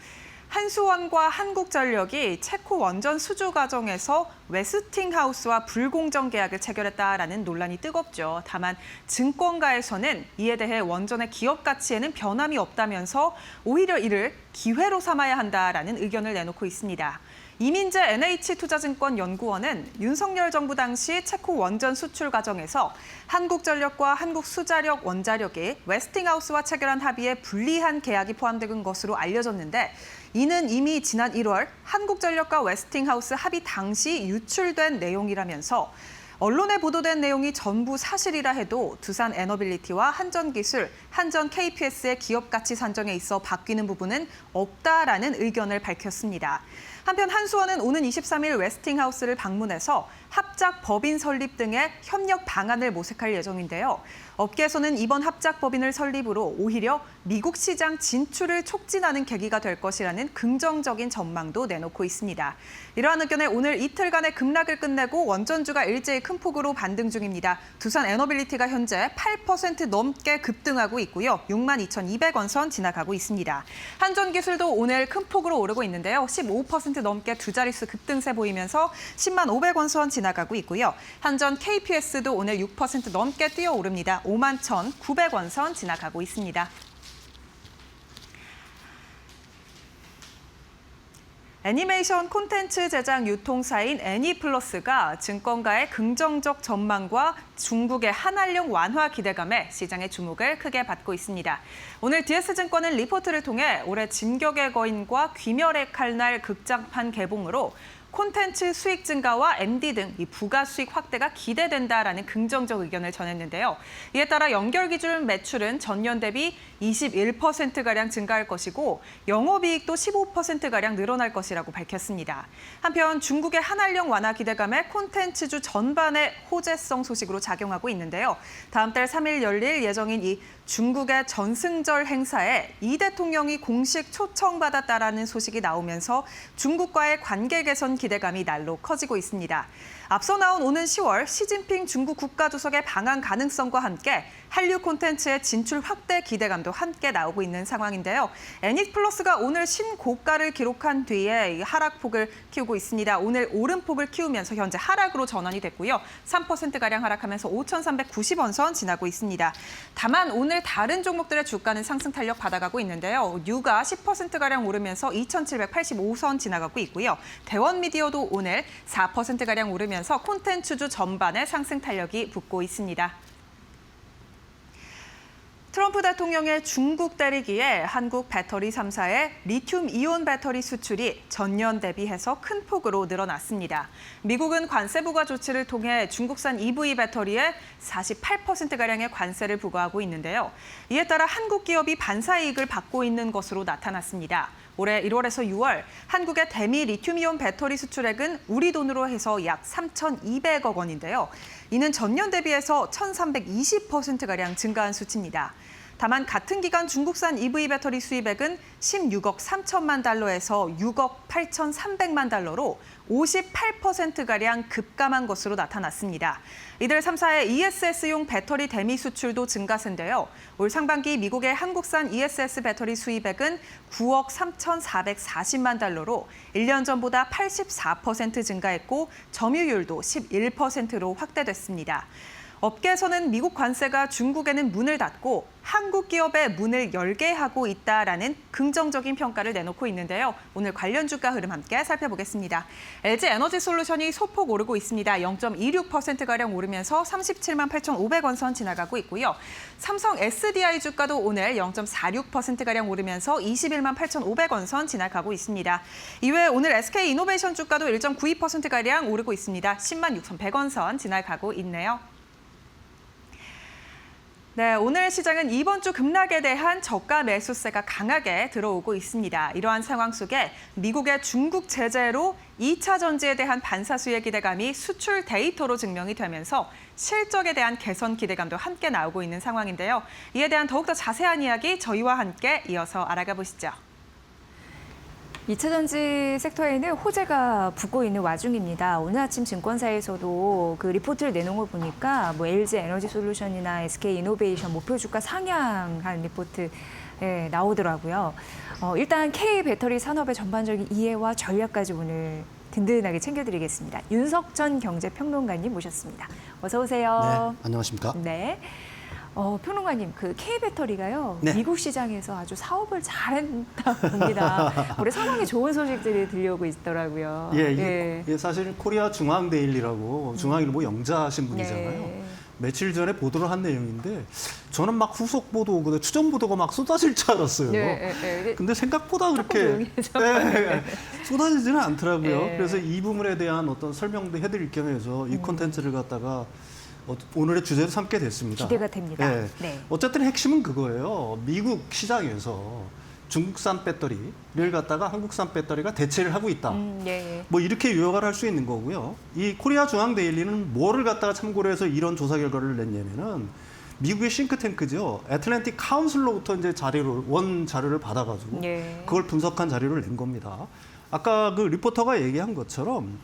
한수원과 한국전력이 체코 원전 수주 과정에서 웨스팅하우스와 불공정 계약을 체결했다라는 논란이 뜨겁죠. 다만 증권가에서는 이에 대해 원전의 기업 가치에는 변함이 없다면서 오히려 이를 기회로 삼아야 한다라는 의견을 내놓고 있습니다. 이민재 NH투자증권 연구원은 윤석열 정부 당시 체코 원전 수출 과정에서 한국전력과 한국수자력 원자력이 웨스팅하우스와 체결한 합의에 불리한 계약이 포함된 것으로 알려졌는데 이는 이미 지난 1월 한국전력과 웨스팅하우스 합의 당시 유출된 내용이라면서 언론에 보도된 내용이 전부 사실이라 해도 두산 에너빌리티와 한전기술, 한전 KPS의 기업 가치 산정에 있어 바뀌는 부분은 없다라는 의견을 밝혔습니다. 한편 한수원은 오는 23일 웨스팅하우스를 방문해서 합작 법인 설립 등의 협력 방안을 모색할 예정인데요. 업계에서는 이번 합작법인을 설립으로 오히려 미국 시장 진출을 촉진하는 계기가 될 것이라는 긍정적인 전망도 내놓고 있습니다. 이러한 의견에 오늘 이틀간의 급락을 끝내고 원전주가 일제히 큰 폭으로 반등 중입니다. 두산 에너빌리티가 현재 8% 넘게 급등하고 있고요. 62,200원 선 지나가고 있습니다. 한전기술도 오늘 큰 폭으로 오르고 있는데요. 15% 넘게 두 자릿수 급등세 보이면서 10만 500원 선 지나가고 있고요. 한전 KPS도 오늘 6% 넘게 뛰어오릅니다. 5만 1,900원 선 지나가고 있습니다. 애니메이션 콘텐츠 제작 유통사인 애니플러스가 증권가의 긍정적 전망과 중국의 한한령 완화 기대감에 시장의 주목을 크게 받고 있습니다. 오늘 DS증권은 리포트를 통해 올해 진격의 거인과 귀멸의 칼날 극장판 개봉으로 콘텐츠 수익 증가와 MD 등 이 부가 수익 확대가 기대된다라는 긍정적 의견을 전했는데요. 이에 따라 연결 기준 매출은 전년 대비 21%가량 증가할 것이고 영업이익도 15%가량 늘어날 것이라고 밝혔습니다. 한편 중국의 한한령 완화 기대감에 콘텐츠주 전반의 호재성 소식으로 작용하고 있는데요. 다음 달 3일 열릴 예정인 이 중국의 전승절 행사에 이 대통령이 공식 초청받았다라는 소식이 나오면서 중국과의 관계 개선 기대감이 날로 커지고 있습니다. 앞서 나온 오는 10월 시진핑 중국 국가주석의 방한 가능성과 함께 한류 콘텐츠의 진출 확대 기대감도 함께 나오고 있는 상황인데요. 애니플러스가 오늘 신고가를 기록한 뒤에 하락폭을 키우고 있습니다. 오늘 오름폭을 키우면서 현재 하락으로 전환이 됐고요. 3%가량 하락하면서 5,390원 선 지나고 있습니다. 다만 오늘 다른 종목들의 주가는 상승 탄력 받아가고 있는데요. 뉴가 10%가량 오르면서 2,785선 지나가고 있고요. 대원미디어도 오늘 4%가량 오르면서 콘텐츠주 전반에 상승 탄력이 붙고 있습니다. 트럼프 대통령의 중국 때리기에 한국 배터리 3사의 리튬 이온 배터리 수출이 전년 대비해서 큰 폭으로 늘어났습니다. 미국은 관세 부과 조치를 통해 중국산 EV 배터리에 48%가량의 관세를 부과하고 있는데요. 이에 따라 한국 기업이 반사이익을 받고 있는 것으로 나타났습니다. 올해 1월에서 6월 한국의 대미 리튬이온 배터리 수출액은 우리 돈으로 해서 약 3,200억 원인데요. 이는 전년 대비해서 1,320%가량 증가한 수치입니다. 다만 같은 기간 중국산 EV 배터리 수입액은 16억 3천만 달러에서 6억 8,300만 달러로 58%가량 급감한 것으로 나타났습니다. 이들 3사의 ESS용 배터리 대미 수출도 증가세인데요. 올 상반기 미국의 한국산 ESS 배터리 수입액은 9억 3,440만 달러로 1년 전보다 84% 증가했고 점유율도 11%로 확대됐습니다. 업계에서는 미국 관세가 중국에는 문을 닫고 한국 기업의 문을 열게 하고 있다라는 긍정적인 평가를 내놓고 있는데요. 오늘 관련 주가 흐름 함께 살펴보겠습니다. LG 에너지 솔루션이 소폭 오르고 있습니다. 0.26%가량 오르면서 37만 8,500원 선 지나가고 있고요. 삼성 SDI 주가도 오늘 0.46%가량 오르면서 21만 8,500원 선 지나가고 있습니다. 이외에 오늘 SK 이노베이션 주가도 1.92%가량 오르고 있습니다. 10만 6,100원 선 지나가고 있네요. 네, 오늘 시장은 이번 주 급락에 대한 저가 매수세가 강하게 들어오고 있습니다. 이러한 상황 속에 미국의 중국 제재로 2차 전지에 대한 반사수의 기대감이 수출 데이터로 증명이 되면서 실적에 대한 개선 기대감도 함께 나오고 있는 상황인데요. 이에 대한 더욱더 자세한 이야기 저희와 함께 이어서 알아가 보시죠. 2차 전지 섹터에는 호재가 붙고 있는 와중입니다. 오늘 아침 증권사에서도 그 리포트를 내놓은 걸 보니까 뭐 LG 에너지 솔루션이나 SK 이노베이션 목표 주가 상향한 리포트 나오더라고요. 일단 K 배터리 산업의 전반적인 이해와 전략까지 오늘 든든하게 챙겨드리겠습니다. 윤석전 경제평론가님 모셨습니다. 어서 오세요. 네, 안녕하십니까? 네. 평론가님, 그 K 배터리가요. 네. 미국 시장에서 아주 사업을 잘한다 봅니다. 올해 상당히 좋은 소식들이 들려오고 있더라고요. 예. 사실 코리아 중앙데일리라고 중앙일보 영자하신 분이잖아요. 네. 며칠 전에 보도를 한 내용인데 저는 막 후속 보도, 추정 보도가 막 쏟아질 줄 알았어요. 근데 생각보다 그렇게 쏟아지지는 않더라고요. 그래서 이 부분에 대한 어떤 설명도 해드릴 겸해서 이 콘텐츠를 갖다가 오늘의 주제로 삼게 됐습니다. 기대가 됩니다. 네. 어쨌든 핵심은 그거예요. 미국 시장에서 중국산 배터리를 갖다가 한국산 배터리가 대체를 하고 있다. 뭐 이렇게 요약을 할 수 있는 거고요. 이 코리아 중앙데일리는 뭐를 갖다가 참고로 해서 이런 조사 결과를 냈냐면은 미국의 싱크탱크죠. 애틀랜틱 카운슬로부터 이제 자료를 받아가지고 예. 그걸 분석한 자료를 낸 겁니다. 아까 그 리포터가 얘기한 것처럼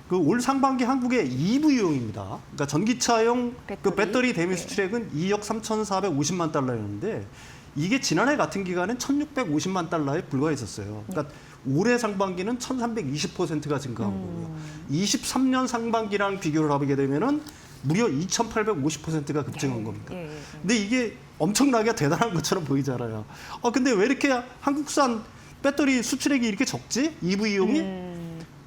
그 올 상반기 한국의 EV용입니다. 그러니까 전기차용 그 배터리 대미 수출액은 2억 3,450만 달러였는데 이게 지난해 같은 기간엔 1,650만 달러에 불과했었어요. 그러니까 올해 상반기는 1,320%가 증가한 거고요. 23년 상반기랑 비교를 하게 되면은 무려 2,850%가 급증한 겁니다. 근데 이게 엄청나게 대단한 것처럼 보이잖아요. 근데 왜 이렇게 한국산 배터리 수출액이 이렇게 적지? EV용이?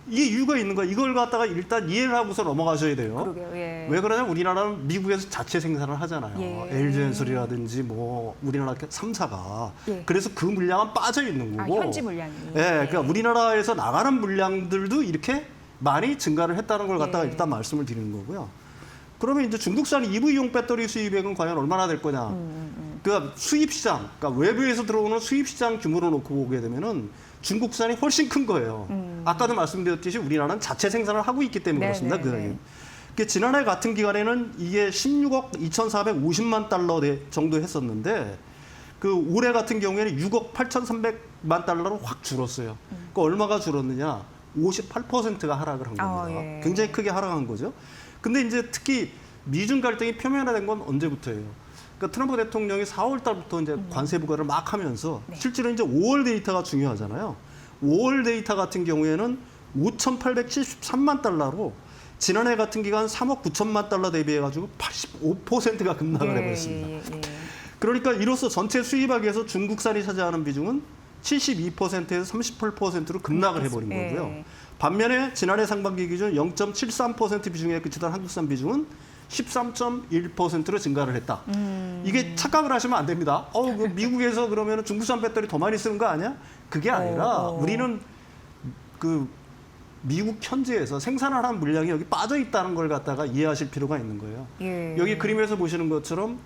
이게 이유가 있는 거야. 이걸 갖다가 일단 이해를 하고서 넘어가셔야 돼요. 그러게요. 예. 왜 그러냐면 우리나라는 미국에서 자체 생산을 하잖아요. 예. LG엔솔이라든지 뭐 우리나라 3사가. 예. 그래서 그 물량은 빠져 있는 거고. 현지 물량이. 예, 그러니까 우리나라에서 나가는 물량들도 이렇게 많이 증가를 했다는 걸 갖다가 일단 말씀을 드리는 거고요. 그러면 이제 중국산 EV용 배터리 수입액은 과연 얼마나 될 거냐? 그러니까 수입 시장, 그러니까 외부에서 들어오는 수입 시장 규모로 놓고 보게 되면은 중국산이 훨씬 큰 거예요. 아까도 말씀드렸듯이 우리나라는 자체 생산을 하고 있기 때문에 그렇습니다. 그 지난해 같은 기간에는 이게 16억 2,450만 달러 정도 했었는데 그 올해 같은 경우에는 6억 8,300만 달러로 확 줄었어요. 그러니까 얼마가 줄었느냐? 58%가 하락을 한 겁니다. 예. 굉장히 크게 하락한 거죠. 근데 이제 특히 미중 갈등이 표면화된 건 언제부터예요? 그러니까 트럼프 대통령이 4월 달부터 이제 관세 부과를 막 하면서 실제로 이제 5월 데이터가 중요하잖아요. 5월 데이터 같은 경우에는 5,873만 달러로 지난해 같은 기간 3억 9천만 달러 대비해가지고 85%가 급락을 해버렸습니다. 그러니까 이로써 전체 수입액에서 중국산이 차지하는 비중은 72%에서 38%로 급락을 해버린 거고요. 반면에 지난해 상반기 기준 0.73% 비중에 그치던 한국산 비중은 13.1%로 증가를 했다. 이게 착각을 하시면 안 됩니다. 그 미국에서 그러면 중국산 배터리 더 많이 쓰는 거 아니야? 그게 아니라 우리는 그 미국 현지에서 생산하는 물량이 여기 빠져 있다는 걸 갖다가 이해하실 필요가 있는 거예요. 예. 여기 그림에서 보시는 것처럼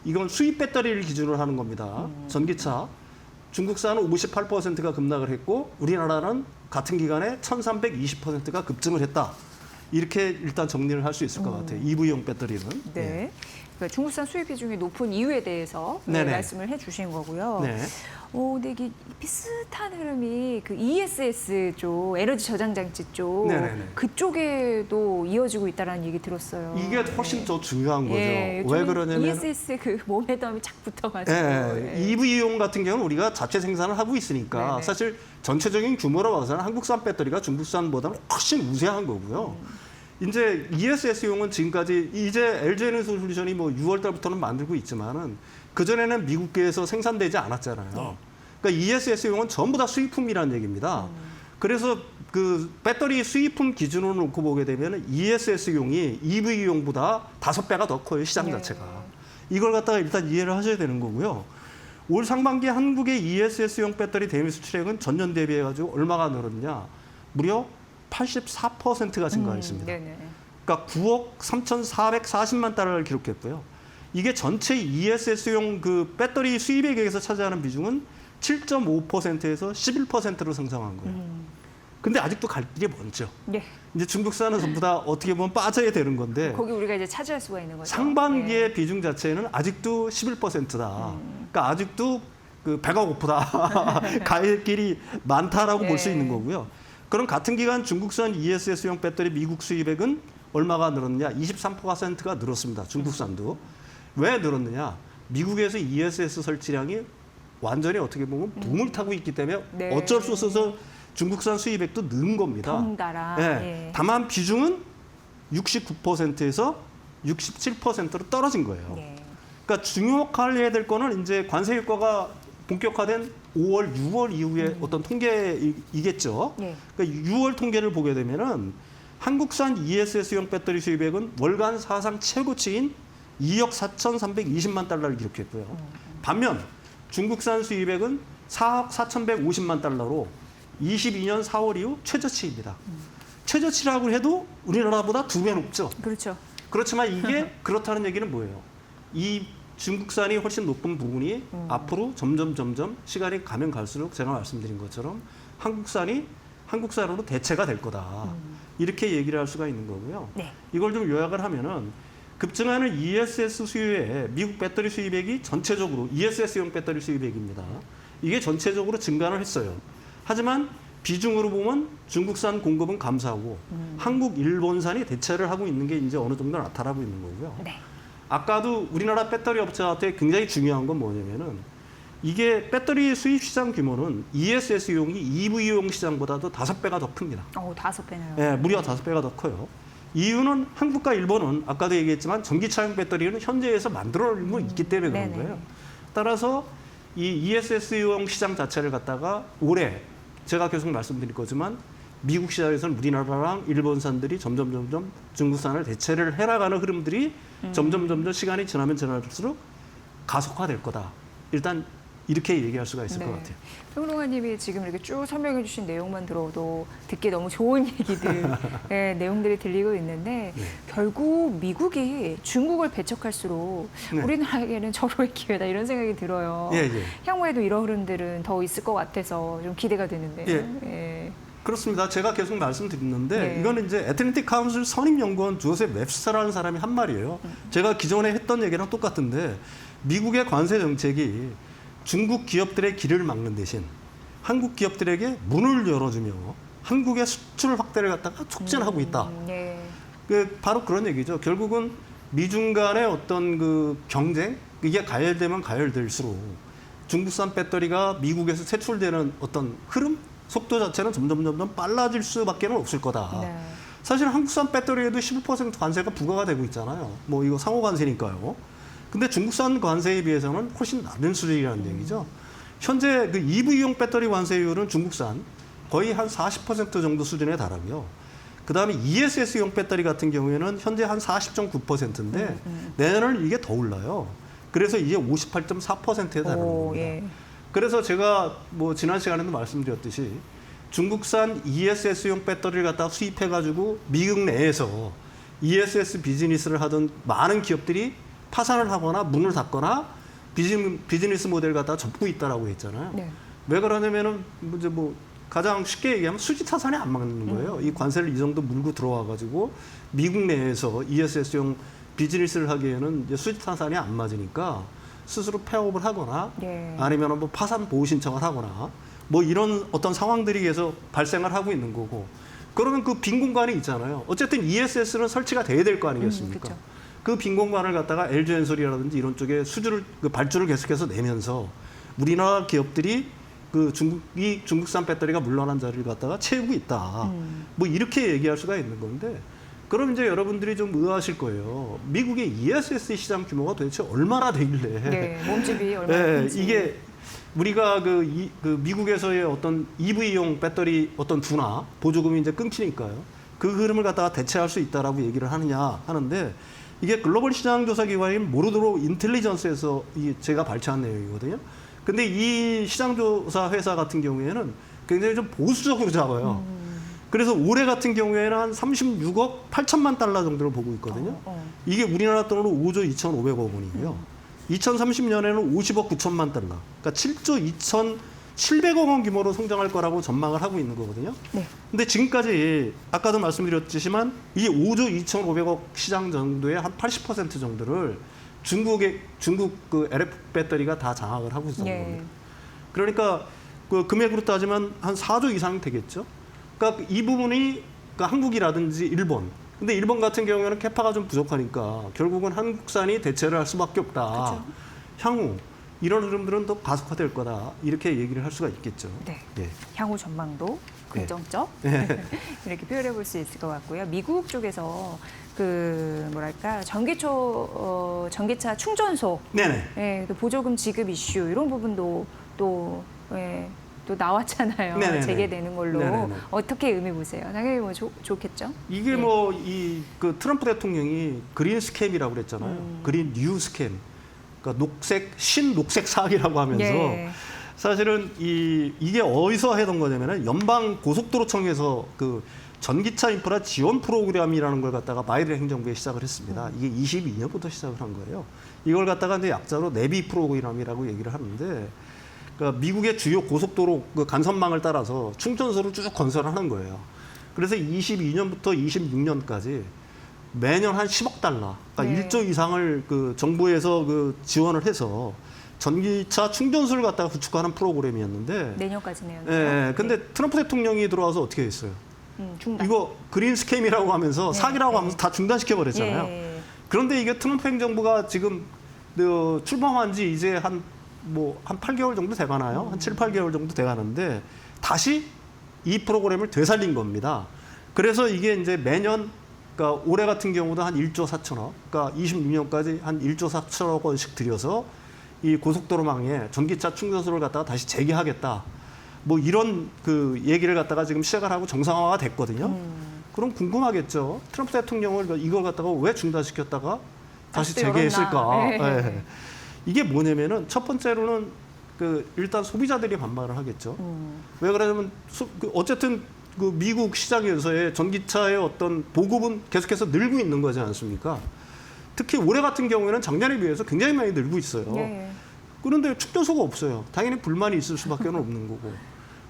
이건 수입 배터리를 기준으로 하는 겁니다. 전기차. 중국산은 58%가 급락을 했고 우리나라는 같은 기간에 1,320%가 급증을 했다. 이렇게 일단 정리를 할 수 있을 것 같아요. EV용 배터리는. 네. 그러니까 중국산 수입 비중이 높은 이유에 대해서 말씀을 해주신 거고요. 네. 근데 이게 비슷한 흐름이 그 ESS 쪽, 에너지 저장 장치 쪽, 그쪽에도 이어지고 있다라는 얘기 들었어요. 이게 훨씬 더 중요한 거죠. 왜 그러냐면 ESS 그 몸에담이 착 붙어가지고. EV용 같은 경우는 우리가 자체 생산을 하고 있으니까 사실 전체적인 규모로 봐서는 한국산 배터리가 중국산보다는 훨씬 우세한 거고요. 이제 ESS용은 지금까지 이제 LG에너지솔루션이 뭐 6월 달부터는 만들고 있지만은 그전에는 미국계에서 생산되지 않았잖아요. 그러니까 ESS용은 전부 다 수입품이라는 얘기입니다. 그래서 그 배터리 수입품 기준으로 놓고 보게 되면 ESS용이 EV용보다 5배가 더 커요, 시장 자체가. 이걸 갖다가 일단 이해를 하셔야 되는 거고요. 올 상반기 한국의 ESS용 배터리 대미 수출액은 전년 대비해가지고 얼마가 늘었냐? 무려 84%가 증가했습니다. 그러니까 9억 3,440만 달러를 기록했고요. 이게 전체 ESS용 그 배터리 수입액에서 차지하는 비중은 7.5%에서 11%로 성장한 거예요. 근데 아직도 갈 길이 먼죠. 이제 중국산은 전부 다 어떻게 보면 빠져야 되는 건데 거기 우리가 이제 차지할 수가 있는 거죠. 상반기의 비중 자체는 아직도 11%다. 그러니까 아직도 그 배가 고프다. 갈 길이 많다라고 볼 수 있는 거고요. 그럼 같은 기간 중국산 ESS용 배터리 미국 수입액은 얼마가 늘었느냐? 23%가 늘었습니다. 중국산도. 왜 늘었느냐? 미국에서 ESS 설치량이 완전히 어떻게 보면 붐을 타고 있기 때문에 어쩔 수 없어서 중국산 수입액도 는 겁니다. 덩달아. 다만 비중은 69%에서 67%로 떨어진 거예요. 그러니까 주목해야 될 거는 이제 관세 효과가 본격화된 5월, 6월 이후에 어떤 통계이겠죠. 그러니까 6월 통계를 보게 되면은 한국산 ESS용 배터리 수입액은 월간 사상 최고치인 2억 4,320만 달러를 기록했고요. 반면 중국산 수입액은 4억 4,150만 달러로 22년 4월 이후 최저치입니다. 최저치라고 해도 우리나라보다 2배 높죠. 그렇죠. 그렇지만 이게 그렇다는 얘기는 뭐예요? 이 중국산이 훨씬 높은 부분이 앞으로 점점 시간이 가면 갈수록 제가 말씀드린 것처럼 한국산으로 대체가 될 거다. 이렇게 얘기를 할 수가 있는 거고요. 이걸 좀 요약을 하면은 급증하는 ESS 수요에 미국 배터리 수입액이 전체적으로 ESS용 배터리 수입액입니다. 이게 전체적으로 증가를 했어요. 하지만 비중으로 보면 중국산 공급은 감소하고 한국, 일본산이 대체를 하고 있는 게 이제 어느 정도 나타나고 있는 거고요. 네. 아까도 우리나라 배터리 업체한테 굉장히 중요한 건 뭐냐면은 이게 배터리 수입 시장 규모는 ESS용이 EV용 시장보다도 5배가 더 큽니다. 5배나요? 예, 무려 5배가 더 커요. 이유는 한국과 일본은 아까도 얘기했지만 전기차용 배터리는 현재에서 만들어내고 있기 때문에 그런 네네. 거예요. 따라서 이 ESS용 시장 자체를 갖다가 올해 제가 계속 말씀드릴 거지만 미국 시장에서는 우리나라랑 일본산들이 점점 중국산을 대체를 해나가는 흐름들이 점점 시간이 지나면 지날수록 가속화될 거다. 일단 이렇게 얘기할 수가 있을 것 같아요. 평론가님이 지금 이렇게 쭉 설명해 주신 내용만 들어도 듣기 너무 좋은 얘기들, 내용들이 들리고 있는데 결국 미국이 중국을 배척할수록 우리나라에게는 절호의 기회다 이런 생각이 들어요. 향후에도 이런 흐름들은 더 있을 것 같아서 좀 기대가 되는데요. 그렇습니다. 제가 계속 말씀드렸는데 이거는 이제 애틀랜틱 카운슬 선임연구원 조셉 웹스터라는 사람이 한 말이에요. 제가 기존에 했던 얘기랑 똑같은데 미국의 관세 정책이 중국 기업들의 길을 막는 대신 한국 기업들에게 문을 열어주며 한국의 수출 확대를 갖다가 촉진하고 있다. 바로 그런 얘기죠. 결국은 미중 간의 어떤 그 경쟁, 이게 가열되면 가열될수록 중국산 배터리가 미국에서 세출되는 어떤 흐름, 속도 자체는 점점 빨라질 수밖에 없을 거다. 사실 한국산 배터리에도 15% 관세가 부과가 되고 있잖아요. 뭐 이거 상호 관세니까요. 근데 중국산 관세에 비해서는 훨씬 낮은 수준이라는 얘기죠. 현재 그 EV용 배터리 관세율은 중국산 거의 한 40% 정도 수준에 달하고요. 그다음에 ESS용 배터리 같은 경우에는 현재 한 40.9%인데 내년은 이게 더 올라요. 그래서 이게 58.4%에 달하는 겁니다. 그래서 제가 뭐 지난 시간에도 말씀드렸듯이 중국산 ESS용 배터리를 갖다 수입해가지고 미국 내에서 ESS 비즈니스를 하던 많은 기업들이 파산을 하거나 문을 닫거나 비즈니스 모델을 갖다가 접고 있다라고 했잖아요. 왜 그러냐면은 이제 뭐 가장 쉽게 얘기하면 수지 타산이 안 맞는 거예요. 이 관세를 이 정도 물고 들어와가지고 미국 내에서 ESS용 비즈니스를 하기에는 이제 수지 타산이 안 맞으니까 스스로 폐업을 하거나 아니면 뭐 파산 보호 신청을 하거나 뭐 이런 어떤 상황들이 계속 발생을 하고 있는 거고 그러면 그 빈 공간이 있잖아요. 어쨌든 ESS는 설치가 돼야 될 거 아니겠습니까? 그 빈 공간을 갖다가 LG엔솔이라든지 이런 쪽에 그 발주를 계속해서 내면서 우리나라 기업들이 그 중국산 배터리가 물러난 자리를 갖다가 채우고 있다. 뭐 이렇게 얘기할 수가 있는 건데 그럼 이제 여러분들이 좀 의아하실 거예요. 미국의 ESS 시장 규모가 도대체 얼마나 되길래? 몸집이 얼마나 큰지. 이게 우리가 그 미국에서의 어떤 EV용 배터리 어떤 둔화 보조금이 이제 끊기니까요. 그 흐름을 갖다가 대체할 수 있다라고 얘기를 하느냐 하는데 이게 글로벌 시장 조사 기관인 모르드로 인텔리전스에서 제가 발췌한 내용이거든요. 근데 이 시장 조사 회사 같은 경우에는 굉장히 좀 보수적으로 잡아요. 그래서 올해 같은 경우에는 한 36억 8천만 달러 정도를 보고 있거든요. 이게 우리나라 돈으로 5조 2,500억 원이고요. 2030년에는 50억 9천만 달러. 그러니까 7조 2,700억 원 규모로 성장할 거라고 전망을 하고 있는 거거든요. 근데 지금까지 아까도 말씀드렸지만 이 5조 2,500억 시장 정도의 한 80% 정도를 중국 그 LF 배터리가 다 장악을 하고 있는 겁니다. 그러니까 그 금액으로 따지면 한 4조 이상 되겠죠. 그러니까 이 부분이 그러니까 한국이라든지 일본. 근데 일본 같은 경우에는 캐파가 좀 부족하니까 결국은 한국산이 대체를 할 수밖에 없다. 향후 이런 흐름들은 더 가속화될 거다. 이렇게 얘기를 할 수가 있겠죠. 향후 전망도 긍정적 이렇게 표현해 볼 수 있을 것 같고요. 미국 쪽에서 그 뭐랄까 전기차 충전소, 또 보조금 지급 이슈 이런 부분도 또 나왔잖아요. 재개되는 걸로 어떻게 의미 보세요? 당연히 뭐 좋겠죠. 이게 뭐 그 트럼프 대통령이 그린 스캠이라고 그랬잖아요. 그린 뉴 스캠. 그러니까 신녹색 사기라고 하면서 사실은 이게 어디서 하던 거냐면은 연방 고속도로청에서 그 전기차 인프라 지원 프로그램이라는 걸 갖다가 바이든 행정부에 시작을 했습니다. 이게 22년부터 시작을 한 거예요. 이걸 갖다가 이제 약자로 내비 프로그램이라고 얘기를 하는데, 그러니까 미국의 주요 고속도로 그 간선망을 따라서 충전소를 쭉 건설하는 거예요. 그래서 22년부터 26년까지 매년 한 10억 달러, 그러니까 네. 1조 이상을 그 정부에서 그 지원을 해서 전기차 충전소를 갖다가 구축하는 프로그램이었는데 내년까지네요. 예, 근데 트럼프 대통령이 들어와서 어떻게 했어요? 중단. 이거 그린 스캠이라고 하면서 네, 사기라고 하면서 다 중단시켜 버렸잖아요. 예. 그런데 이게 트럼프 행정부가 지금 출범한 지 이제 한 8개월 정도 돼가나요? 한 7, 8개월 정도 돼가는데 다시 이 프로그램을 되살린 겁니다. 그래서 이게 이제 매년 그러니까 올해 같은 경우도 한 1조 4천억, 그러니까 26년까지 한 1조 4천억 원씩 들여서 이 고속도로망에 전기차 충전소를 갖다가 다시 재개하겠다. 뭐 이런 그 얘기를 갖다가 지금 시작을 하고 정상화가 됐거든요. 그럼 궁금하겠죠. 트럼프 대통령을 이걸 갖다가 왜 중단시켰다가 다시 재개했을까? 네. 예. 이게 뭐냐면은 첫 번째로는 그 일단 소비자들이 반발을 하겠죠. 왜 그러냐면 어쨌든 그 미국 시장에서의 전기차의 어떤 보급은 계속해서 늘고 있는 거지 않습니까? 특히 올해 같은 경우에는 작년에 비해서 굉장히 많이 늘고 있어요. 예. 그런데 충전소가 없어요. 당연히 불만이 있을 수밖에 없는 거고.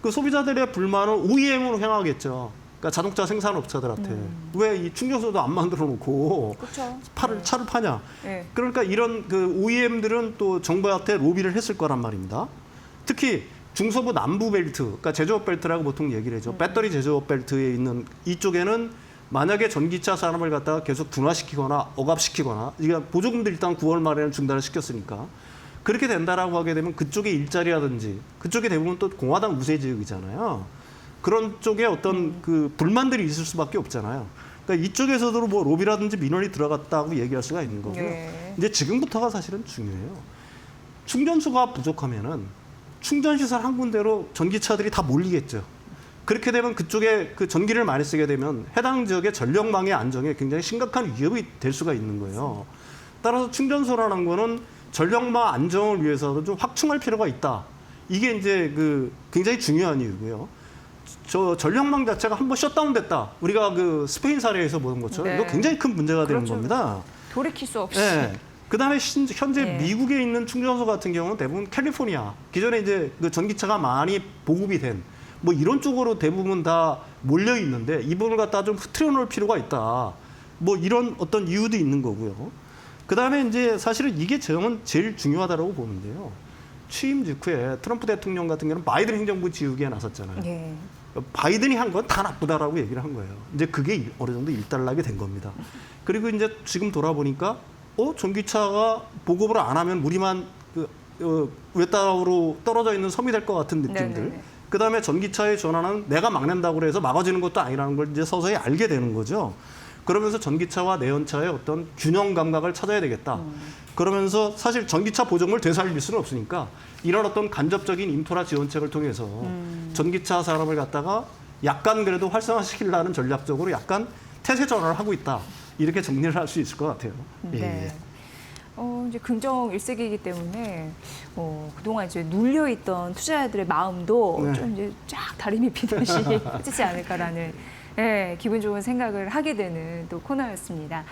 그 소비자들의 불만은 OEM으로 향하겠죠. 그러니까 자동차 생산업체들한테 왜 이 충전소도 안 만들어 놓고 그렇죠. 차를 파냐. 네. 그러니까 이런 그 OEM들은 또 정부한테 로비를 했을 거란 말입니다. 특히 중서부 남부 벨트, 그러니까 제조업 벨트라고 보통 얘기를 하죠. 배터리 제조업 벨트에 있는 이쪽에는 만약에 전기차 산업을 갖다가 계속 둔화시키거나 억압시키거나, 이게 보조금도 일단 9월 말에는 중단을 시켰으니까 그렇게 된다라고 하게 되면 그쪽의 일자리라든지 그쪽에 대부분 또 공화당 우세 지역이잖아요. 그런 쪽에 어떤 그 불만들이 있을 수밖에 없잖아요. 그러니까 이쪽에서도 뭐 로비라든지 민원이 들어갔다고 얘기할 수가 있는 거고요. 예. 이제 지금부터가 사실은 중요해요. 충전소가 부족하면은 충전시설 한 군데로 전기차들이 다 몰리겠죠. 그렇게 되면 그쪽에 그 전기를 많이 쓰게 되면 해당 지역의 전력망의 안정에 굉장히 심각한 위협이 될 수가 있는 거예요. 따라서 충전소라는 거는 전력망 안정을 위해서도 좀 확충할 필요가 있다. 이게 이제 그 굉장히 중요한 이유고요. 저 전력망 자체가 한번 셧다운됐다. 우리가 그 스페인 사례에서 보는 것처럼 네. 이거 굉장히 큰 문제가 되는 그렇죠. 겁니다. 돌이킬 수 없이. 네. 그다음에 현재 네. 미국에 있는 충전소 같은 경우는 대부분 캘리포니아, 기존에 이제 그 전기차가 많이 보급이 된 뭐 이런 쪽으로 대부분 다 몰려 있는데 이 부분을 갖다 좀 흐트려 놓을 필요가 있다. 뭐 이런 어떤 이유도 있는 거고요. 그다음에 이제 사실은 이게 저는 제일 중요하다고 보는데요. 취임 직후에 트럼프 대통령 같은 경우는 바이든 행정부 지우기에 나섰잖아요. 예. 바이든이 한 건 다 나쁘다라고 얘기를 한 거예요. 이제 그게 어느 정도 일단락이 된 겁니다. 그리고 이제 지금 돌아보니까 전기차가 보급을 안 하면 우리만 외따로 떨어져 있는 섬이 될 것 같은 느낌들. 네네네. 그다음에 전기차의 전환은 내가 막는다고 해서 막아지는 것도 아니라는 걸 이제 서서히 알게 되는 거죠. 그러면서 전기차와 내연차의 어떤 균형 감각을 찾아야 되겠다. 그러면서 사실 전기차 보조금을 되살릴 수는 없으니까 이런 어떤 간접적인 인프라 지원책을 통해서 전기차 산업을 갖다가 약간 그래도 활성화시키려는 전략적으로 약간 태세 전환을 하고 있다. 이렇게 정리를 할 수 있을 것 같아요. 네. 이제 긍정 일색이기 때문에 그동안 이제 눌려있던 투자자들의 마음도 네. 좀 이제 쫙 다리미 피듯이 펴지지 않을까라는 기분 좋은 생각을 하게 되는 또 코너였습니다.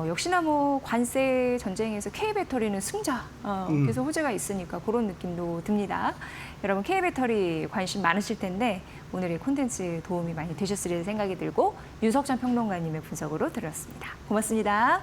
역시나 뭐 관세 전쟁에서 K배터리는 승자, 그래서 호재가 있으니까 그런 느낌도 듭니다. 여러분 K배터리 관심 많으실 텐데 오늘의 콘텐츠 도움이 많이 되셨으리라 생각이 들고 윤석찬 평론가님의 분석으로 들었습니다. 고맙습니다.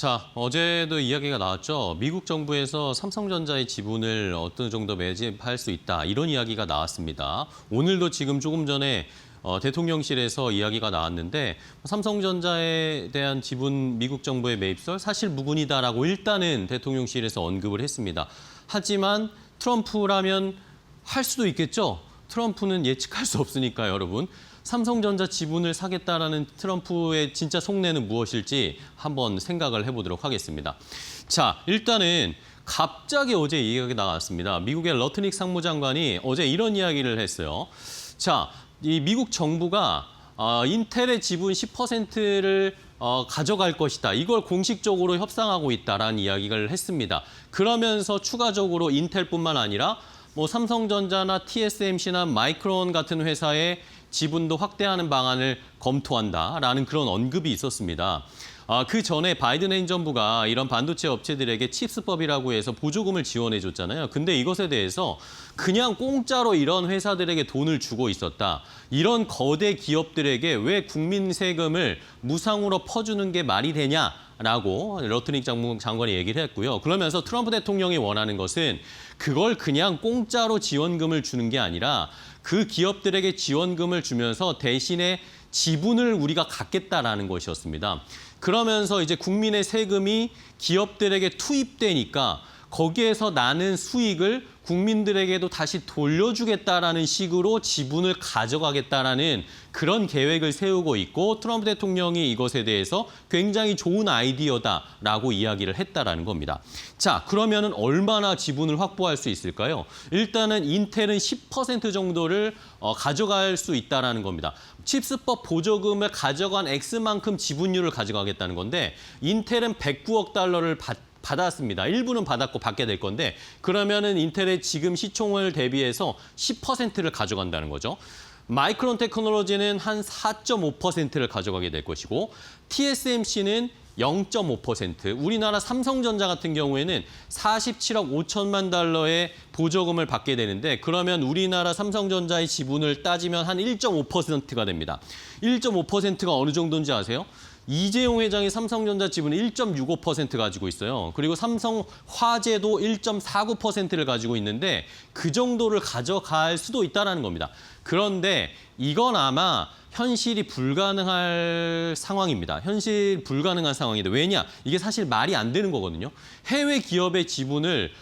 자, 어제도 이야기가 나왔죠. 미국 정부에서 삼성전자의 지분을 어느 정도 매집할 수 있다. 이런 이야기가 나왔습니다. 오늘도 지금 조금 전에 대통령실에서 이야기가 나왔는데 삼성전자에 대한 지분 미국 정부의 매입설 사실 무근이다라고 일단은 대통령실에서 언급을 했습니다. 하지만 트럼프라면 할 수도 있겠죠. 트럼프는 예측할 수 없으니까요, 여러분. 삼성전자 지분을 사겠다라는 트럼프의 진짜 속내는 무엇일지 한번 생각을 해보도록 하겠습니다. 자, 일단은 갑자기 어제 이야기가 나왔습니다. 미국의 러트닉 상무장관이 어제 이런 이야기를 했어요. 자, 이 미국 정부가 인텔의 지분 10%를 가져갈 것이다. 이걸 공식적으로 협상하고 있다라는 이야기를 했습니다. 그러면서 추가적으로 인텔뿐만 아니라 뭐 삼성전자나 TSMC나 마이크론 같은 회사의 지분도 확대하는 방안을 검토한다라는 그런 언급이 있었습니다. 그 전에 바이든 행정부가 이런 반도체 업체들에게 칩스법이라고 해서 보조금을 지원해 줬잖아요. 근데 이것에 대해서 그냥 공짜로 이런 회사들에게 돈을 주고 있었다. 이런 거대 기업들에게 왜 국민 세금을 무상으로 퍼주는 게 말이 되냐라고 러트닉 장관이 얘기를 했고요. 그러면서 트럼프 대통령이 원하는 것은 그걸 그냥 공짜로 지원금을 주는 게 아니라 그 기업들에게 지원금을 주면서 대신에 지분을 우리가 갖겠다라는 것이었습니다. 그러면서 이제 국민의 세금이 기업들에게 투입되니까 거기에서 나는 수익을 국민들에게도 다시 돌려주겠다라는 식으로 지분을 가져가겠다라는 그런 계획을 세우고 있고 트럼프 대통령이 이것에 대해서 굉장히 좋은 아이디어다라고 이야기를 했다라는 겁니다. 자, 그러면은 얼마나 지분을 확보할 수 있을까요? 일단은 인텔은 10% 정도를 가져갈 수 있다라는 겁니다. 칩스법 보조금을 가져간 X만큼 지분율을 가져가겠다는 건데 인텔은 109억 달러를 받았습니다. 일부는 받았고 받게 될 건데 그러면은 인텔의 지금 시총을 대비해서 10%를 가져간다는 거죠. 마이크론 테크놀로지는 한 4.5%를 가져가게 될 것이고 TSMC는 0.5%, 우리나라 삼성전자 같은 경우에는 47억 5천만 달러의 보조금을 받게 되는데 그러면 우리나라 삼성전자의 지분을 따지면 한 1.5%가 됩니다. 1.5%가 어느 정도인지 아세요? 이재용 회장이 삼성전자 지분 1.65% 가지고 있어요. 그리고 삼성화재도 1.49%를 가지고 있는데 그 정도를 가져갈 수도 있다는 겁니다. 그런데 이건 아마 현실이 불가능할 상황입니다. 현실 불가능한 상황인데 왜냐? 이게 사실 말이 안 되는 거거든요. 해외 기업의 지분을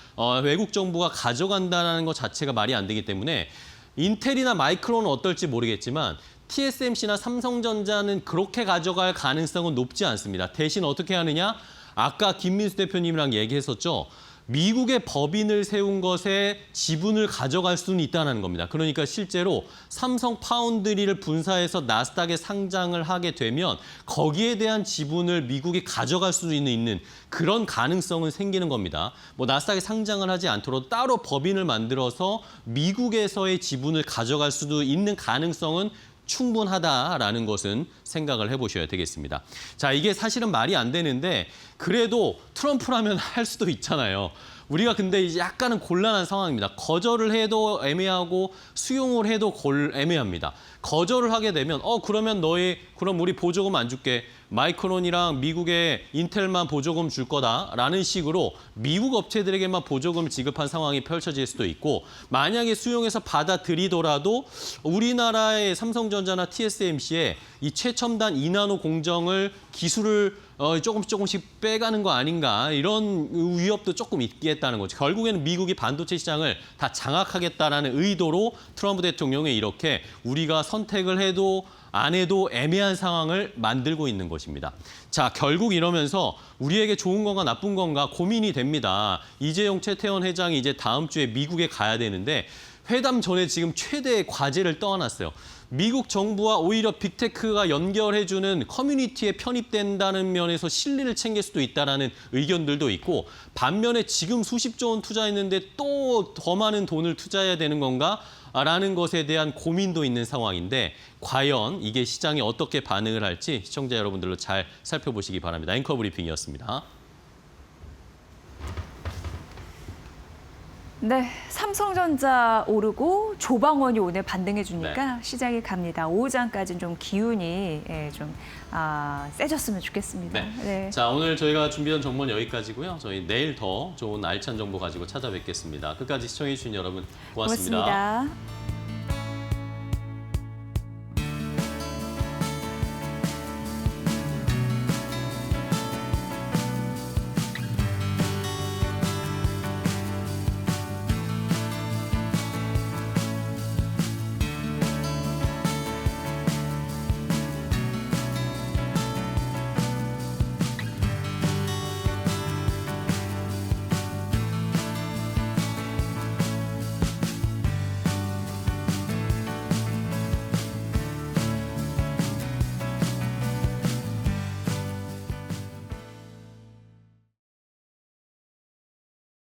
외국 정부가 가져간다는 것 자체가 말이 안 되기 때문에 인텔이나 마이크론은 어떨지 모르겠지만 TSMC나 삼성전자는 그렇게 가져갈 가능성은 높지 않습니다. 대신 어떻게 하느냐? 아까 김민수 대표님이랑 얘기했었죠. 미국의 법인을 세운 것에 지분을 가져갈 수는 있다는 겁니다. 그러니까 실제로 삼성 파운드리를 분사해서 나스닥에 상장을 하게 되면 거기에 대한 지분을 미국이 가져갈 수도 있는 그런 가능성은 생기는 겁니다. 뭐 나스닥에 상장을 하지 않더라도 따로 법인을 만들어서 미국에서의 지분을 가져갈 수도 있는 가능성은 충분하다라는 것은 생각을 해보셔야 되겠습니다. 자, 이게 사실은 말이 안 되는데 그래도 트럼프라면 할 수도 있잖아요. 우리가 근데 이제 약간은 곤란한 상황입니다. 거절을 해도 애매하고 수용을 해도 애매합니다. 거절을 하게 되면 그러면 그럼 우리 보조금 안 줄게. 마이크론이랑 미국의 인텔만 보조금 줄 거다라는 식으로 미국 업체들에게만 보조금을 지급한 상황이 펼쳐질 수도 있고 만약에 수용해서 받아들이더라도 우리나라의 삼성전자나 TSMC의 이 최첨단 2나노 공정을 기술을 조금씩 빼가는 거 아닌가 이런 위협도 조금 있겠다는 거죠. 결국에는 미국이 반도체 시장을 다 장악하겠다라는 의도로 트럼프 대통령이 이렇게 우리가 선택을 해도 안 해도 애매한 상황을 만들고 있는 것입니다. 자, 결국 이러면서 우리에게 좋은 건가 나쁜 건가 고민이 됩니다. 이재용 최태원 회장이 이제 다음 주에 미국에 가야 되는데 회담 전에 지금 최대의 과제를 떠안았어요. 미국 정부와 오히려 빅테크가 연결해주는 커뮤니티에 편입된다는 면에서 실리를 챙길 수도 있다는 의견들도 있고 반면에 지금 수십조 원 투자했는데 또 더 많은 돈을 투자해야 되는 건가? 라는 것에 대한 고민도 있는 상황인데 과연 이게 시장이 어떻게 반응을 할지 시청자 여러분들로 잘 살펴보시기 바랍니다. 앵커 브리핑이었습니다. 네, 삼성전자 오르고 조방원이 오늘 반등해 주니까 시장이 갑니다. 오후장까지는 좀 기운이 좀 세졌으면 좋겠습니다. 네. 네. 자, 오늘 저희가 준비한 정보는 여기까지고요. 저희 내일 더 좋은 알찬 정보 가지고 찾아뵙겠습니다. 끝까지 시청해 주신 여러분 고맙습니다. 고맙습니다.